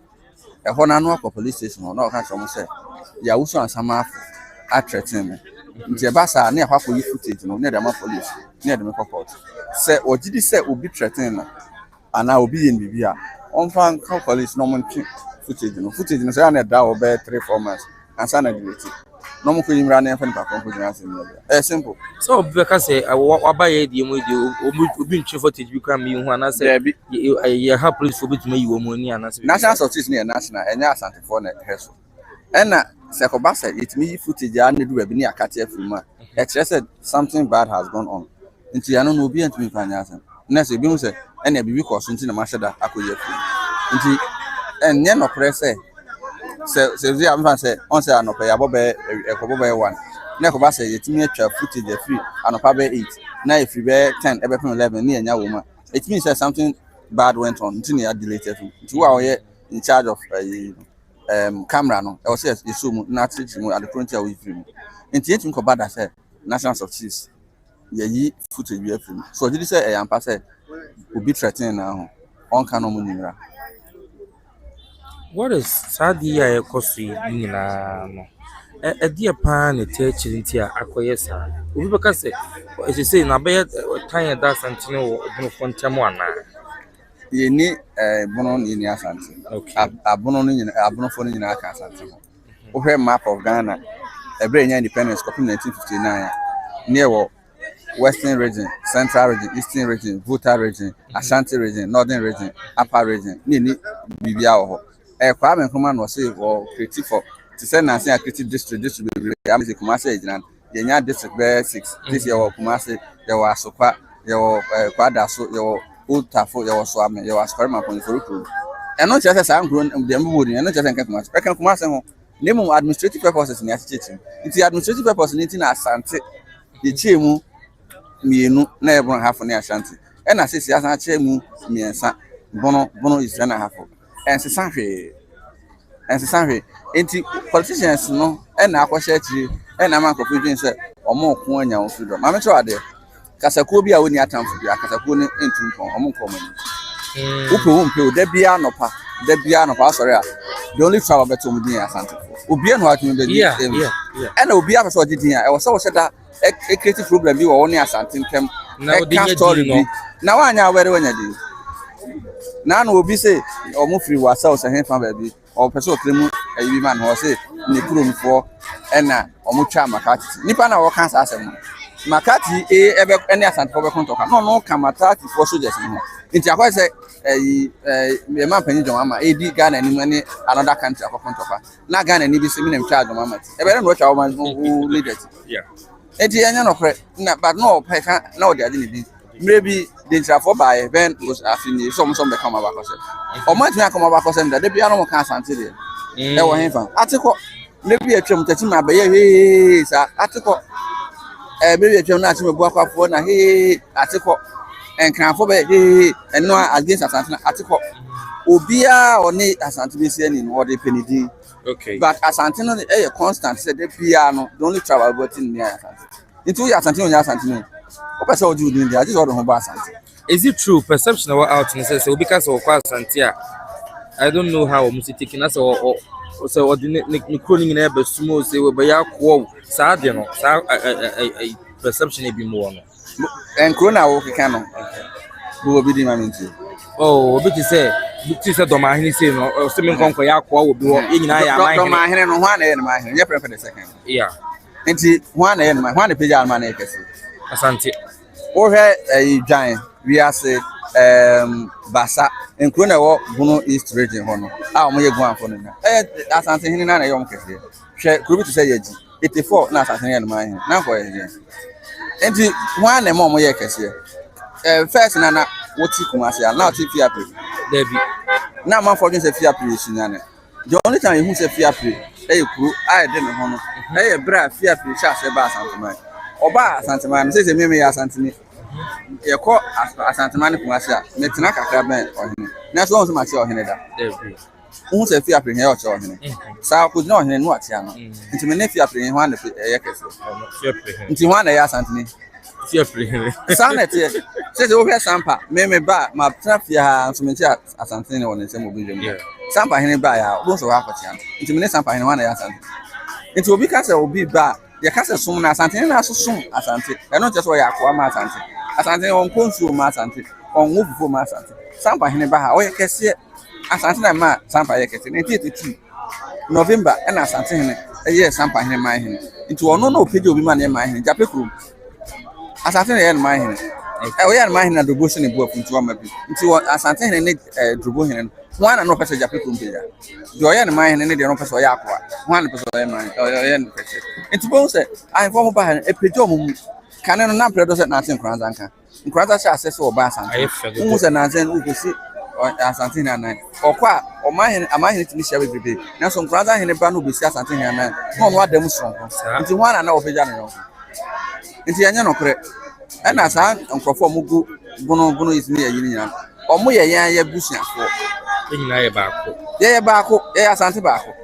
e ho na no akɔ police station no ɔka kyerɛ mo sɛ ya wusu ansama afo atretin me nti e ba sa na akɔ yi footage no na dem police na dem court sɛ ogidi sɛ obi threaten no ana obi yen bibia onfa nka police no montwe footage no sɛ na da wo be 3-4 months ansa na delete no mo ko yimra na enfa pa ko gyina asem simple So because say wabaye die mu die obi ntwe footage bi kwa me hu ana say ye ha police for bituma yi wo mu ni ana say national sorties na national enya asante for na heso ena se ko ba say it me footage a na du ba bi ni akate afiri ma e kire say something bad has gone on nti ya no no obi antumi fanya asem na say bi hu say ena bibi ko so nti na ma hyeda akoye afiri nti enye no kire say se zi am fan say on say anopa ya bobe ekobo be 1 na ko ba say yetimi atwa footage afiri anopa be 8 na afiri be 10 ebe 11 ni enya wo ma it means that something bad went on nti na deleted nti wa oye in charge of camera no e was say so mu na teach mu at the front here we film nti yetimi ko bad say national of chiefs yi footage we afiri so did say e ampa say obi threatening na ho on kan no mu nyira. what is sadi ya ekosi ni na no dia pa na teaching nti a akoye sa obi beka say e say na be tan da santene wo bunu fontamo ana Ye ni bono ni asante. Okay. Abono no nyina abono fo no nyina aka asante. Wo hwe map of Ghana. Ebre nya independence copy 1959 near Western region, Central region, Eastern region, Volta region, Ashanti region, Northern region, Upper region. Ni bibia wo. Kwa me nkoma no say wo creative for to say na say creative district be am say Kumasi ejina. Ye nya district be 6. This year wo Kumasi, ye wo Asokwa, ye wo Kwadaso, ye wo Utafo ya waso ame ya wasfarma pon for ku eno che say am grown dem bodi eno che say nkan kuma say ho nemu administrative purposes ni achichim nti administrative purposes ni na asante ye chiemu mienu na ebon half na asante ena say siasa chiemu miensa bono is na half ensesa hwe enti politicians no ena akwahye achiri ena man confusion say omo ko anya freedom ma me cho ade kasakuo bi a woni atamfo bi akasakuo ne entumpon omonko mani upo mpe da bia nopa asori a the only travel beto mu din asante obi no atun be yeah and obi a so din a e wo se wo sheda a creative problem bi wo woni asante ntem na odi nya din na wanya were wanya din na no obi say omo free wasa o se hen fa ba bi o pese o tremu ayi man ho say ne kuromfo ena omo twa makati nipa na wo kan sa asem makati ebe any asante for be kontoka no kamatati for soldiers no nti akwa say me man panyi John Ama edi Ghana ni mani another country akwa kontoka na Ghana ni bi se me nem charge John Ama ebe no twa man leader yeah eti enya no kre na but no pe kan na odi ade ni bi maybe the trafo by ben was afini some be come back say o ma tun akoma back say da bia no mo kan asante de e wo hen fa atiko na bi atwam tati ma be ye sa atiko maybe atwam na ati me bu akwafo na atiko enkranfo be eno against asante atiko obia oni asante be se ni no dey penidi okay but asante no e constant say de bia no the only travel but in near asante into ya asante on ya asante no o pese o do din dia just order ho ba asante. Is it true perception of out in say because of asante a I don't know how we taking us or so the crawling in air but small say we ya ko sa de no sa perception e bi mo no en corona wo keka no bo obi di mamenti oh obi ti say doma hini say no so me nkonko ya ko wo bi wo e nyina ya man doma hini no ho na ye no man hini ye prefer the second yeah enti ho na ye no man ho na peja man na kese asante wo hwe dwan wi ase basa en corona wo Bono East region ho no a o mo ye guan fo no na asante hini na ye o mo kese hwe kurubi to say yeji 84 na asante ye no man hini na ko ye enti ho na mo ye kese first na woti Kumasi and now Tifia Pre. There be. Now my fortune say Fia Pre Sunane. The only time you say Fia Pre, Ku, I didn't know. Hey, bra Fia Pre Chas Eba Santaman. Oba Santaman says a meme Santini. You call Santaman Kumasi, Netanaka Crabman or him. That's one of my show Hineda. There be. Who say Fia Pre or him? So could know him what Yano. Into many Fia Pre one of the Yakes. Into one day Santini. Fia Pre. Sanet says over Sampa, Meme Ba, my Trafia and some Asantine on the same obedience. Sampa Henry Baya, most of Apatian. Into many Sampa in 1 year. Into Bicasa will be bad. The Casa soon as Santin as soon as Santi, and not just why Aquama Santi. Asantine on Consul Massanti, on Move for Massanti. Sampa Henry Baha, or you can see Asantina Ma, Sampa Yaketin, and 32 November, and Asantine, a year Sampa Henry Mahin. Into a no page of women in my hand, Japiku. Asantine and my hand. We are my hand at the bush in the book into Asantine and Drubuhin. One and no passage of people here. You are my hand and the office of Yakwa. 1% mine. It's both I inform by a pejom. Canon number doesn't nothing Kranzanka. In Kranza says so Bassan. Who's an Azan who can see Asantina and or qua or my hand, am I to be shared with the now some Kranza in a band will be Santina and man. One what them strong. Into one and no Pejano. Into Yano correct. And as I perform Mugu Bono is near Union. Or Moya ya Bushia for. Bako, Santi Bako.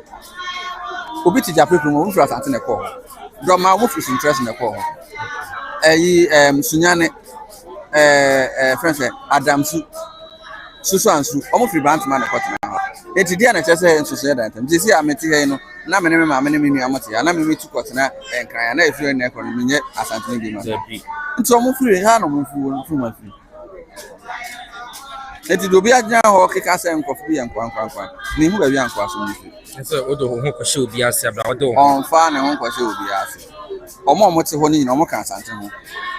Obiti Japiku, who was at the call. Drama Wolf is interest in the call. Sunyane, French, Adam Susan, almost rebound man of Cotton. It's the Diana just saying to say that. This year I met here, no many Amati, and I'm me to Cotton and cry, and if you're in economy, as Anthony. It's almost free, Hannah, from my feet. Let it be a young or kick us and coffee and quanqua. Nimu a young question. So, Odo should be as about on farm and one question will be asked. Or more what's honey no more cancer.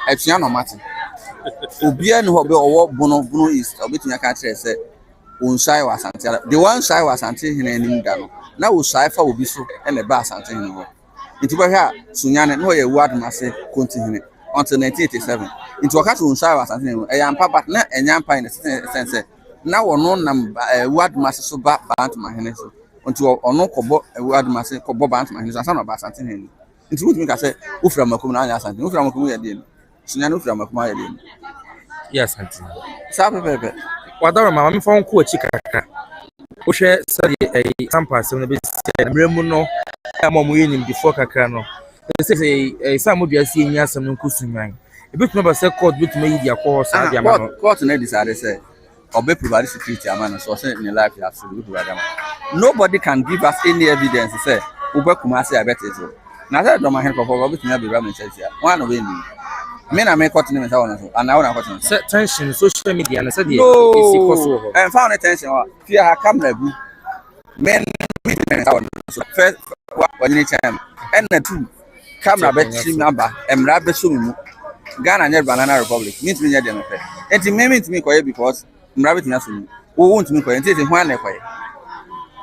A piano matter. Ubian or Bono East, or between a country said, one shy was until the one shy was until he named Dano. Now, cipher will be so and a bass until into her, Sunyana, no, a word must say, continue. Until 1987. Into a castle on something. I am Papa and Yampa in the sense. Now or no number word master so bad to my hands. Until or no cobo a word master cobo band my hands and son about something. It's what me I say, Ufra Macumana something, Ufra Macumia, Sunan Ufra Macumia. Yes, Auntie. Sabe Pepe. What are my phone coach? Oshe study a campus on the bit Remuno, I'm winning before Cacano. Say some would be a senior some Kusuman. A bit number said court with media course. Court and decided say, or be provided security man, so in the life absolutely. Nobody can give us any evidence to say, Uber Kumasi, I bet it. Now that don't mind for which never be here. One of them. Men are make cotton and I want to set tension, social media, and I said, no, and found attention. Fear her camera. Men, first, what you time, and the two. Camera bet number and rabbit swimming. Ghana near Banana Republic. Means me near them. And it may mean to me quiet because rabbit nothing. Who won't me quiet in one way.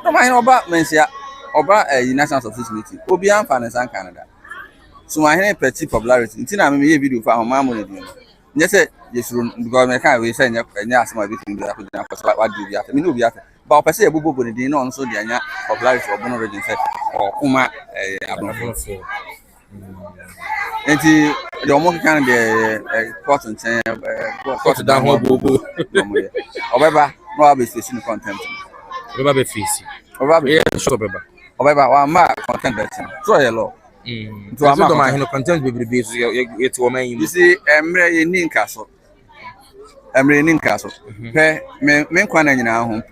No mind about Mensia or a national office meeting. Obian Finance and Canada. So my hand petty popularity. Until I may video for our mamma. Yes, yes, because I can't say yes, my victim. What do you have? I mean, we have. But I say a boo boo didn't know so the popularity of Bono Region said or Kuma. And the almost can be cotton cotton down boo. However, no, I'll be facing content. Robert Fisi. However, one mark content. So, hello. To a man who content will be busy. You see, I'm in Castle. I'm in Castle. Men quite now.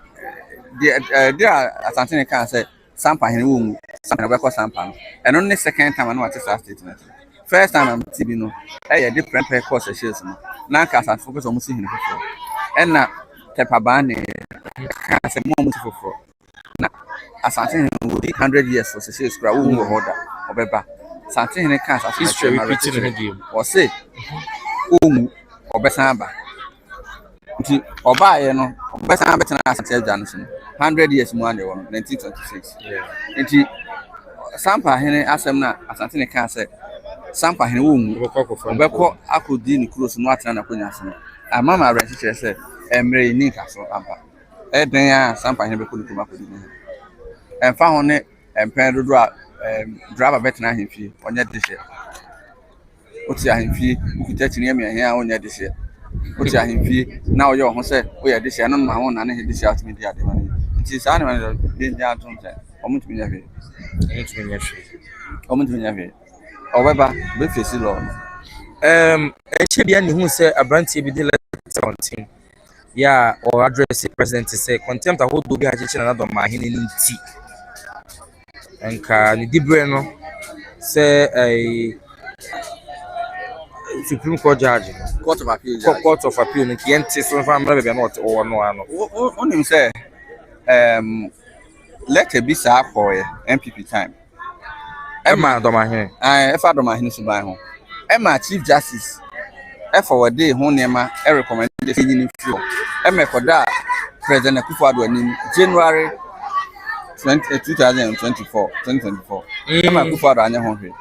There are something I can say. Sampa in womb, some record sampan, and only second time I know what is our statement. First time I'm Tibino, a different course of shoes. Now, cast I focus on seeing before. And now, Tepabani can say more for. Now, as something would be 100 years for the sales crowd who order or Beba. Something in a cast of history or say, or Besamba. Or buy, you know, Besamba and Johnson. 100 years more than 1926. And Sampa Henry Asemna, as Anthony can say, Sampa Henry Beko, I could deal close not and a ama ma rent kyerɛ sɛ emre ni nka so ampa ɛden a sampa hene bɛkɔ dukuma kɔ dukuma ɛmfa ho ne empɛn dodo a driver bɛtena ahemfie ɔnyɛ de hyɛ oti ahemfie ukita kyini me ahia ɔnyɛ de hyɛ oti ahemfie na ɔyɛ ɔho sɛ ɔyɛ de hyɛ no ma ho na ne de hyɛ atumi di ade ma ne nti saa ne ma ne de di atom sɛ ɔmo tumi nya hwee ɔbɛba bɛfesi law no ɛkyɛ bia ne hu sɛ aberanteɛ bi de letter contain ya or address president say contempt ahodo bi agye na do ma hene nti enka ne dibre no say Supreme Court judge Court of Appeal no kiente so fa mra be no o no ano onim say letter bi sa akọ MPP time Emma do ma hene efa do ma hene so ban ho Emma Chief Justice forward day ho nema recommend the signing fee koda President Akufo-Addo anim January 2024 Emma Akufo-Addo anya ho hwe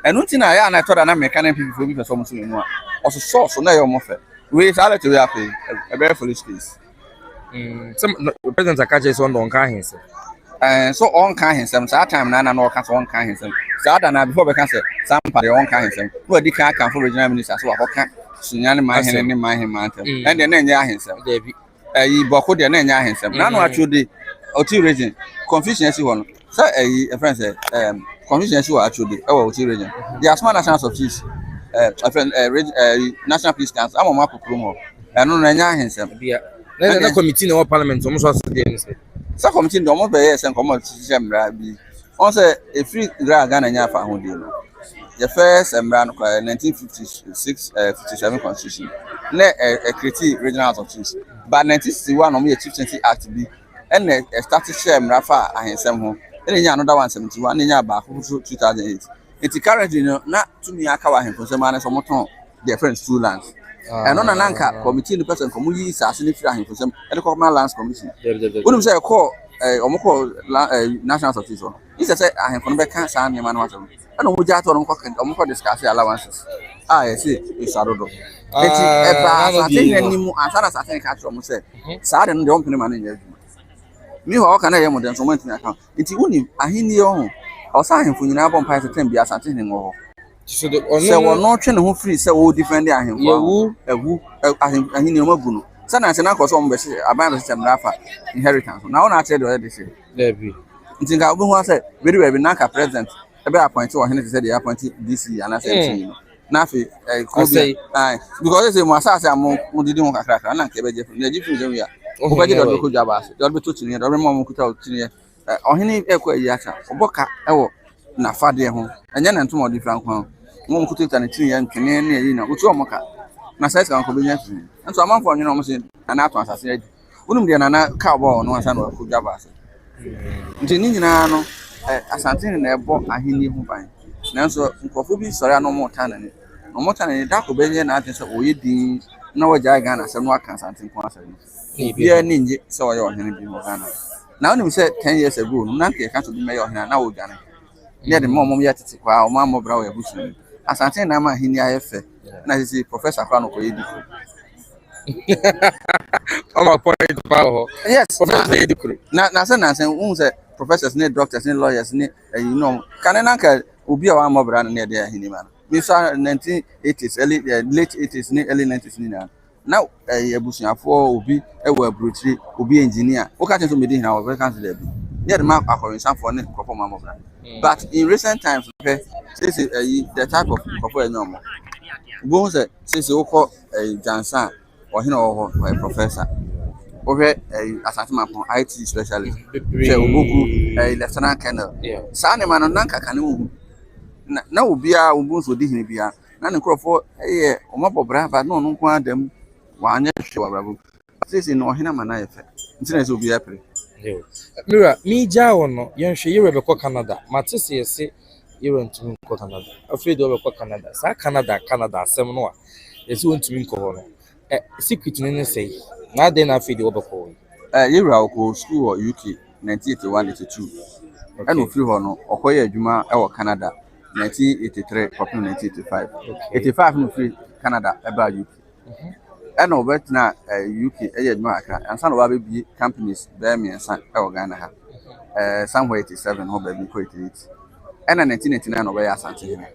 enu nti na ya na toda na mechanic people bi person so mu a oso source na yo mo fe we salary we pay a very foolish case some President Akache so on kan hinse so on kan hinsem sa time na no ka so on kan hinsem sa da na before be kan say sampa de on kan hinsem no di kan for regional minister so akoka sunyane ma hene ne ma hene ma antem and de na nya ahensem yi boko de na nya ahensem na no atwode oti region confusion si ho no say a friend say confusion si ho atwode e wa oti region the asma national of chiefs a friend national police council amama kokoro mo eno na nya ahensem bia na committee na parliament omo so asede ni say sa committee ndo mo be yes en komo mra bi on say a free Ghana nya fa ho de no the first Emran 1956 57 constitution na create regional house of chiefs but 1961 no me chieftaincy act bi and started share Emra fa ahensem ho and nya another 171 nya ba ho 2008 it currently no na tumi aka wa ahensem ma na so moton the friends two lands and on ananka committee the person komu yi sase ni free ahensem and the lands commission unum say call omoko national house of chiefs is say ahensem be kan sa nema no wato and we just on discuss allowances yes is arodo eti eba satin ni mu ansana satin ka tro mu say saa de no de on pene ma na nya adwuma mi ho ka na ye modern so month na account eti woni ahini ho o sa ahemfo nyina bom pai satin bia satin ni ngo ho so the ono se wono twe ne ho free se wo defend ahemfo ewu ahini o magu no sana se na ko so mo be se aban be system na fa inheritance na wona atre de se there be nti nga obi ho say very be na ka president ebe appoint or hene say they appoint DC and assembly na fi because say mo asase am mo didi mo kakra na nke beje na jifu je wi a o beje do ko jaba ase do be to tini do be mo kuta o tini o hene e ko ayi acha oboka ewo na fade ho enya na ntomo di frank ho mo kuta na tini ya ntwene na yi na otu omoka na sai kan ko be nya tini nso amanfo nwene mo se na ato asase adi unum de na ka bo no asa no ko jaba ase nti ni nyina no asante na ebo ahini hu ban nanso nkofo bi sori ano mo tanane no mo tanane da ko benye na ate se oyedi na waja Ghana asem no aka asante nko asem ni bia ni nje se oye ohene bi mo Ghana na onim se 10 years ago no na nke ka to bi me ohene na wo Ghana ne de mo ya tete kwa o ma mo bra wo ebusu asante na ma ahini ayefe na se professor kwa no ko yedi I'm point power yes professor yedi kuru na se un se professors ne doctors ne lawyers ne you know kanenanka obi a wa mobra ne de ahini ma mi sa 1980s early late 80s ne early 90s ni na now abusuafo obi e wa brutri obi engineer o ka tenso medi hina o be cancel bi ne de ma akorinsan for ne kofo ma mobra but in recent times say the type of kofo enyomo bo say okọ Jansan or hina o professor over asante mapon IT specialist che oboku lieutenant colonel sa ne ma no nanka kane wu na obia obu so di hine bia na ne krofo o mabobra ba no nko adam wa anya hwe wa brabo sisi no hina ma na yefe ntina se obia pre mira mi jawo no yenhwe yere be ko Canada matese yese yere ntumi ko Canada afraid o be ko Canada sa Canada asem no a yesi wontumi nko ho no secret ne say na dey na feed obako yewra ko school or UK 1981-82 and no free ho no okoye adwuma e wo Canada 1983 up to 1985 85 no free Canada eba UK ɛna ɔbɛtena UK ɛyɛ adwuma kakra ansa na wabɛbie companies bɛyɛ mmiɛnsa ɛwɔ Ghana ha somewhere 87 hɔ baabi kɔ 88 ɛna 1989 na ɔbɛyɛ Asante Hene.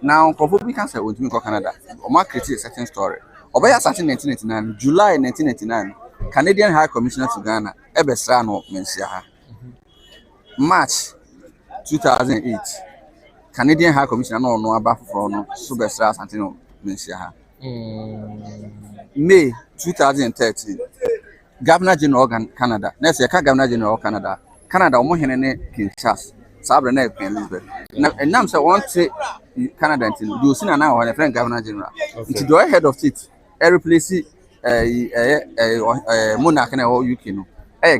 Now nkurɔfoɔ bi ka sɛ ɔntumi nkɔ Canada ɔma create a certain story ɔbɛyɛ Asante 1989 July 1989 Canadian High Commissioner to Ghana ɛbɛsra no mensia ha March 2008 Canadian High Commissioner no ɔno aba foforɔ no so bɛsra Asante no mensia ha May 2013 Governor General Canada na sɛ ka Governor General Canada ɔmo hene ne King Charles sabre na Queen Elizabeth na enam sɛ wɔn te Canada ntin do si na na wɔn friend Governor General nti do head of state replace monarch na wɔ UK no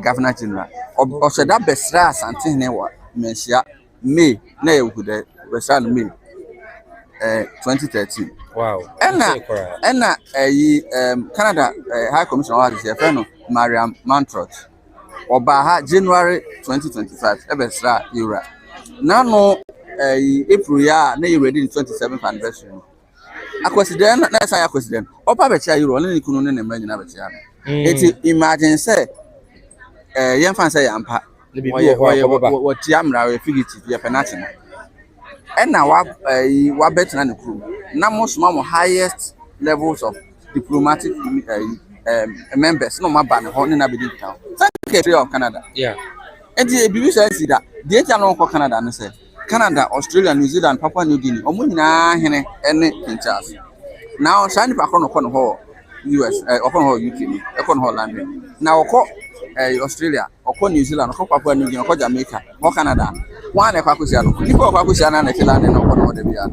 Governor General ɔhyɛ da bɛsra Asante Hene wɔ mensia May na ɛwude bɛsra no May 2013 wow ɛna Canada High Commissioner wa de friend no Mariam Mantrot Oba ha January 2025 ebesra Eura na no April ya na you ready in 27th anniversary akwesiden na say akwesiden opa be chia Euro na nikunu ne mma nyina be chia eti imagine say yemfa say yampa wo tia mra we figiti ye penalty no na wa betina ne kuru na mo highest levels of diplomatic members no maba ne ho ne na be di town Secretary of Canada. Yeah. And the BBC said that the Italian for Canada and say Canada, Australia, New Zealand, Papua New Guinea, Omuna Hene, and Kinshasa. Now, Shiny Pakon upon whole US, upon whole UK, upon whole London. Now, Australia, upon New Zealand, Papua New Guinea, Jamaica, or Canada. One a Pacusiano, people of Pacusiana and London upon what they are.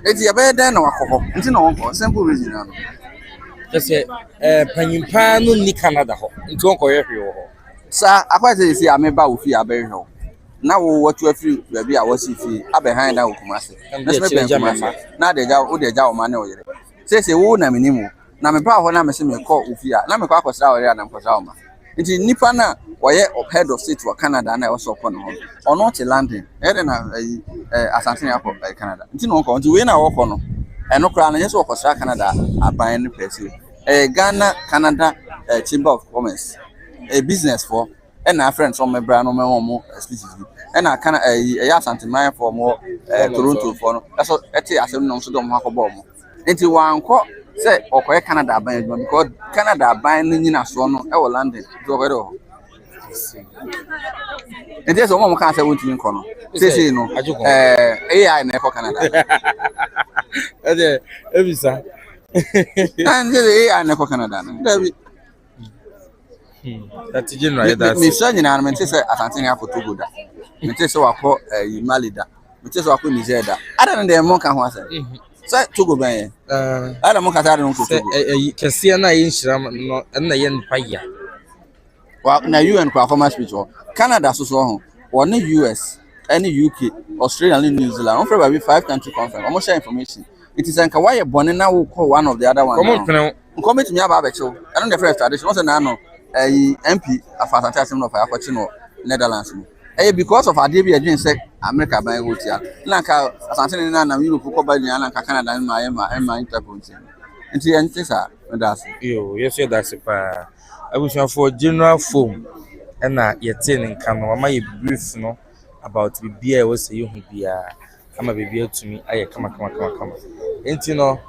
It's a better than our it's no simple reason. Just panyimpa no ni Canada ho nti won koye hwe wo ho sa akwase si ameba wo fi abehwe ho na wo watu afiri baabi a wasi fi abehan na okumase na se be kumase na deja wo deja wo ma na oyere se wo na menimu na me ba ho na me se me kɔ ofi a na me kɔ akɔsra oyere na me kɔsra wo ma nti nipa na woyɛ head of state wa Canada na wo so kɔ no ho ɔno te London na Asante ne akɔ Canada nti no kɔ nti we na wo kɔ no eno kra na yeso okosra Canada aban ne pese Ghana Canada Chamber of Commerce business for na friends from mebra no me mo species na kana Asante man for mo Toronto for no so eti asem no so do mo akɔbɔ mo enti wankɔ sɛ okoye Canada aban adwuma because Canada aban no nyina so no wɔ London do okoye do enti so mo ka sɛ wontumi nkɔ no sese no AI na for Canada Ebisa. And AI na for Canada no David That general that me sɛ nyina me say Asante ne akɔ Togo da me say wakɔ Mali da me say wakɔ Niger da ada no dem mo ka ho asɛ sɛ Togo ban ada mo ka ta no ko Togo kɛseɛ na yɛnhyira no na yɛ npaya wa na UN kwa former speech Canada so ho won US any UK Australia and New Zealand on February 5 country conference almost share information it is anka why born na wo call one of the other one come to me aba abecho I don't the first tradition also na no MP afasante asem no fa akɔche no Netherlands no because of ade bi adwen say America ban go tia na nka Asante ne na Europe ko ba nya na nka Canada ma interpret nti enti sa that's yes that's pa abusuafo general form na yɛte ne nka no ama yɛ brief no about bibia we say hu bia ama bibia tumi ayɛ kama enti no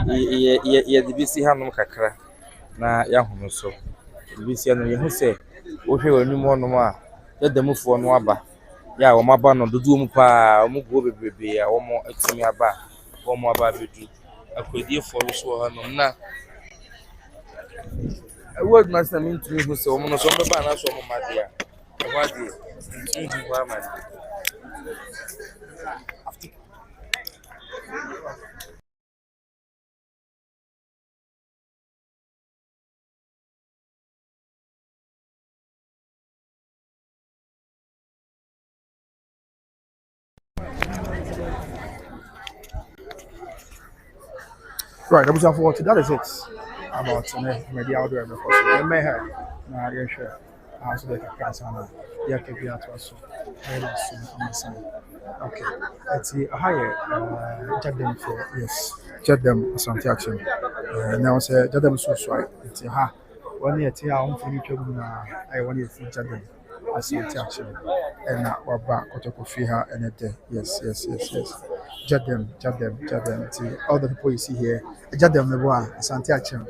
ye de bisi hanom kakra na ya hono so bisi no ye hu sɛ wo hwe wanu mu honom a yɛdamufo no aba ya wo maba no dodo mu pa wo mu go bebrebe a wo mo atumi aba wo mo aba bedu akwadiefo no so hanom na word master mean to me who say woman so be na so mo madia what dey Right, that is it about media outdoor because we may have na yeah sure so they can pass on yeah can be at us very soon. Okay, let's see a higher check them for yes Jadem asante akyem na wo sɛ Jadem so so nti ha wɔne ɛte a wɔn firi twam na ayɛ wɔne ɛfiri Jadem asante akyem ɛna waba kɔtɔkɔ fie ha ɛnɛ dɛ yes Jadem nti all the people you see here Jadem ne bo a asante akyem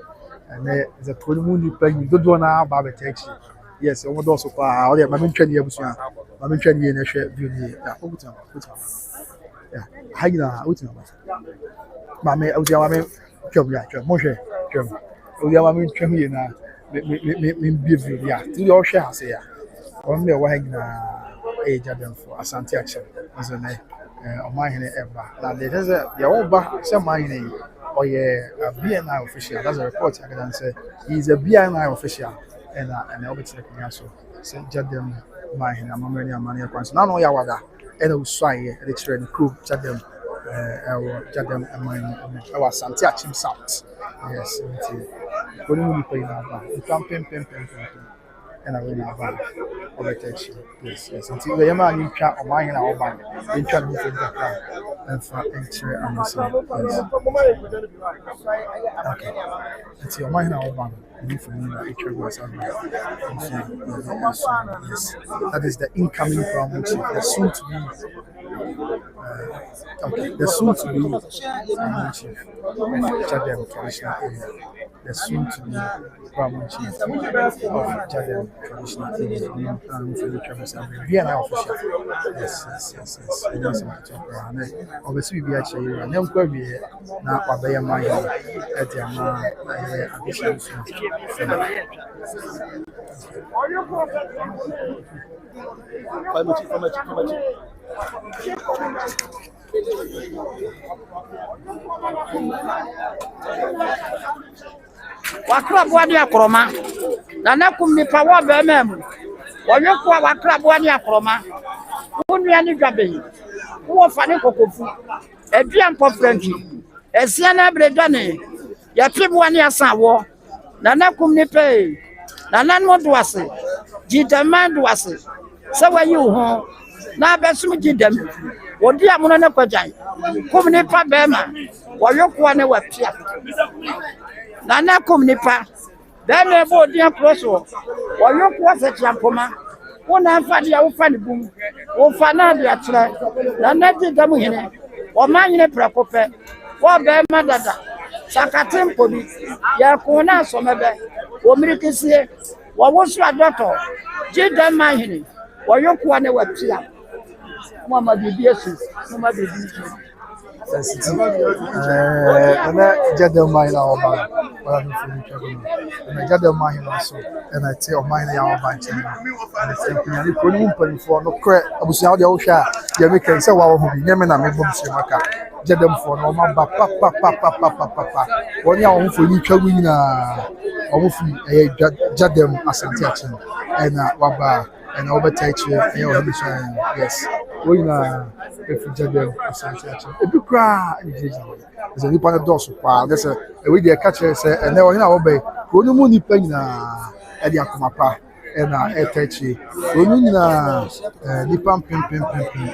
ɛnɛ the podium nipa yi dodoɔ na aba abɛtɛ akyi yes wɔn dɔɔso paa ɔde ma me ntwa ne abusua ma me ntwa ne na hwɛ view ne ya okuta ya ha nyina otina Mame, I was your mammy, Moshe, Mami, Tremie, me beautiful, yeah, to your share, say, only a wine age of them for Asante action, isn't it? Or mine ever. Now, there's your old back, some mine, or a BNI official, that's a report I can say. He's a BNI official, and I'll be checking also. St. Jadem, mine, and Mamma, money across. None of Yawada, and it was shy, the train crew, Jadem. Jadem our Asante Akyem South. Yes, when you pay now, you can pay, and I will now buy over text. Yes, until the man you chat on mine our bank, you try to move the plan and for entry and so. Okay, it's your mind our bank. For me, yes, that is the incoming promotion, the soon to be. The soon to be chief of Jadem traditional area. The soon to be Paramount chief of Jadem traditional area. BNI official. Yes. Obviously, we actually and then go be now Abaya Maya at the additional. Wakra bwani akroma na nakum nipa wa be mem wonweko wakra bwani akroma wonua ni dwabe wo fa ne kokofu edua mpofranti esia na bredane ya pebwani asawo na nakum nipa na nanu do ase jidama do ase se wayi ho na besum jidam wodi amono ne kwajan kum nipa be ma woyoko ne wapia na nakum nipa dane bo dia kroso woyoko se champoma wona fa dia wo fa ne bum wo fa na dia tere na naji dam hene wo manyene prakope wo be ma dada sakatempo bi ya ko na somebe wo mirikisie wo wosu adoto jidam mahene woyoko ne wapia mama bibi yesu mama bibi Jadem mine our bank. Jadem mine also, and I tell mine our bank. And it's simply putting for no credit. I was out the ocean. You make say, wow, Yemen and Maka. Jadem for no man, papa. When you are for you, Chawina, Jadem Asante Akyem, and Waba, and overtake you, yes. We na Jadem Asante Akyem. If you cry, there's a nipa door so far. There's a way they catch us, and now obey. When you money penny na Eddie Akumapa, and Etachi, when you nipa pim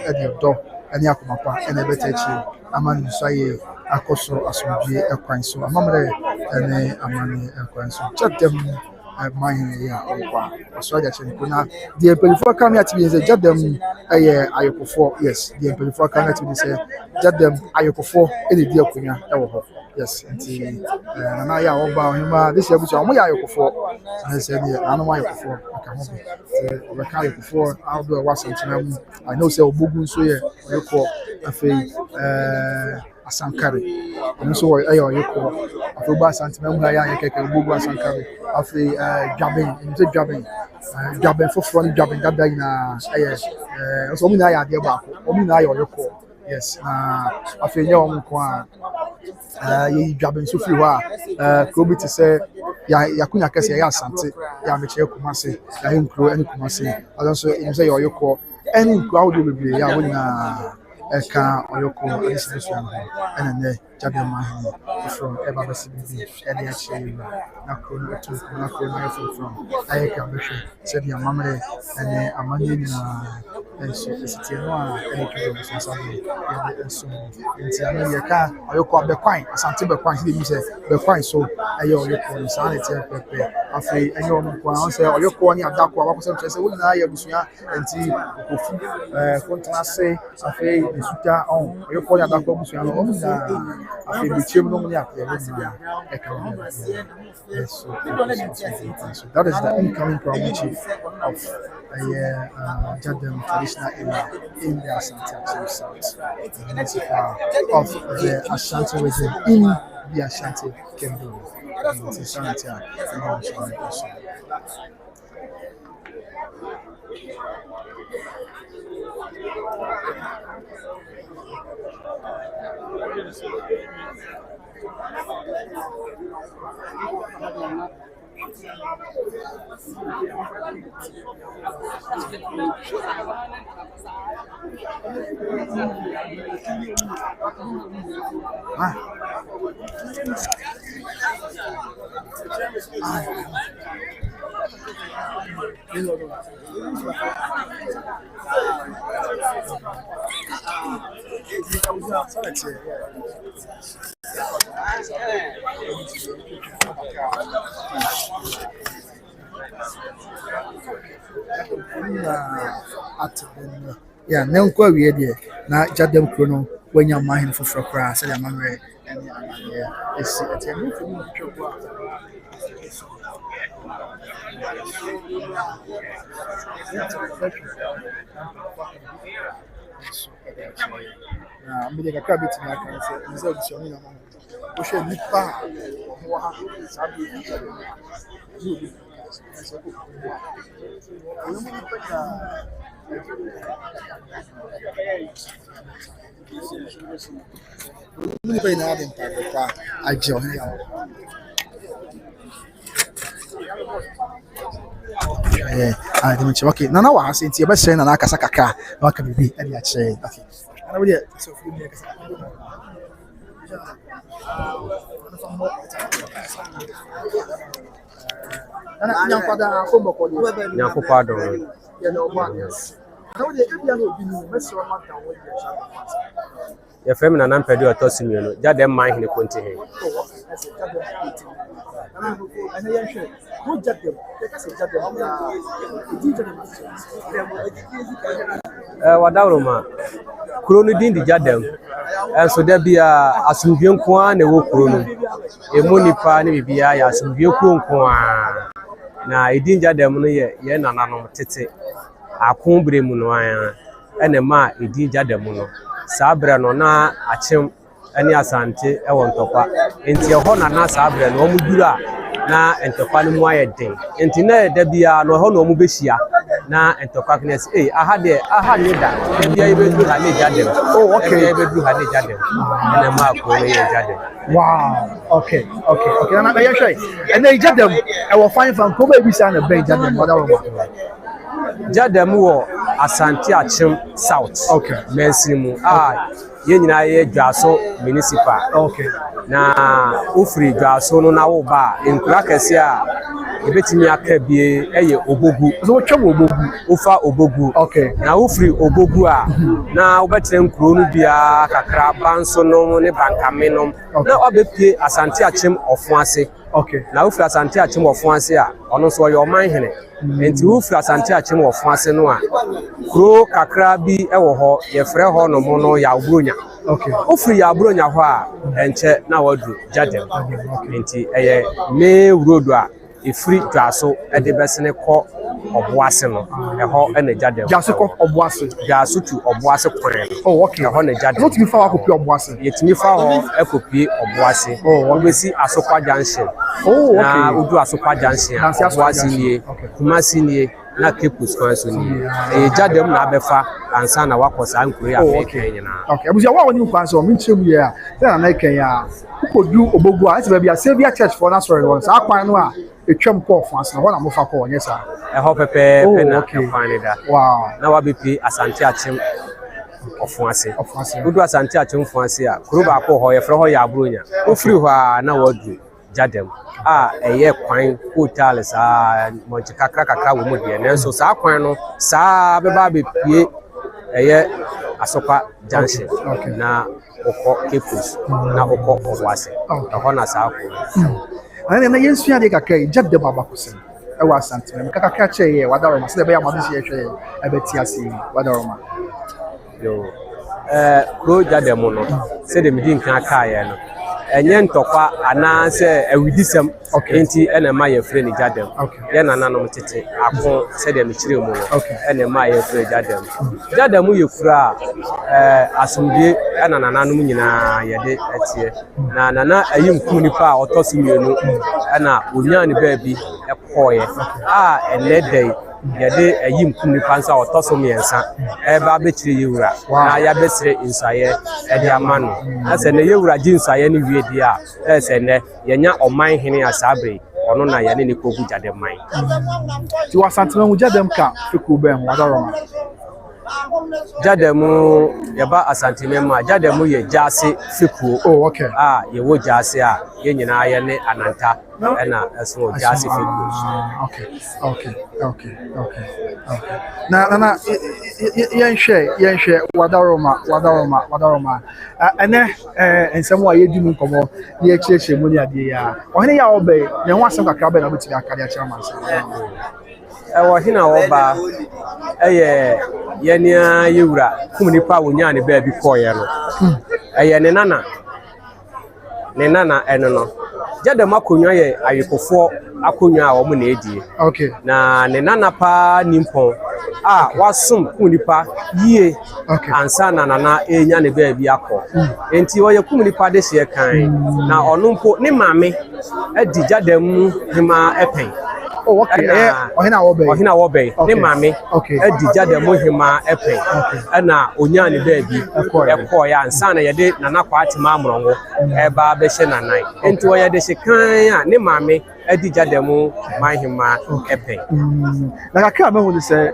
Eddie door, and Yakumapa, and Ebetachi, Amani Saye, Akoso, Asumbi, Elquanso, Amamre, and Amani Elquanso. Jadem. Mine so that the Emperifor come here to be Jadem Ayoko, yes, the Emperifor come here to be say Jadem Ayoko, any dear Kunya, yes, and Naya Oba him this year which are Ayoko, and I said, I know Ayoko, I can't before I'll do a wasn't I know say Obugun so you call a fee Asankari, and so I call a full bass and Memaya Bugu Asankari. After jabbing for front jabbing that day na so many idea back your call yes after your kwa you jabbing so free wa kobi to say ya kunya kese ya asante ya meche kumase ya nkro any kumase also you say your call any crowd will be ya wona eka oyoko this one and then Jadem Mahini from Eba Basibi, Eddie Achille, Nakuna to Nakuna from Ayaka Bishop, said your mamma and Amani and so is it any kind of something. So it's a car, or you call the quine, something but quine, you say the quine, so I owe your point, sanity, afei enye omo kwa on say oyoko ni adakwa wa ko say wona na ya busua enti okofu kontena say afei nsuta on oyoko ni adakwa busua no omo na afei bichiem no ni akwa na yes so that is the incoming crown chief of Jadem traditional area in the Ashanti South of the Ashanti region in the Ashanti Kingdom. Yeah, now we there. Now Jadem Chrono when you're mine for Frocra, say I'm married, and yeah, it's a new for me. I'm going to grab it in my car. I'm going to show you. We should be back. Okay, Nana was saying, you're saying, and I can say, no, I can be any say. Okay, I know it. So, your feminine and pedu autosimian, Jadem mind in the continent. Wadauroma, Kuronidin the Jadem, and so there be a Sumbian Kwan, a walk room, a money be a Sumbian Kwan. Na idin Jadem no ye na nanom tete akombre mu no an ene ma idin Jadem no sabre no na achem ani asante e won tokwa enti ho na sabre no mu dura na entokwa no mu ayeden enti na da bia no ho no mu behia na entokwa knes aha ne da bia ye bedu ha ne Jadem oh okay ye bedu ha ne Jadem ene ma ko ne ye Jadem. Wow. Okay. Now you say, and then Jadem, I will find from Kobe Bisa and Bay Jadem. Jadem wo Asante Achem South. Okay. Mensimu ye nyina ye Dwaso municipal. Okay. Na ufri Dwaso no na wo ba enkura kese a ebetimi aka bie eye Obogu. So what trouble Obogu? Ufa Obogu. Okay. Na ufri Obogu a na obetre nkuro no bia kakra banso no ne bankame no na obepie Asante Achem Ofuase. Okay. Na ufri Asante Achem Ofuase a ono so yo man hene enti ufri Asante Achem Ofuase no a kuro kakra bi ewo ho ye frɛ ho no mo no ya obronya. Okay. Ufri ya obronya ho a enche na wadu Jadem enti eye me road a ifri Dwaso e de besene kɔ Obuase no eho ene Jadem Dwaso kɔ Obuase Dwaso tu Obuase kwan. Oh okay. Eho ne Jadem not me fa akopie Obuase yetimi fa ho ekopie Obuase obesi Asokwa junction. Oh okay. Na udu Asokwa junction Obuase nie Kumasi nie na Kepus kwan so nie Jadem na abefa ansa na wakosa nkuri afeke nyina. Okay, abusia wa woni kwan so me nchem ye a na ken ya ukodu Obogu a ase bia Savior Church for Nazareth one sa kwan no a etwam kɔ France na ho na mo fa kɔ onye sa eho pepe na kwan da. Wow. Na wabepi Asante Achem Ofuase Udu Asante Achim Fuase a kuro ba ko ho ye frɛ ho ya abronya ofiri ho a na wadu Jadem eye kwan hotel sa monchi kakra wo mu de nanso sa kwan no sa beba be pie eye Asopa Junction na oko Kepus na oko Ofuase ho na sa ko ana na yensu ade kakra Jadem abakosem e wa Asante me kakra che ye wadaroma se be ya madu se ye hwe e beti ase wadaroma yo kuro Jadem no se de medi nkan ka ye no enye ntokwa ana se awidisem enti ena ma ye frɛ ni Jadem ye nananom tete akon se de me kyire mu no ena ma ye frɛ Jadem ye kura asomdie ena nananom nyina ye de etie na nana ayim kum nipa a otoso mienu ena onya ne baabi ekoye enedai yade ayim kum nipa nsa otoso miensa ba bekyire yewura na ya besire insaye ede amano ase ne yewura jinsaye ne wie dia ese ne yenya oman hene asabre ono na yane ne kogu Jadem man ti wa Asante me Jadem ka fiku be wadaroma Jadem yaba Asante me ma Jadem ye jase fiku ye wo jase a ye nyina ye ne ananta ena eso jase fiku okay na yenhwe wadaroma ene ensem wa yedi mu nkomo ye chieche mu ni ade ya ohene ya obe ne ho asem kakra be na betimi akade a chairman sa ewo hina oba eye yenia yewura kum nipa wonya ne ba bi koye no eye ne nana eno no Jadem akonwa ye ayekofo akonwa a wo mu na edie na ne nana pa nimpon wasum kum nipa yie ansa na nana enya ne ba bi akọ enti wo ye kum nipa de hye kan na ono mpo ne mame adi Jadem hima epen ohina wo be ne mame adi Jadem hima epen na onya ne ba bi ekọ ya ansa na ye de nana kwa atima amrongo eba be hye nanan enti wo ye de hye kan a ne mame adi Jadem mahima epen na kakra me hu se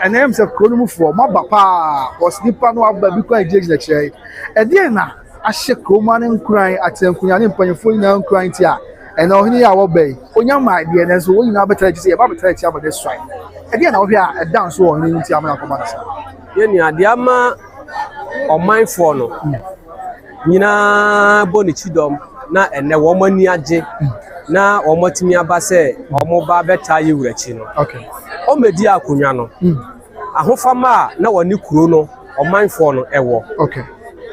enem se kronumfo maba pa osnipa no aba bi kwa ejege na kire ede na ahye kroma ne nkran atenkunya ne mpanyefo nyina nkran ti a ena ohini ya wo be onya ma de na so wo nyina betara ji se ya ba betara ti abade swai ede na wo hwe a edan so ohini nti amana ko ba sa ye ni ade ama omanfo no nyina boni chidom na ene wo mani age na wo motimi aba se wo ba beta yewura chi no o medi akonwa no ahofama na woni kuro no omanfo no ewo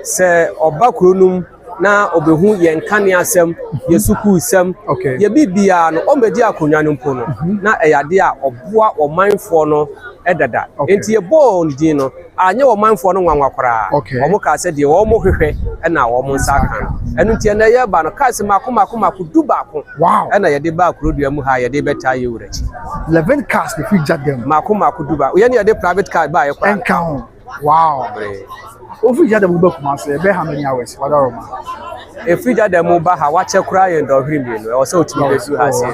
se oba kuro num na obehu ye nkane asem ye suku sem ye bibia no o medi akonwa no mpo no na eyade a oboa omanfo no edada enti ye bo ndin no anye omanfo no nwanwa kwara omo ka se de wo mo hwehwe na wo mo nsa kan enu ntie na ye ba no ka se makomaku dubako na ye de ba kuro dua mu ha ye de beta ye wurachi 11 cars the free Jadem makomaku duba ye ne ye de private car ba ye kwa enka o free Jadem ba kuma se be how many hours wadaroma e free Jadem ba ha wa che kura ye ndo hwimi no o se otimi besu ha se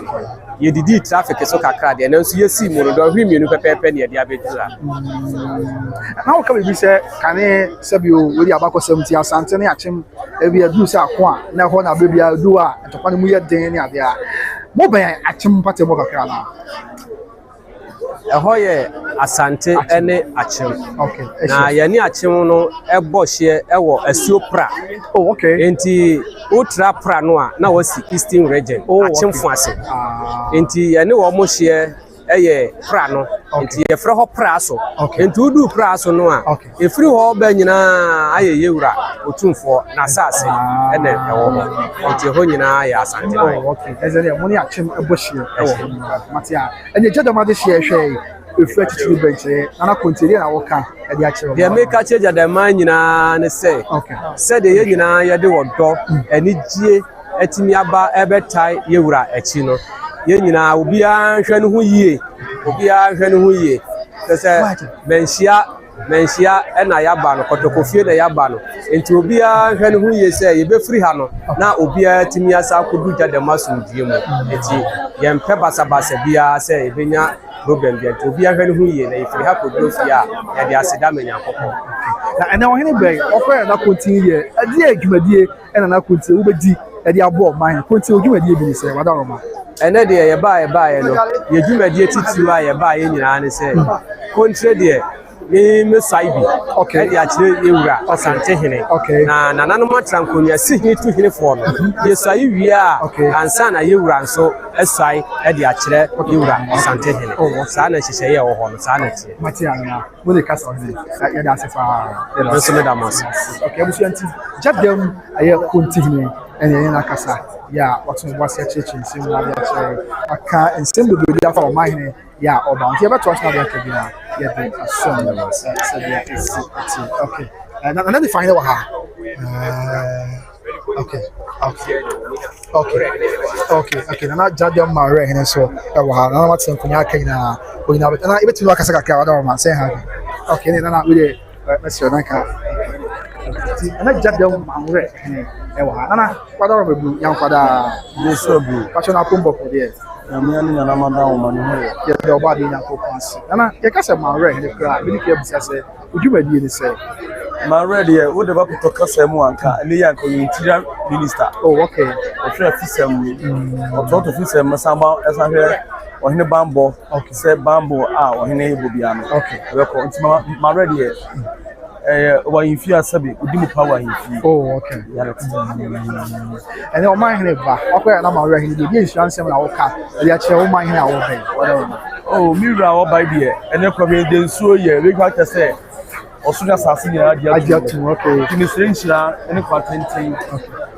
ye didi traffic so kakra de na nso ye si mu no ndo hwimi no pepepe ne ye de abetura na o ka bi se kane sabio we di abakosem ti Asante ne achim ebi adu se akwa na ho na bebi adu a etokwa ne mu ye den ne ade a mo be achim pate mo kakra na eho ye Asante ene achim na ye ni achim no ebo hye ewo asuo pra enti ultra pra no a na wasi Eastern region achim Fuase enti ye ne wo mo hye eye pra no enti ye frɛ ho pra so enti udu pra so no a efiri ho ba nyina aye yewura otumfo na sase ene ewo ho enti ho nyina ya Asante ezele mo ni achim ebohye ewo matia ene Jadem ade hye hwe efu atitiri benche ana kontiri na woka ade akire de make a Jadem nyina ne se de ye nyina ye de wodo ani gie atimi aba ebetai yewura achi no ye nyina obi a hwe ne ho yie se menhia na ya ba no kotokofie na ya ba no enti obi a hwe ne ho yie se ye be free ha no na obi a timi asa kodu Jadem asumdie mu enti ye mpe basabasa bia se ebenya problem bi nti obi ahwɛ no hu yie na ifiri ha ko bro fi a ya de aseda menya kokɔ na ɛnɛ ɔhene bɛn ɔkɔɛ na kontin yɛ ɛdi adwumadie ɛna na kontin wobɛdi ɛdi abɔ ɔman kontin odwumadie bi ne sɛ wada rɔma ɛnɛ deɛ yɛbaeɛ no yɛdwumadie titiri a yɛbaeɛ nyinaa ne sɛ kontre deɛ me sai bi ɛde akyerɛ yɛwura ɔsante hene na nananom atena nkonnwa si hene tu hene foɔ no yɛsai wie a ansa na yɛwura nso ɛsai ɛde akyerɛ yɛwura ɔsante hene saa na nhyehyɛeɛ ɛwɔ hɔ no saa na teɛ matia no wo ne kasa ɔde yɛde ase paa nso meda mo ase abusua nti gyadam ɛyɛ kontin ɛne yɛn akasa yɛ a wɔto bo ase akyerɛkyerɛ nsɛm mu ade akyerɛ aka nsɛm bebree afa ɔman hene yɛ a ɔba nti yɛbɛto aso na de aka bi na yɛde asɔm sɛdeɛ ɛsi ati okay na de fa hene wɔ ha okay na gyadam ma ɔwerɛ hene so ɛwɔ ha na wate nkonnwa aka nyinaa onyina bɛtɛ na yɛbɛtumi wakasa kakra wada ɔma sɛ ha okay ne nana wode mɛsɛ ɔdanka na gyadam ma ɔwerɛ hene ɛwɔ ha nana wada ɔma bu yankwada Yesu bu patro na pombo ko deɛ na me ani na ma da wo ma no yɛ de ɔba de nyankopɔn ase nana yɛkasa ma ɔwerɛ hene kra bi ne ka busa sɛ odwumadie ne sɛ ma ready e wo de ba pito kasa mu anka ne yanko interior minister okay ofre fisem ototo fisem masamba esahwe ohene bambo say bambo ohene bobia no okay we ko nti ma ready e wa infi asabe odi mu power infi okay ene o man hene ba akoya na ma ore hene bi insurance na wo ka e ya che o man hene a wo ben mira wo bai bi e ene ko be de nsuo ye we kwa say osunya sase ni adia tu okay kinisire nhyira ene kwa tenten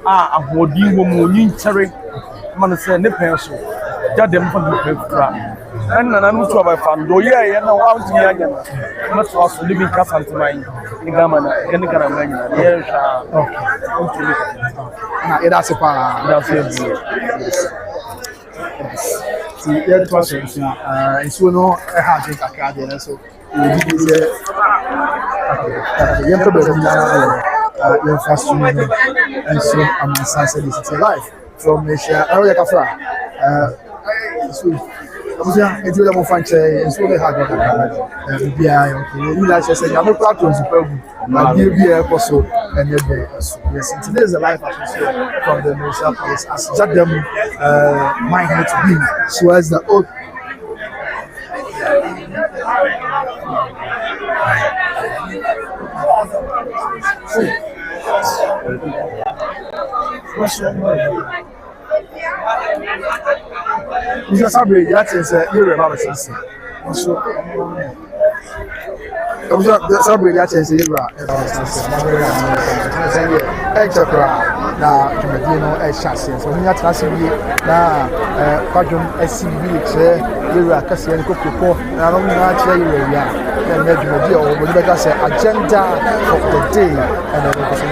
ahodi wo mu nyi nkyere man say ne pen so jadem fa ne pen fra en na nu to ba fan do ye na wa ntumi anya na so aso living kasantimai ni gama na gani kana manya ye sha ntumi na ida se pa da se ti ye to so nsuo no e ha je kakra de na so di se ye to be na ye fast no and so am sense this life from Asia area kafra so abuja eti le mo fanche nso le ha ga bia yo you like say ya no platform super good na bia bia koso enebe so yes today is the life atmosphere from the Malaysia place as jadam mind to be so as the old Mr. Sabri, that is you're about to say. So, Sabri, that is you're about to say. Na Jumadino chassis. So, we are tracing na Pajum SCB, you are Cassian Coco, and I don't know you and Jumadio, or whatever say agenda of the day, and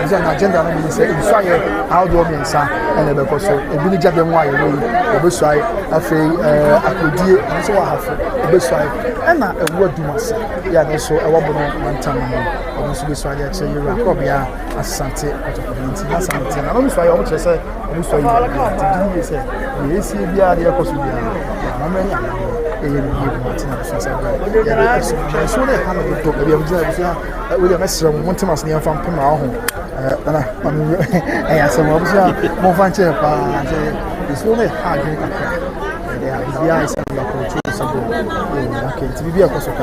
the agenda means inspire how do you say, and the person, a village of them, why the bus I feel Akudi, and so I have a bus and a word to myself. Yeah, so I want one time, or so this one, say you are probably a Sante out of that's something. I don't know why I want to say, I'm sorry, you say, yes, you are the opposite. I'm many. So they have to talk about we are messing one time as near from Puma. I asked him, more fun chair. It's only hard. They are the eyes and the approach. Okay, to be a cost of a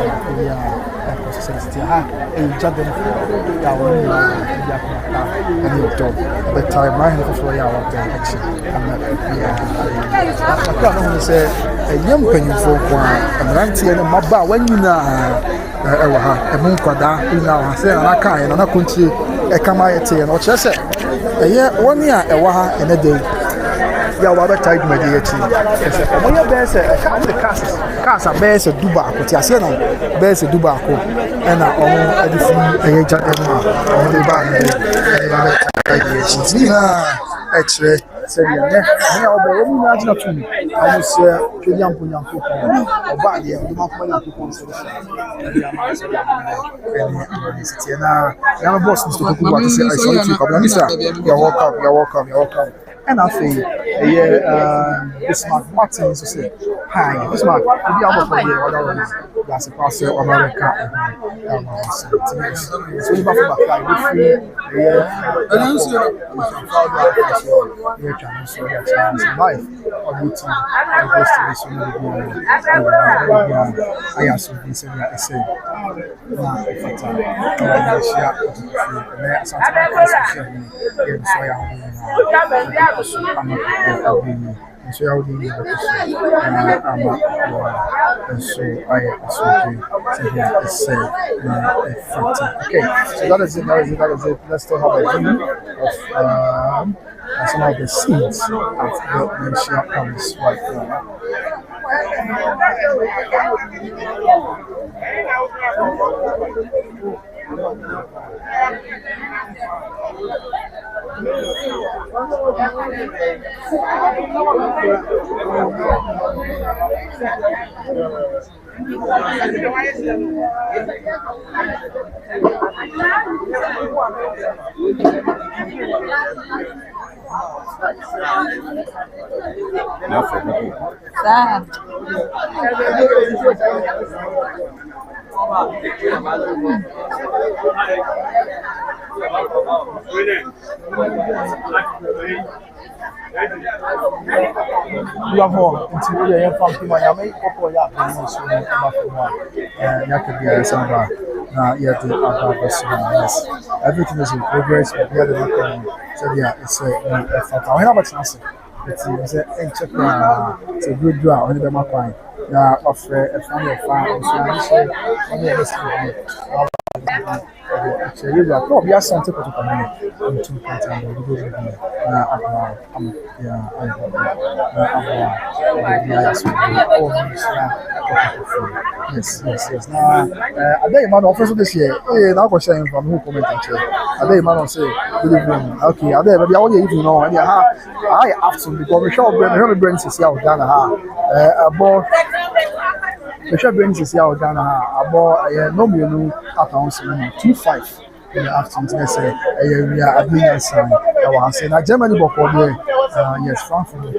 job the time I have for your action. I say a young penny for a ranty and a maba when you know a monquada in our say and I can't and I country a camayete and what I say. A year 1 year a waha and a day. Ya waba tied my dear tea. When your bears the cars are bears a dubaco, Tiasiano, bears a dubaco, and I own a different age at the bar. X-ray, said, I was young people, or body, and not many people. And I'm a boss, Mr. Kuba, to say, I saw you, you're welcome, you're welcome, you're welcome. And I think Bismarck Martin is to say, hi, Bismarck, if you have a idea, that's a pastor of America. So you have to back life or routine. I asked you this and I said, so I would need to okay, so that is it. Let's still have a view of some of the scenes of the Asia Palace right now. You have more until you have found my yummy or ya yes, everything is in progress. We are the so yeah, it's a fact. I have a chance. It's a good draw on the Macquine. Of a family of farms, actually, you are probably something to come in 2 points yes. Now, I think man officer this year. Now go saying from who comment actually. I think man say good evening. Okay, I think maybe I want you to know. And I have to because we show brain is here down about the shop brain is here down about no me accounts 25 in the afternoon. Let's say we are admin sign. I want say na Germany but yes, Frankfurt.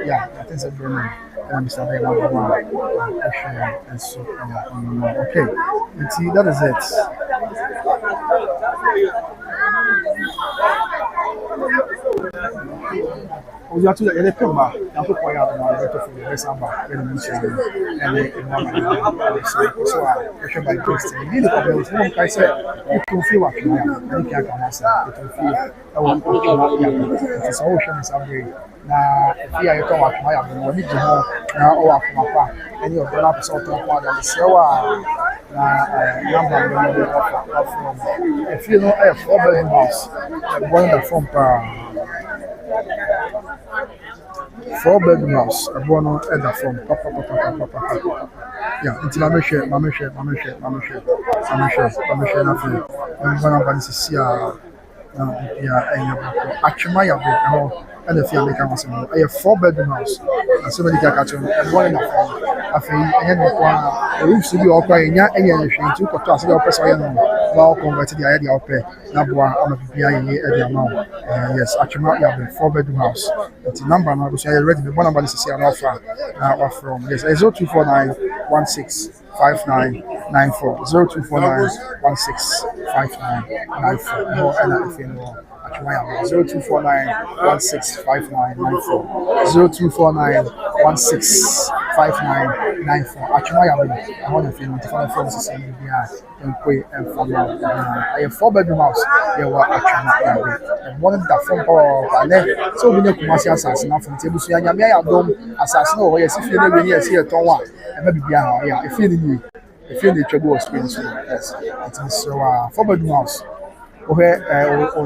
Yeah, I think it's a German. Okay, and see that is it. We are to the Puma, and put my other one for the Samba in the mission and so I should by Christian. You know, I said, you can feel what you have. You can't answer. You can feel I want to come up. It's ocean somewhere. Now, if you are talking about my need to know now or my part, any of the episode of one of the slower number of if you know a 4-bedroom house, one of the front 4-bedroom house, a bono at the front. Yeah, until I'm sure, nothing. I'm going to see actually, and the family can also a 4-bedroom house. And somebody can catch on and one in the front. I think we used to be all crying, any to class the person. Well, converted the idea of pay. Nabwa, I'm a PPI at the amount. Yes, actually, I have a 4-bedroom house. It's a number, and I was ready to one number to see an offer from yes, 0249 165994 0249 165994. No, and I feel more. 0249 165994 0249 165994. Actually, I want to feel the friends to say and pray and follow. I have 4-bedroom house. There were actually and one of the phone call. So we know commercial assassin from table. So I have done assassin. Oh, yes, if you never hear see a tongue, and maybe yeah, if you need trouble experience, yes, it is so 4-bedroom house. Or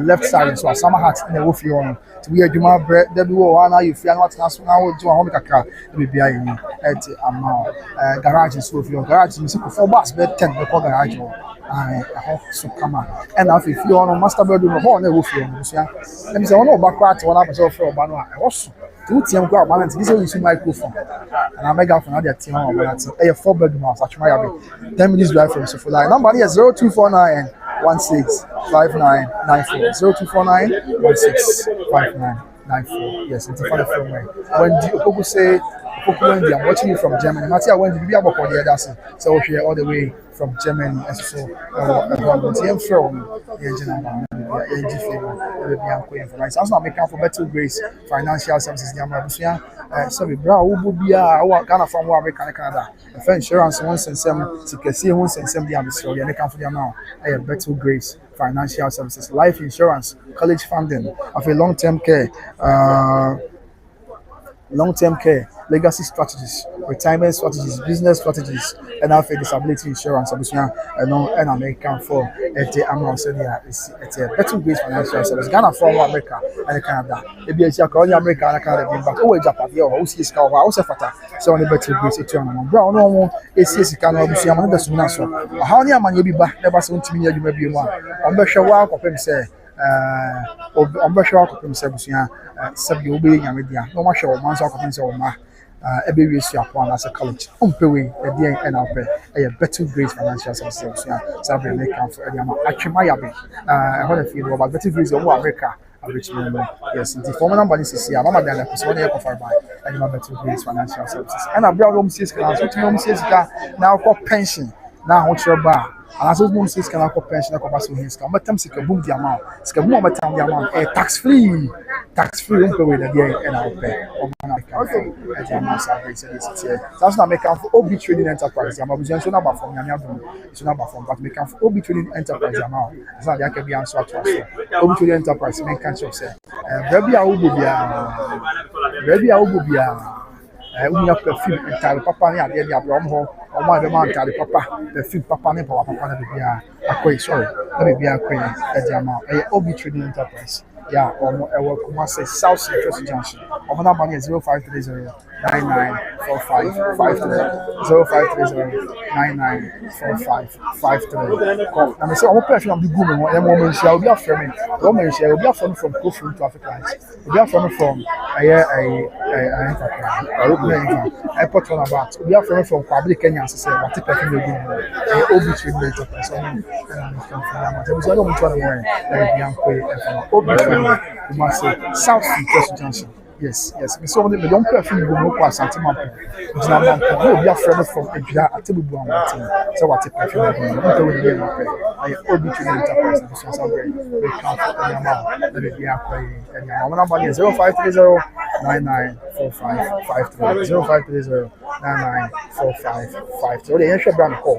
left side so some hat in the wolf on to be a juma bread there be one you feel not now to a home kaka be bia yi at amount garage so if your garage is for bus bed 10 the garage so come on and if you on master bedroom ho na wolf on so ya let me say one back part one person for ba no I was two team go balance this is microphone and I megaphone that team on balance a 4-bedroom house actually 10 minutes drive from so for line number is 0249 0249-165994. Yes, it's a funny film. When people say, Wendy, I'm watching you from Germany. Matia, Wendy, you be able to hear that. So we're here all the way from Germany. And so, I'm from the information. I'm making for Better Grace Financial Services. So we brought Ububia, Ghana from Canada. The insurance once and some, secrecy once and some, the Ambassador, and they come for the amount. Better Grace Financial Services, life insurance, college funding, of a long-term care, legacy strategies, retirement strategies, business strategies, and also disability insurance. And American for the amount it's a Better Grace Financial Service. Ghana from America and Canada. If you are calling America and Canada, but oh, Japan, you see, so on the Better Grace, it's on brown. No, it's kind of the how many man you be back? Never soon to me, you may be one. I'm sure what I say. I'm sure I can say, Sabi obey Yamidia. No matter what man's occupancy or ma, every year as a college. Pay a day and I'll pay a Better Grace Financial Services. Sabi make count for Eliama. Actually, I want to feel about Better Grace of America. Yes, the former number is here. Mama Dana is 1 year for by and Better Grace Financial Services. And I brought home 6 class, which home 6 now called pension. Now, what's your bar? And as mom says, can I call pension? I call back to his car. But time to boom the amount. It's a boom the amount. Tax free. Tax free. Don't pay with the day and I'll pay. That's not making for OB Trading Enterprise. I'm obviously so number from Yamiadon. It's number from, but making for OB Trading Enterprise amount. It's not that can be answered to us. OB Trading Enterprise, make can't you say? Baby, I will be we have perfume entirely papa ni ade dia bro mo o ma be man entirely papa perfume papa ni papa na be bia akwai sorry na be bia akwai e dia ma e Obi Trading Enterprise yeah omo e wo kuma say South Central Junction omo na ba ni 0530 0530-994553. Call. And I say, I'm person of the good moment. Shall be a friend. Woman shall be a friend from Kofu to Africa. We are from I put on about. We are from public Kenya. Say, what if I can do? Obi Trading Enterprise. And I'm from Yamata. We don't want to worry. Obi Trading. We must say South Central Junction. Yes. So when they don't perfume go no kwa santima po. Jina man ko no be a friend from Edua Atebubu an wati. So what perfume go no to we dey no pe. I Obi Trading Enterprise so so very come for the amount. Let me be akwai. And my number is 0530-994553. 0530-994553. The answer brand call.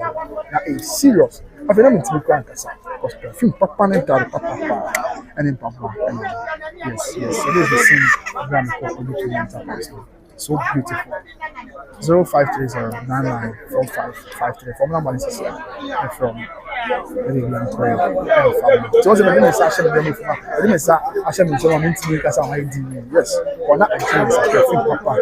Now is serious. I feel I'm into Krankasa because perfume papa and papa and in papa. Yes. So this is the same brand called Obi Trading Enterprise. So beautiful. 0530-994553. From number is from. So what's the name of Sasha? The name is Sasha. I'm into because I'm ID. Yes. For that, I think it's papa.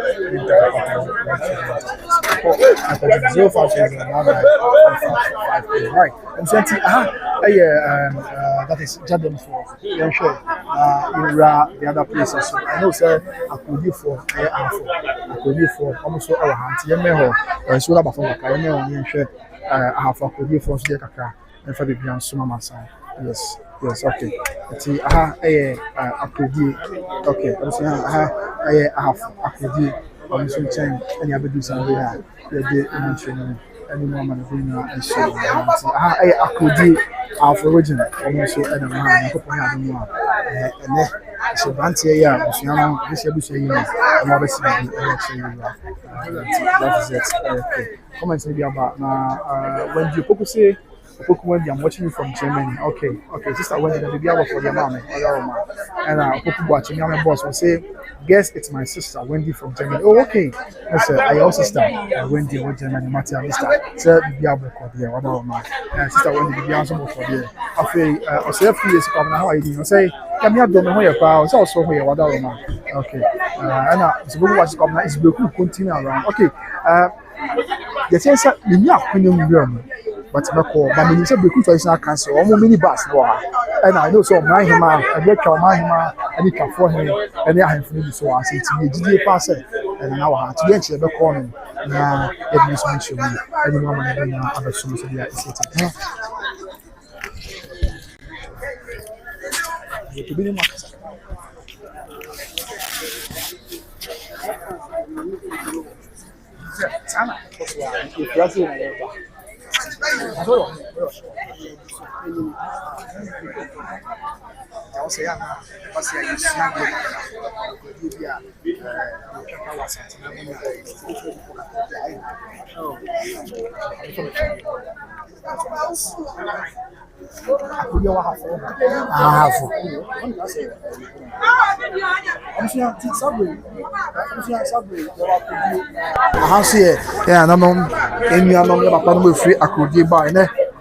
0530-994553. Right. I'm saying, that is Jadon for sure. The other places. So I know, sir, I could do for almost our hands. Yemeho, so about from Yemeho, I have a could do for Kaka and for the Bian Sumama side. Yes, okay. See, I could do, okay. I'm saying, I have a could do on some time, and you have to do something there. The mentioning. Any moment and so I could do our original almost and a man and so Bantia, this and obviously that is it. Comments maybe about when you people say Wendy, I'm watching you from Germany. Okay, sister Wendy, the baby for your mom and people watching me, my boss will say, guess it's my sister Wendy from Germany. Oh, okay. That's I also sister Wendy from Germany, Mattia, Mister. Sir, the baby for there, what about my sister Wendy, the baby for there. After I say a few years ago, how are you? Say, come here, don't know where you're also here, what about my okay. And it's good what's coming, it's good to continue around. Okay, the sense that you are in your but I mean, say Beku traditional council, almost mini bus, and I know so my him, I get my him, and he can for him, and I have to so I say to me, did you pass it? And now I have to get the corner. Now, it is mentioned, any woman having other solutions. to be makasa. Sana. Brazil na yeba. Azoro. Eu sei a passei aí sim dia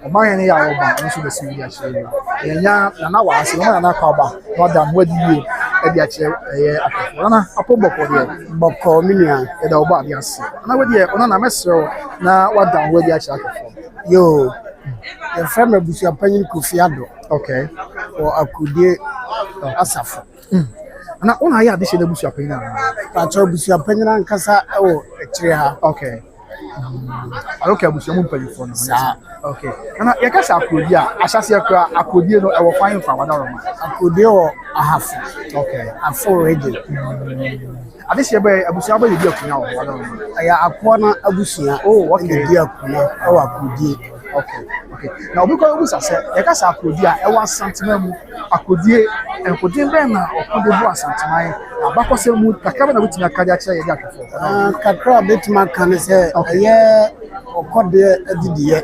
ọmọ yẹn ni yà ọba nso bẹ si wíyà kyerẹ yẹn nya nana wàásù ọmọ nana kọ ọba n'ọdà mu ẹdi yie ẹdi akyerẹ ẹyẹ akẹfọ nana apọ bọkọ deɛ bọkọ minia ẹda ọba adi ase nana wẹdi yẹ ọnana mẹsirẹ na wada mu ẹdi akyerẹ akẹfọ. yoo yɛfrɛ me abusuapanyin Kofi Ado wɔ Akudie Asafo. Na ɔna ayɛ ade hyɛ na abusuapanyin ana pakyɛ abusuapanyin ankasa ɛwɔ akyire ha. Okay, abusuamu mpanyinfoɔ no saa. Na yɛkasa Akudie a ahyɛseɛ kora Akudie no ɛwɔ fan mfa Wadaroma. Akudie wɔ Ahafo. Afo region. Ade hyɛ bɛ abusua bɛ yɛdi akunya wɔ Wadaroma. Ɛyɛ akoɔ na abusua. Yɛdi akunya ɛwɔ Akudie. Na obi kɔ ebusa sɛ yɛkasa Akudie a ɛwɔ Asantema mu Akudie nkudie bɛn na ɔkɔde bu Asantema yɛ abakɔsɛ mu kakra bɛ na wotumi aka de akyerɛ yɛdi akɛfo. Kakra bɛtumi aka ne sɛ ɛyɛ ɔkɔdeɛ adidiɛ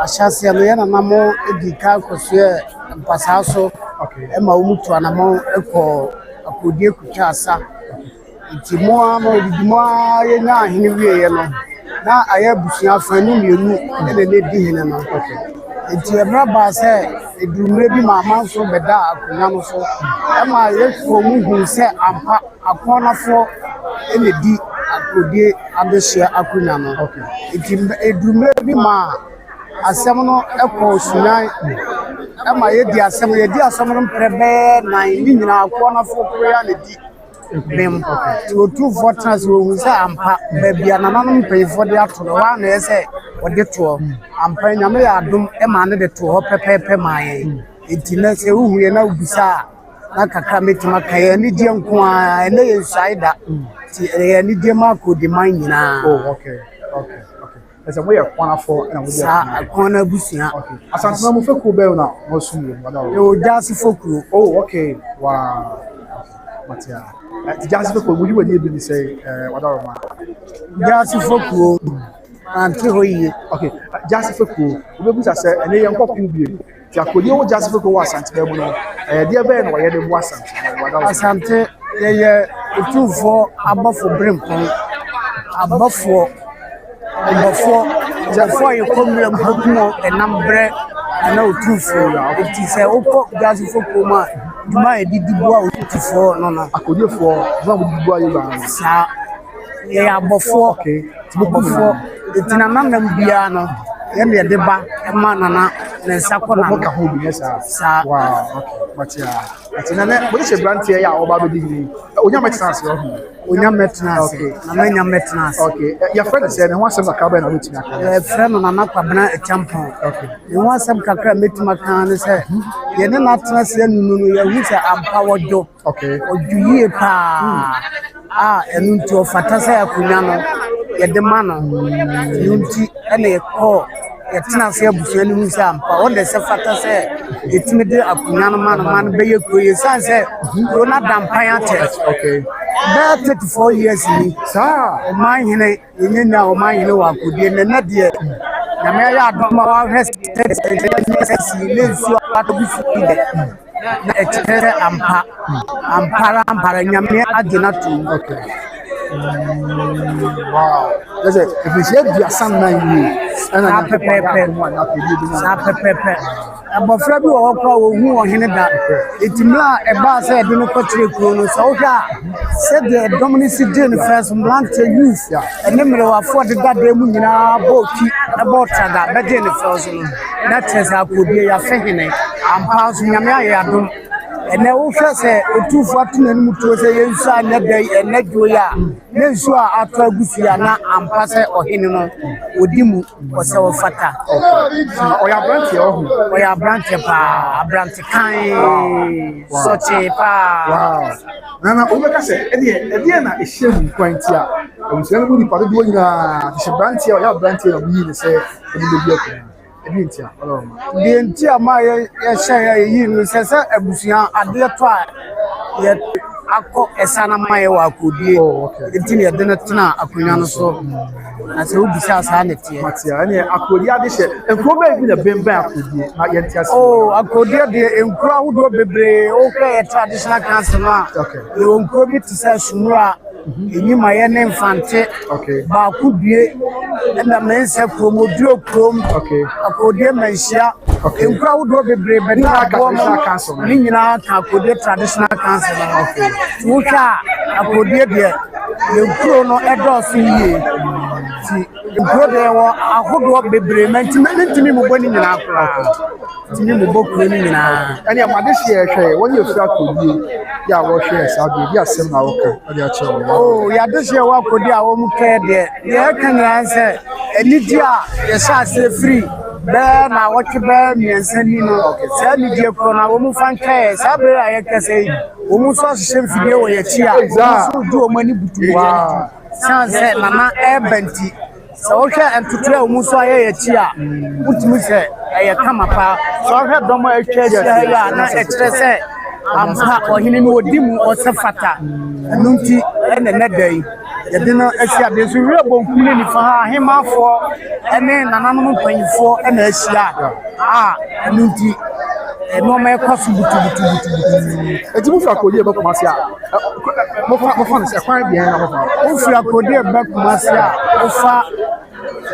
ahyɛseɛ no yɛ nanamo edi ka akɔsoɛ mpasaa so ɛma wɔn tu anamo ɛkɔ Akudie kutwa asa nti mu a ma odidi mu a yɛnya ahene wieɛ no na ayɛ abusuafo no mmienu ɛna ne di hene no nti ɛmra baa sɛ edurumire bi ma amanso bɛda akonnwa no so ɛma yɛfo mu hu sɛ ampa akɔnafoɔ ɛna di Akudie abehyia akonnwa no nti edurumire bi ma asɛm no ɛkɔ sunyan ɛma yɛdi asɛm no mpɛrɛ bɛɛ nan ne nyinaa akɔnafoɔ koraa na di bem ti otufoɔ tena sɛ wɔhu sɛ ampa baabi a nananom mpanyinfoɔ de ato no waa na ɛyɛ sɛ wɔde toɔ ampa nyame yɛ adom ɛma ne de to hɔ pɛpɛɛpɛ maa yɛn nti na sɛ wohu yɛ na wobisa a na kakra mɛtumi aka yɛ anigye nko a ɛnɛ yɛ nsuae da nti ɛyɛ anigye ma akɔdi man nyinaa. Ɛsɛ mo yɛ kɔnafoɔ ɛna mo yɛ saa akɔn na abusua. Asantema mu fekuo bɛyɛ na wɔsum yɛ Wadaroma. yɛ Gyaase fekuo. Wow. Matia. Gyaase fekuo mu yi wɔ ni ebi ni sɛ Wadaroma. Gyaase fekuo ante hɔ yie. Gyaase fekuo obebusa sɛ ɛnɛ yɛn nkɔkɔ bie ti Akudie wɔ Gyaase fekuo wɔ Asantema mu no deɛ bɛyɛ na wɔyɛ de mu Asantema Wadaroma. Asante yɛyɛ otufoɔ abɔfo berempɔn abɔfoɔ yɛ kɔmmira mpokumo ɛnam berɛ ɛna otufoɔ nti sɛ wokɔ Gyaase fekuo mu a dwuma a yɛde di bu a otufoɔ no no Akudiefoɔ dwuma a wɔde di bu a yɛ baa saa yɛyɛ abɔfoɔ nti nanam biara no yɛne yɛde ba ɛma nana ne nsa kɔ na ka ho bi saa Matia. Ati na ne wɔde hyɛ branteɛ yɛ a ɔba bɛdi hini onyame tena ase onyame tena ase na nyame tena ase. Yɛfrɛ no sɛ ne ho asɛm kakra bɛn na wotumi aka. Yɛfrɛ no Nana Kwabena Ekyampɔn. Ne ho asɛm kakra mɛtumi aka ne sɛ yɛne no atena ase anunu no yɛhu sɛ ampa wɔdwo yie paa a ɛno nti ɔfata sɛ akonnwa no yɛde ma no ɛno nti ɛna yɛkɔɔ yɛtena ase abusua no hu sɛ ampa wɔde sɛ fata sɛ yɛtumi de akonnwa no ma no bɛyɛ kuro yɛsiane sɛ kuro no ada mpan atɛ bɛyɛ 34 years ni saa ɔman hene yɛnyanya ɔman hene wɔ Akudie nɛnɛ deɛ nyame ayɛ adom a wahwɛ sɛ ne nsuo atɔbi fi dɛ na ɛkyerɛ sɛ ampara nyame agye no atom. Listen, if you say the assignment you, and I pɛpɛpɛ abɔfra bi wɔ hɔ kora wɔhu ɔhene da ɛtimla a ɛbaa sɛ ɛde no kɔkyerɛ kuro no sɛ wohwɛ a sɛdeɛ ɛdɔm no si gye no fɛ so mmerante youth ɛne mmerɛwafoɔ dedadaa mu nyinaa bɔɔki na bɔɔtraga bɛgye no fɛ so no na kyerɛ sɛ Akudie yɛafɛ hene ampa so nyame ayɛ adom And I also say, two fortune and to say, yes, I never ya. Yes, you are after Gusiana and Passa or Hinno, Udimu or so fata. Or your branch, Or your branch, branch kind, such a pa. wow. Nana, Omeka said, Ediana is shame point here. I was going to be part of doing the branch or your branch of me, say, The entire my share you says a busia at the try. Yet I call a son of my work could be until you didn't know a Kunano so. As who besides sanity. Matia, I could hear this and probably the Ben back with you. Oh, I could hear the crowd will be okay, a traditional councillor. Okay. You won't go to say Sunra. You my name Fante. Okay. But could be and the men say Promodio Chrome. Okay. I could hear Mensia. Okay. In crowd will be brave, but not traditional council. Nina, I could hear traditional council. Okay. Wuka, I could hear the Chrono Edos. The brother, I hope be brave, meant to me when in our to me, book winning in our. And your mother share when you felt could be. Yeah, what shares I'll be yes, oh, yeah, this year what could I won't care there. Yeah, can answer. And Lydia, yes, I say free. Then I watch a bear me and send you know. Send me dear Corona, woman fan cares. I can say, almost a shame video where you so do money to sunset, Mama Airbenty. So, okay, and to tell Musa a cheer. Put me say, I come apart. So I have done my church, not express. Or he knew Dimu or Safata, Nunti, and the net day. The dinner is there's a real bone community for him for, and then an animal paying for and a shia. Nunti, and no more possible to it's move for you, but Marcia. Mofan is a fine behind if you are good, back Marcia,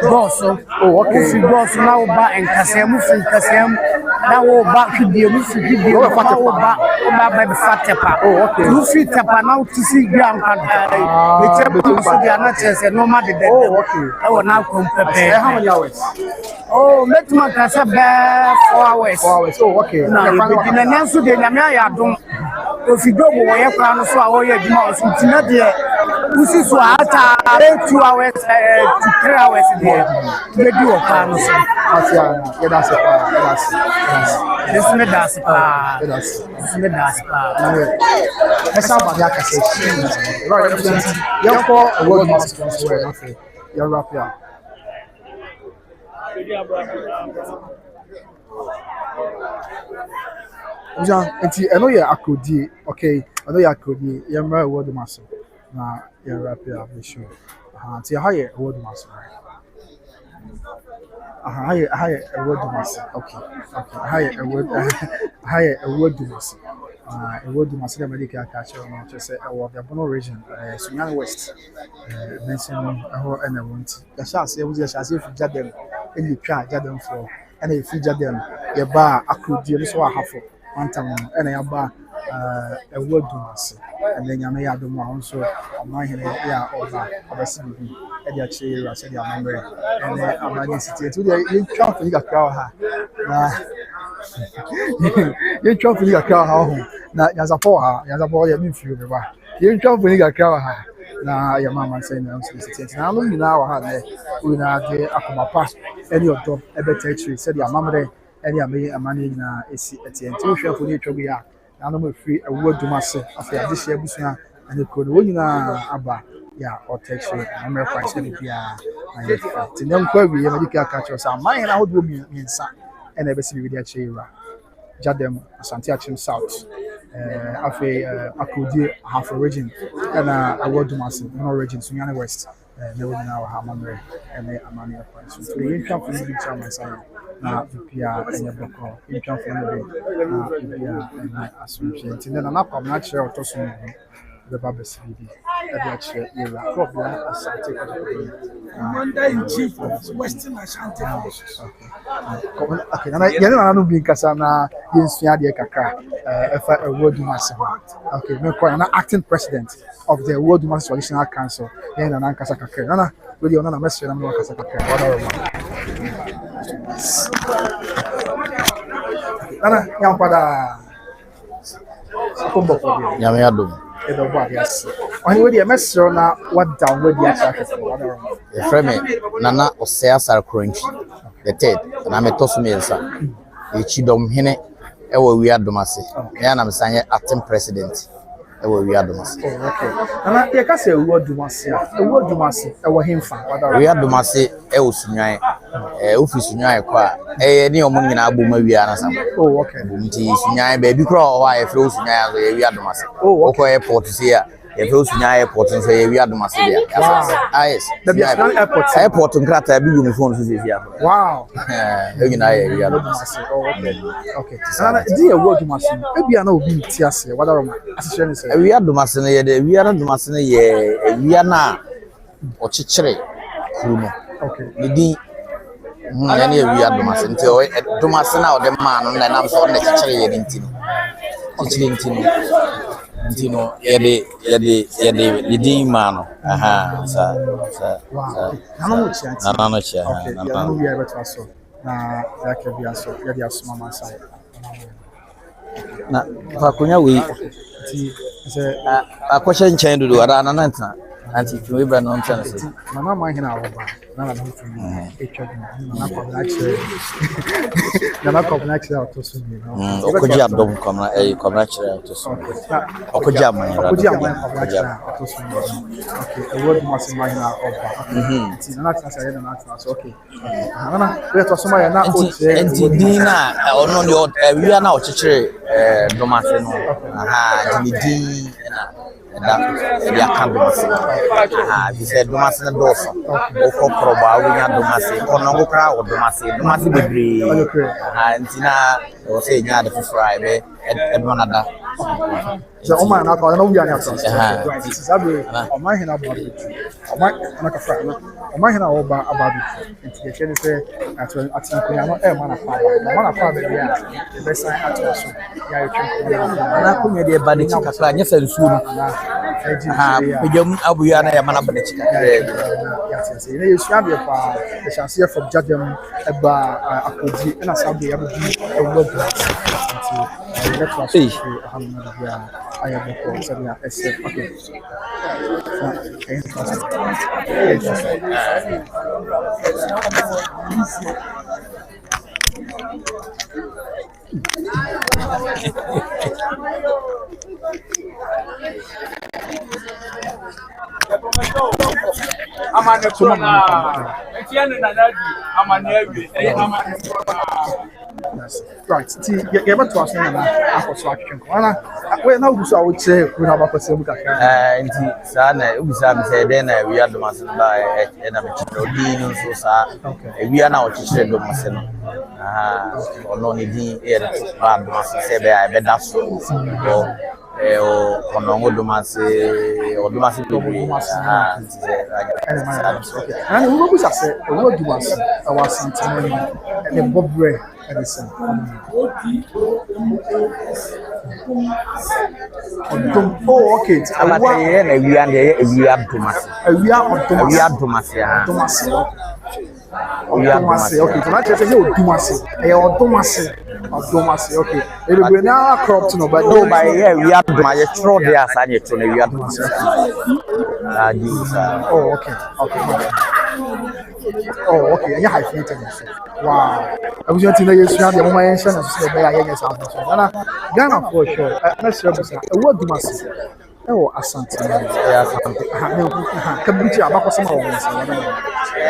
Gosso, okay, Gosso now back and Casem, now back to the Mufi, by the fat tapa. Oh, okay. You fit tapa now to see young the anatures and no matter. Oh, okay. I will now compare. How many hours? Oh, let me casa 4 hours. 4 hours. Oh, okay. Now, in an answer, the Namaya don't. If you go away, I can also avoid your mouse. It's not there. This is what 2 hours to 3 hours a day. They do a plan. That's it. This is that's that's how my yaka says. Right, you're for a world master. You're up here. I know you're Akodi, okay. I know you're Akodi, you're a word master. Now you're up here, I'm sure. Until higher a word master. Higher a word master. Okay. Higher a word master. A word master, medical catcher, just say, oh, the Bono region, Sudan West. Mention and I want. The shall say, was as if Jadem, and you try Jadem for, and if you Jadem, your bar, Akodi, so I have one time, and I bar a word master. And then you may have the one so on my head, yeah, over CBB, and your chair, I said, your memory, and then I'm not city to the you can't feel a cow. You can't feel a cow. Now, as a poor, as a boy, you feel the bar. You can't feel a cow. Now, your mamma saying, I'm soliciting. Now, look now, I had we now the Akumapa, any of them, a better tree, said your mamma, and your me a money in a AT&T, for you to be out. I'm free a word to myself after this year, and you could win Abba, yeah, or text you. I'm a price, yeah. And then, Kirby, you medical catchers are mine, and I would be in San, and ever see with their chair. Jadem, Santiago South, Akudi, half a region, and a word to myself, no region, Sunyana West, they would now have memory, and they are money of price. So you come from the German side. PR and your book, you come from the and assumption. And then an up, I'm not sure what the Babas CD. Actually, you're a crop, Commander in Chief of Western Ashanti. Okay, and I don't be Cassana, Yinsia Kaka, a word master. Okay, no, I'm acting president of the World Master Traditional Council in an Ankasaka. Nana, will you not mess with them? Nana, young father. Akombo for there. Nyame adom. Edo bo abiasi. Oni we dey mesro na what down we dey attract for what around. The frame Nana Osea Sar Crunchy. The third, na me toso me nsa. E chidom hene e wo wi adom ase. Me na me sanye acting president. E wo wi adom ase. Oh, okay. Nana ye ka say ewu adom ase. Ewu adom ase e wo hemfa what around. Wi adom ase e wo sunwan. Ofi sunwan kwa ne omo nyina aboma wi ana sam. Oh, okay. Nti sunwan ba bi kro o wa ye fro sunwan so ye wi adom ase. Oh, okay. Oko airport se ya ye fro sunwan airport so ye wi adom ase dia. Yes. The Biafran airport. Airport nkrata bi gu phone so se ya. Wow. E nyina ye wi adom ase. Oh, okay. Okay. Nana di ewu adom ase. E bia na obi nti ase what around. Asese ne say. Wi adom ase ne ye de wi adom ase ne ye wi na o chichire kuru no. Okay. Ne din ya ne wi adom ase nti o adom ase na o de ma no na nam so na chichire ye din ti no. Chichire nti no ye de din ma no. Aha sa. Wow. Nana mo chia. Nana no chia. Okay. Ya no wi beto aso. Na ya ke bia so ya dia so mama sai. Na fa kunya we Ti se akwahye nchen dudu ara na nanta anti tumi bra no nchen se mama ma hina awoba na na no tumi etwa dum na kwa na chere na kwa na chere otoso ni no okoji abdom komna komna chere otoso okoji amanya okoji amanya kwa chere otoso ni okay e word must ma hina oba ti na na say na na so okay na we to so ma ya na o chere enti din na ono ni wi na o chechere domase no aha di din na ya kambinsi bi se domase na doso o proba wi nya domase kono go kra o domase bebre ntina o se nya de fry be edwana da so o ma na ka na wi anya so sabe o ma hina ba o ma na ka fry o ma hina o ba abadu nti ye kene se ati kunya no e ma na fa be ya e be sai ato so ya ye kunya na kunya de ba de chika kra nya sa nsuo no pejam abu ya na ya mana ba de chika ne yesu abi pa the chance from jadem eba akodi na sabe ya bi e wo do nti let's watch alhamdulillah aya beko sabia ese okay Amane kona. Etiane na nadi amane awie. Amane kona. Right. Ti ye beto aso na akoso atwenko. Ana we na uguso awo che ku na bakose mu kakra. Nti sa na ugusa mi se de na wi adomase ba na me chiro din no so sa wi na o chire domase no. Aha ono ni din e de ba adomase se be ai be da so. O konongo domase o domase bebre. Aha nti se Ana wo busa se wo domase awasantene ne bobre edison. Oh, okay. Amate ye na wi ande wi adomase. Wi adomase. Wi adomase ha. Odomase. Okay. So na chese ye odomase. E odomase. Odomase. Okay. Ele na crop no but no by ye wi adomase tro de asanye tro na wi adomase. Ah, Jesus. Oh, okay. Okay. Oh, okay. Anya hyphenated. Wow. I was just in the years now, the moment I mentioned, I said, I guess I'm Ghana for sure. Let's say, what do you say? Oh, Asante. Kabuchi, I'm not some of them.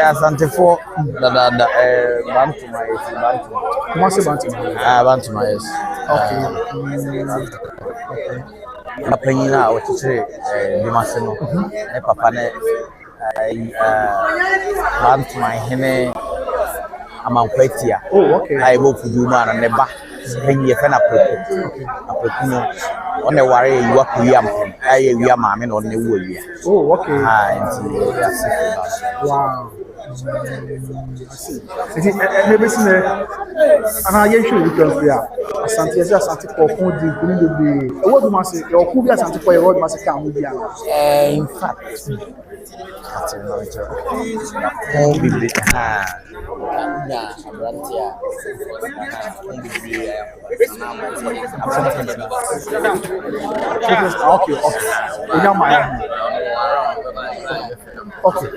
Asante for the Bantu, my Bantu. Bantu, my okay. Penina, what to say, Dimaseno, Papa, Bantu, my hene. Amankwetia. Oh, okay. I go to do man and never. When you can appreciate, on the warrior, you are Yam. I am mammy on the wood. Oh, okay. Wow. I see. Maybe seen and I usually because we are Asante Asante for food. What do you say? Your Kubia Asante for your road must come with you. In fact, Oh, bibi. Ha. na aberante a on bebree Okay. Onya my. Okay.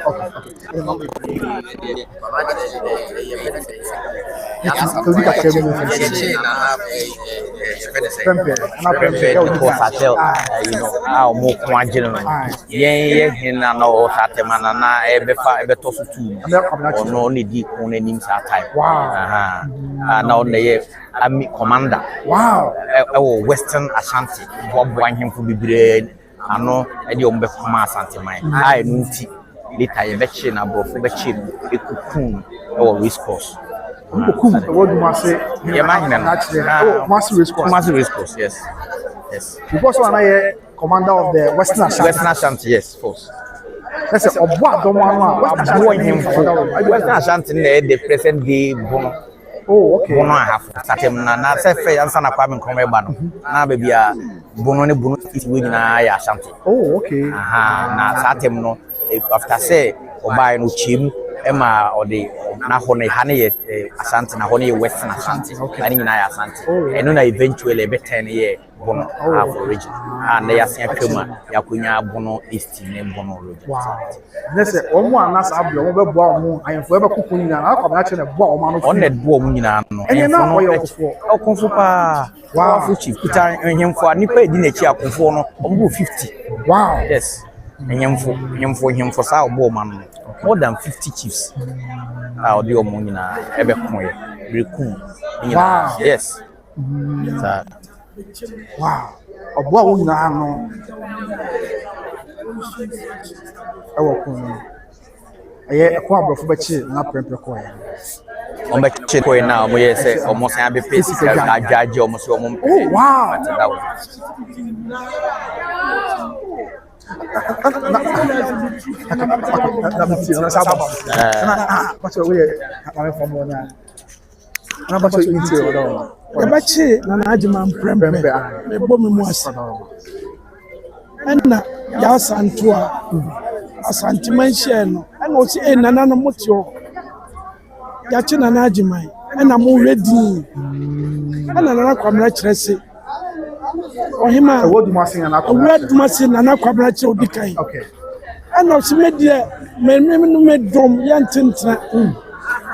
How more quantum, yeah, hina no satemana na ebe to so tu no ne di kun anim sa time. Wow. Na on the army commander. Wow. Western Ashanti bobo ahemfo bibre ano e de ombe koma Asante man. I no nti later ye be chi na brofo be chi ekukun e race course. What do you say? Yeah, massive race course, yes. Because one I commander of the Western Ashanti. Western Ashanti, yes, of course. That's a what don't want him for Western Ashanti the present day Bono. Oh, okay. Bono have started na say fe answer na kwame nkromeba no. Na be bia Bono ne Bono is we na ya Ashanti. Oh, okay. Na started no after say obai no chim Emma or the Nahone Honey Ashanti, Nahone Western Ashanti, and in Ashanti. And then eventually a 10 year Bono half origin. And they are saying Kuma, Yakunya Bono East name Bono origin. Wow. Let's say, one last abdo, I am forever cooking and I'll come at a bomb on that woman. And you're not for Confupa. Wow, Chief, put him for Nipa Dinachia Conforno, 50. Wow, yes. And him for Sao Bowman. More than 50 chiefs. I'll do Monina, Ebecoy, Bricum. Wow. Yes. Wow. A boy now. I will come. A quab of Bachi, not Pempercoy. On the Chicoy now, we say almost every piece of a judge almost. Oh, wow. Yabachi na najima mprempe mebo memuasa enna ya santua asanti manhye no enna o si enana no motio ya chi na najima enna mo ready enna na kwamra kirese ohima Owodumase na kwamra kire odikai okay enna o si medie medom ya ntentra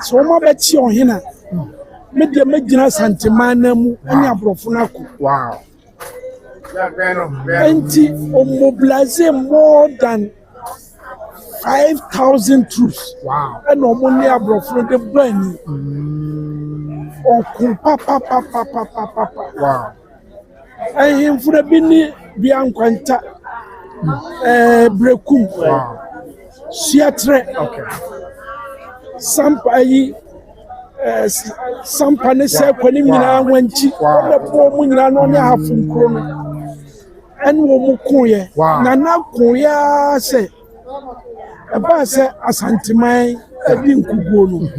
so mo ba chi ohina media magina santimana mu ani abrofo nako wow enti o mobilize more than 5,000 troops wow and o mo ni abrofo de brani o ku papa wow him fura bini biankwanta brekum wow siatre okay sampayi sampane se kwani nyina wanchi na po mu nyina no ne hafu nkro no en wo mu kunye na na kunya se e ba se asantiman edi nkuguo no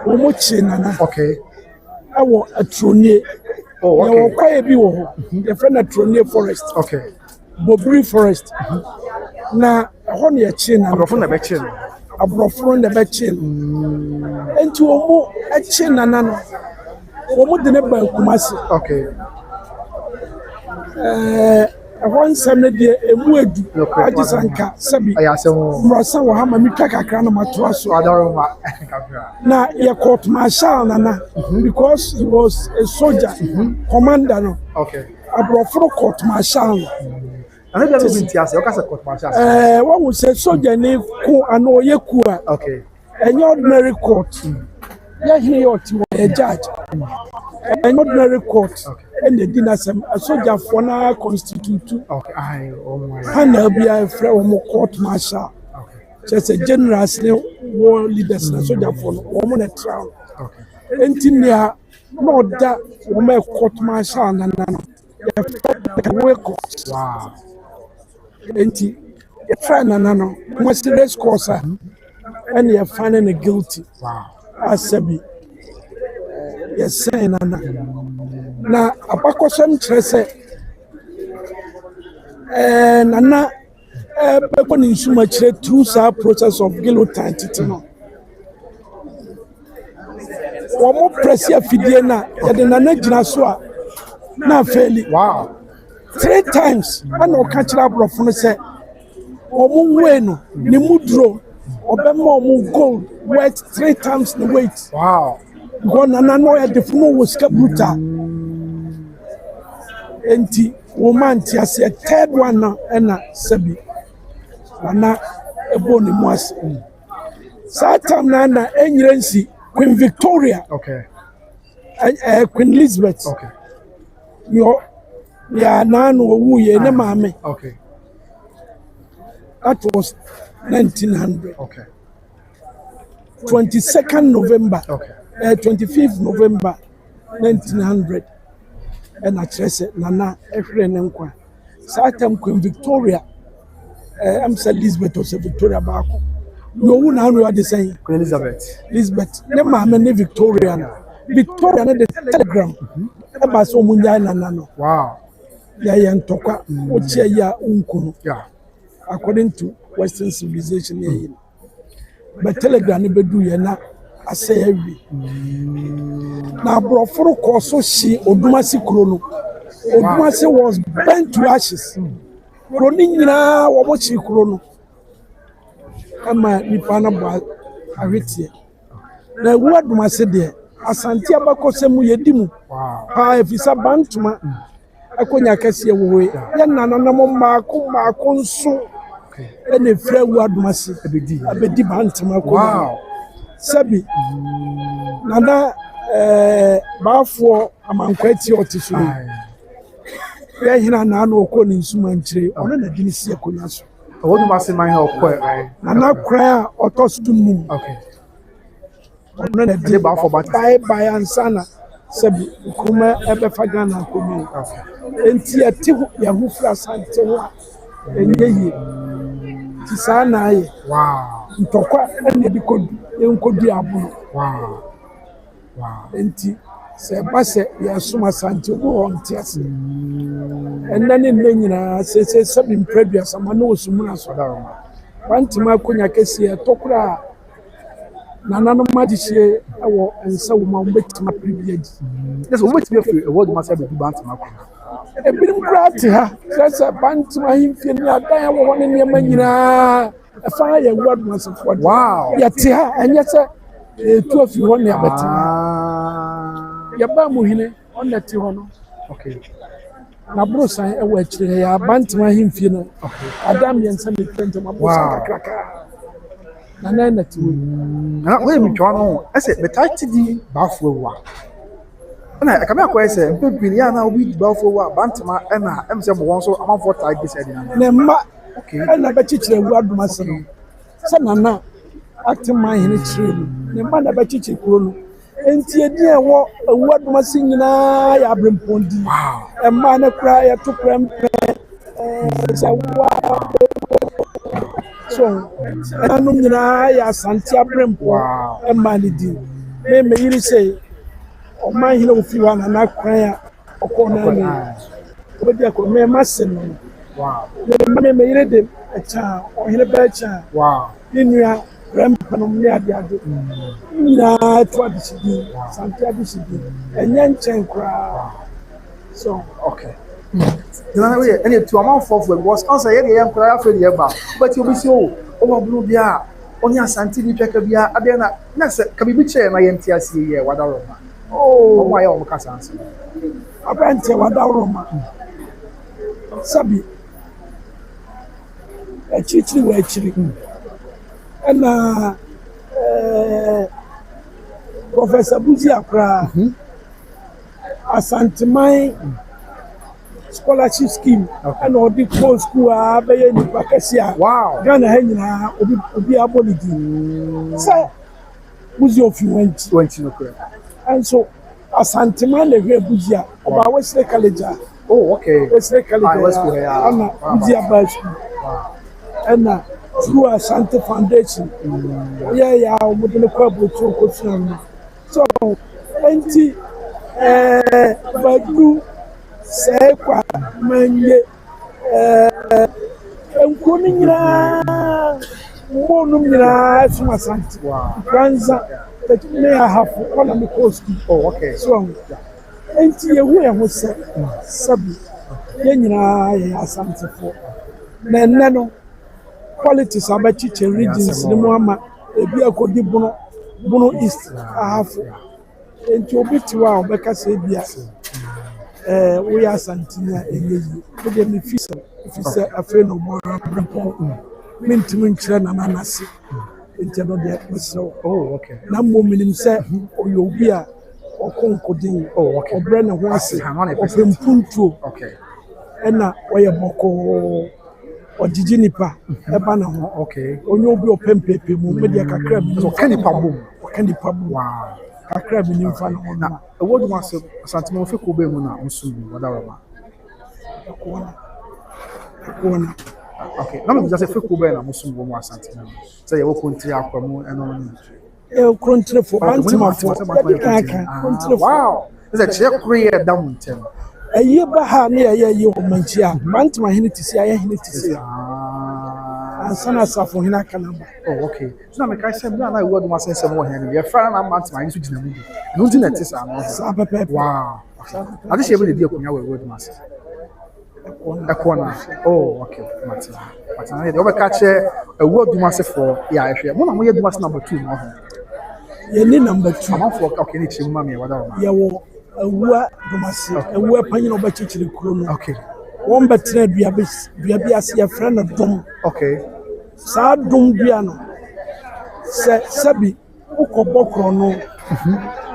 wo mu chi nana okay awo atronie okay wo kwae bi wo ho e fa na atronie forest okay Bobri forest na ho ne chi nana abrofo na be chi no abrofo na be chi enti omo eche nana no omo de ne ba Kumasi okay ahon samne de emu edu ajisanka sabi ayasemo mrosa wo ha ma mitwa kakra na mato aso adaroma kakra na ye court martial nana because he was a soldier commander no okay abrofo court martial and they don't think as you can say court martial what we say soldier ni ku ano ye ku a okay any ordinary court yeah he ought a judge an ordinary court and the dinner some a soldier for na constitute okay I oh my panel be a friend court martial okay just a general war leaders na soldier for woman a trial okay engineer no that woman court martial na no wow enti e try na no mo serious cause and you finding guilty wow asabi yes say na apakosem kire se nana bɛkɔ ne nsum akyerɛ through saa process of guillotine tete no wɔn prɛsi afidie no a yɛde nana gyina so a na afɛɛli. Wow. 3 times ɛna ɔka kyerɛ aborɔfo no sɛ wɔn wei no ne mu duro ɔbɛma wɔn gold worth 3 times the weight. Wow. Because nana no yɛ defo no wɔ sika brutal. Enti wɔn man ti ase third one na ɛna sɛbi nana ɛbɔ ne mu ase. Saa time na na ɛnyere nsi Queen Victoria. Okay. Queen Elizabeth. Okay. Yeah, Nano Wuye ne Mame. Okay. That was 1900. Okay. 22nd November. Okay. 25th November 1900. And I said, Nana, every nkwa. Satam Queen Victoria. I'm saying Elizabeth or Victoria Bako. No one know the same. Queen Elizabeth. Elizabeth. Ne Mame ne Victoria. Victoria ne the telegram. Eba so munya Nana. Wow. Yeah, according to Western civilization, but telegram be do na ase heavy. Na broforo koso shi Odumasi krono. Odumasi was burnt to ashes. Kroni nyina wo mo chi krono. Ama nipa na bo awetie. Na wu Odumasi de Asante abakosemu yedimu. Wow. Pa efisa bantuma. Akonya kase wowe ya nananam maako nso ene fra wu Adumasi abedi bantama ko. Wow. Sabi nana baafo amankwati otisu ya hina na na okọ ne nsuma nkyire ono na dini si akonya so Odumasi man ha okọ nana kra otosu mum. Okay. Ono na dini baafo ba bye ansana sabi kuma ebe fagana komi. Enti ati ya hufra Asante ho enyeyi ti saa na aye. Wow. Ntokwa ene bi kodu enkodu abuno. Wow. Wow. Enti se ba se ya suma Asante ho ntiase enane nne nyina se sabi mpredua sama na osumuna so daroma wantima konya kese tokura nananom magihie ewo ensa wo ma mbetima privilege. Yes, we wait for a word must have be bantama. Ebinim krati ha sasa bantama himfie ni adan ya wo ne niyama nyina afa ya wu Adumasi fo. Wow. Ya te ha enye se tu afi ho ne abetima. Ya ba mu hine on na te ho no. Okay. Na brosan ewo akire ya bantama himfie no. Okay. Adam yensa me twente ma brosan kakraka. Nana na te wo. Na we mi twa no ese betati di baafo wa. Na kame akwa ese mpepini ya na obi di baafo wa bantama na emse bo won so amanfo tai gi sedi na. Ne ma Okay. na ba chichire wu Adumasi no. Sa nana actima hene chire ne ma na ba chichire kuro no. Enti edi ewo wu Adumasi nyina ya abrempondi. Wow. E ma na kura ya to prempe sa wa so anu nyina ya Asante abrempo. Wow. E ma ni di me yiri say o ma hene ofi wa na kwan ya okona ni obedi akọ me masen no. Wow. Me yiri de echa o hene ba echa. Wow. Inua rempa no me ade ade nyina to adisidi Asante adisidi enye nchen kra so Okay. Na we any to amanfo for was answer ye dey nkura afa dey ba but you be see o blue bia oni Asante ni tweka bia ade na se ka bibi che na ye ntiase ye wadaro ma o mo aye o kasa ansa abante wadaro ma sabi echichiri wa echiri na Professor Buzi Akra Asante man scholarship scheme and all the post school abaye ni pakesia. Wow. Ghana ha nyina obi abolidi. Say Buzi of you went no correct. And so Asante man le hwe Buzi a oba Wesley College. Oh, okay. Wesley College. Wesley here. Ana Buzi aba school. Wow. And through Asante Foundation. Yeah, we dey call Bluetooth ko so enti badu se kwa manye enko ni nyina mo no nyina so asante kwanza me ahafu ona me cost so enti yehu se sabi ye nyina ye asante fo na neno qualities abachi regions ni mo ama ebi akodi bono east ahafu enti obitiwa obeka se bia we are santina eyi we dey me fisa afi no mo mintimu nkyerɛ na nanase enti no de so na mo minim sɛ oyo obi a ɔkonkodin ɔbrɛ ne ho ase ɔpempuntuo ɛna ɔyɛ bɔkɔ ɔgyigyi nipa ɛba na ho onye obi ɔpempepe mu media kakra bi ɔka nipa bom kakra bi nimfa na ho na ɛwɔ dum ase asantimo fe ko be mu na nso bi wadarama kona okay na me just say fe ko be na nso bi mu asantimo say ye kontri akwamu ɛno no kontri fo antima fo kontri wow is a check create down ten ayi ba ha na ye o manchi a antima hene tisi aye hene tisi ansana safo hene kanamba okay so na me kai say na ɛwɔ dum ase nsɛm wɔ hene ye fra na antima hene so gina mu bi no nti na tisa no sa pepe wow ade she be dey akunya wɔ ɛwɔ dum ase ekona okay Martin na dey obeka che ɛwɔ dum ase for ya ehwe mo na mo ye dum ase number 2 no ho ye ni number 2 amafo okay ni chimu ma me wada ye wo awua dumase awua panyin oba chichiri kuro no okay won betre dua bi ase ye frɛ no dom okay sa dom dua no se sabi ukɔbɔ kro no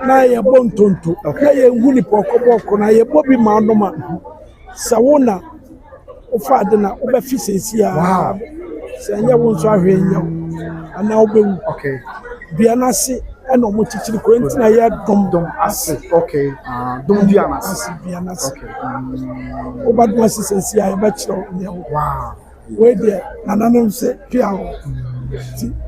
na ye bontonto na ye nguni pɔkɔbɔ kro na ye bobi ma no ma sawona ofa de na oba fi sensia wow se anya won so ahwe nya ana obewu okay bia na se ɛna ɔmo chichiri kuro ntina ye dom ase okay dom bia na ase bia na se okay oba dom ase sensia ye ba kyerɛ nyawo wow we de nananom se pia ho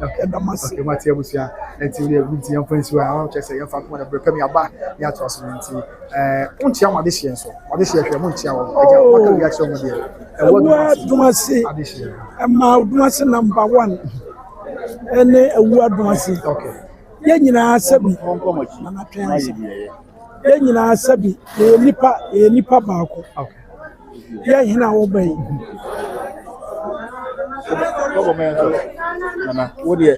okay damas okay mati abusia enti we dey good yan fancy wa I check say yan fa ko na break me aba ya to so enti untia ma de hye nso ma de hye hwe mo ntia wo eja maka wi akyerɛ mo de ɛwɔ dumase ɛma dumase number 1 ɛne ɛwɔ dumase okay ye nyina sabi na na twense ye nyina sabi ye nipa baako okay ye hina wo bai Nana, what do you?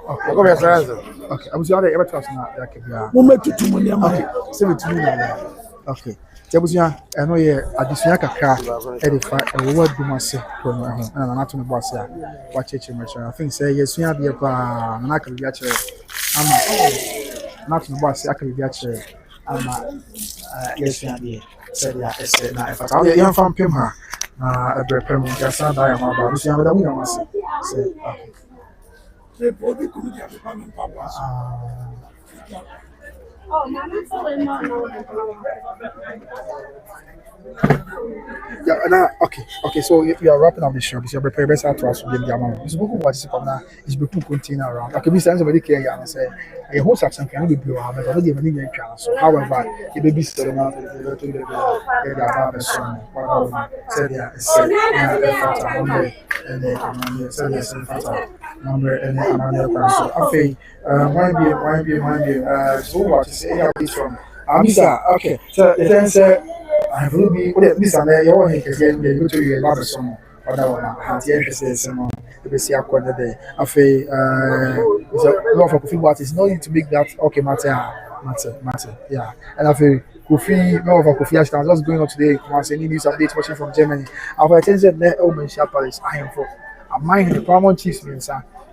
Okay, come here, sir. Okay, I'm sorry, ever trust na ya kebia. Mo metutu mo ne ma. Okay, 72 na. Okay. Tiabusia, eno ye adisua kakra e de fa ewo adumase ko no ho. Na na to no boase a wa cheche me I think say yesua de pa na ka bia kire. Ama na to no boase aka bia kire. Ama yesua de say ya ese na e fa. Ya yan fam pem ha. Na ebrepem ya sa da ya ma ba. Yesua me da mu ya mase. Say okay. Le podi kunu ya fa me papa. Oh, Mama, no. Yeah, okay. So we are wrapping up the show. Because you're prepared best to us to the amount. It's book what is now. It's book container around. Okay, we send somebody care and say a whole section can be built. But I don't give any chance. So, however, the baby still not the said yeah, number and so okay. Might be so what to say from Amisa. Okay, so the answer I will be this and you want to go to your lab some other one. Has the emphasis on the basic accord day. Afe is a lot of coffee what is no need to make that okay matter. Yeah. And afe coffee no of coffee as just going on today. Once any news updates watching from Germany. I've attended the Omen Palace. I am for a mind the Paramount Chiefs means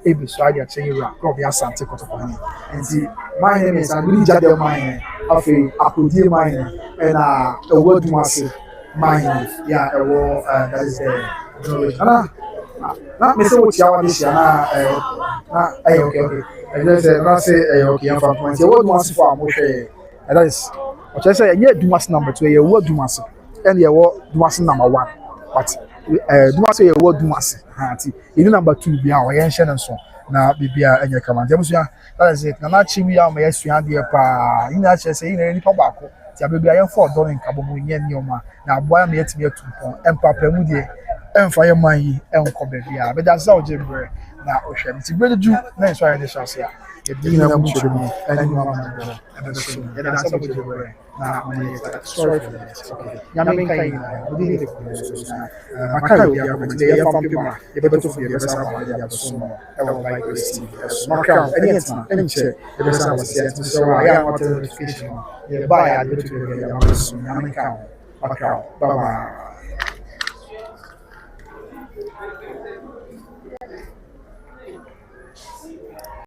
ebi so ade akyɛ yira club ya sante kotokoni nti my name is Andy Jade mine afi akodie mine na ewo dumase mine ya ewo that is na me say what ya wa this na okay and then say na say okay am from point ewo dumase for amohwe that is o kyerɛ sɛ ye dumase number 2 ye ewo dumase and ye ewo dumase number 1 but dumase ye ewo dumase ati ini number 2 bia o yen hye nso na bibia enye kama jamusia that is it na na chi wi am yesua de pa ina che say ina ni pa bako ti abibia yen for do nka bo mu nye nioma na aboa me yetimi atupon empapa mu de ɛmfa yɛ man yi ɛnkɔ baabi a bɛda sɛ ɔgye brɛ na ɔhwɛ me ti bɛdu na nso ayɛ de hyɛ ase a yɛdi na mu kyerɛ mu ɛne mu ama no ɛbɛso yɛda sɛ ɔgye brɛ na ɔyɛ sorry for that okay nyame nka yi na ɔde ne de kɔ so na maka obi akɔ nti yɛ fam pema yɛbɛto fo yɛbɛsa ba yɛ abɛso no ɛwɔ by grace tv ɛso maka ɛne ɛtena ɛne nkyɛ yɛbɛsa ba sɛ ɛtena sɛ ɔyɛ a ɔte notification yɛba yɛ adeɛ to yɛ abɛso nyame nka maka bye bye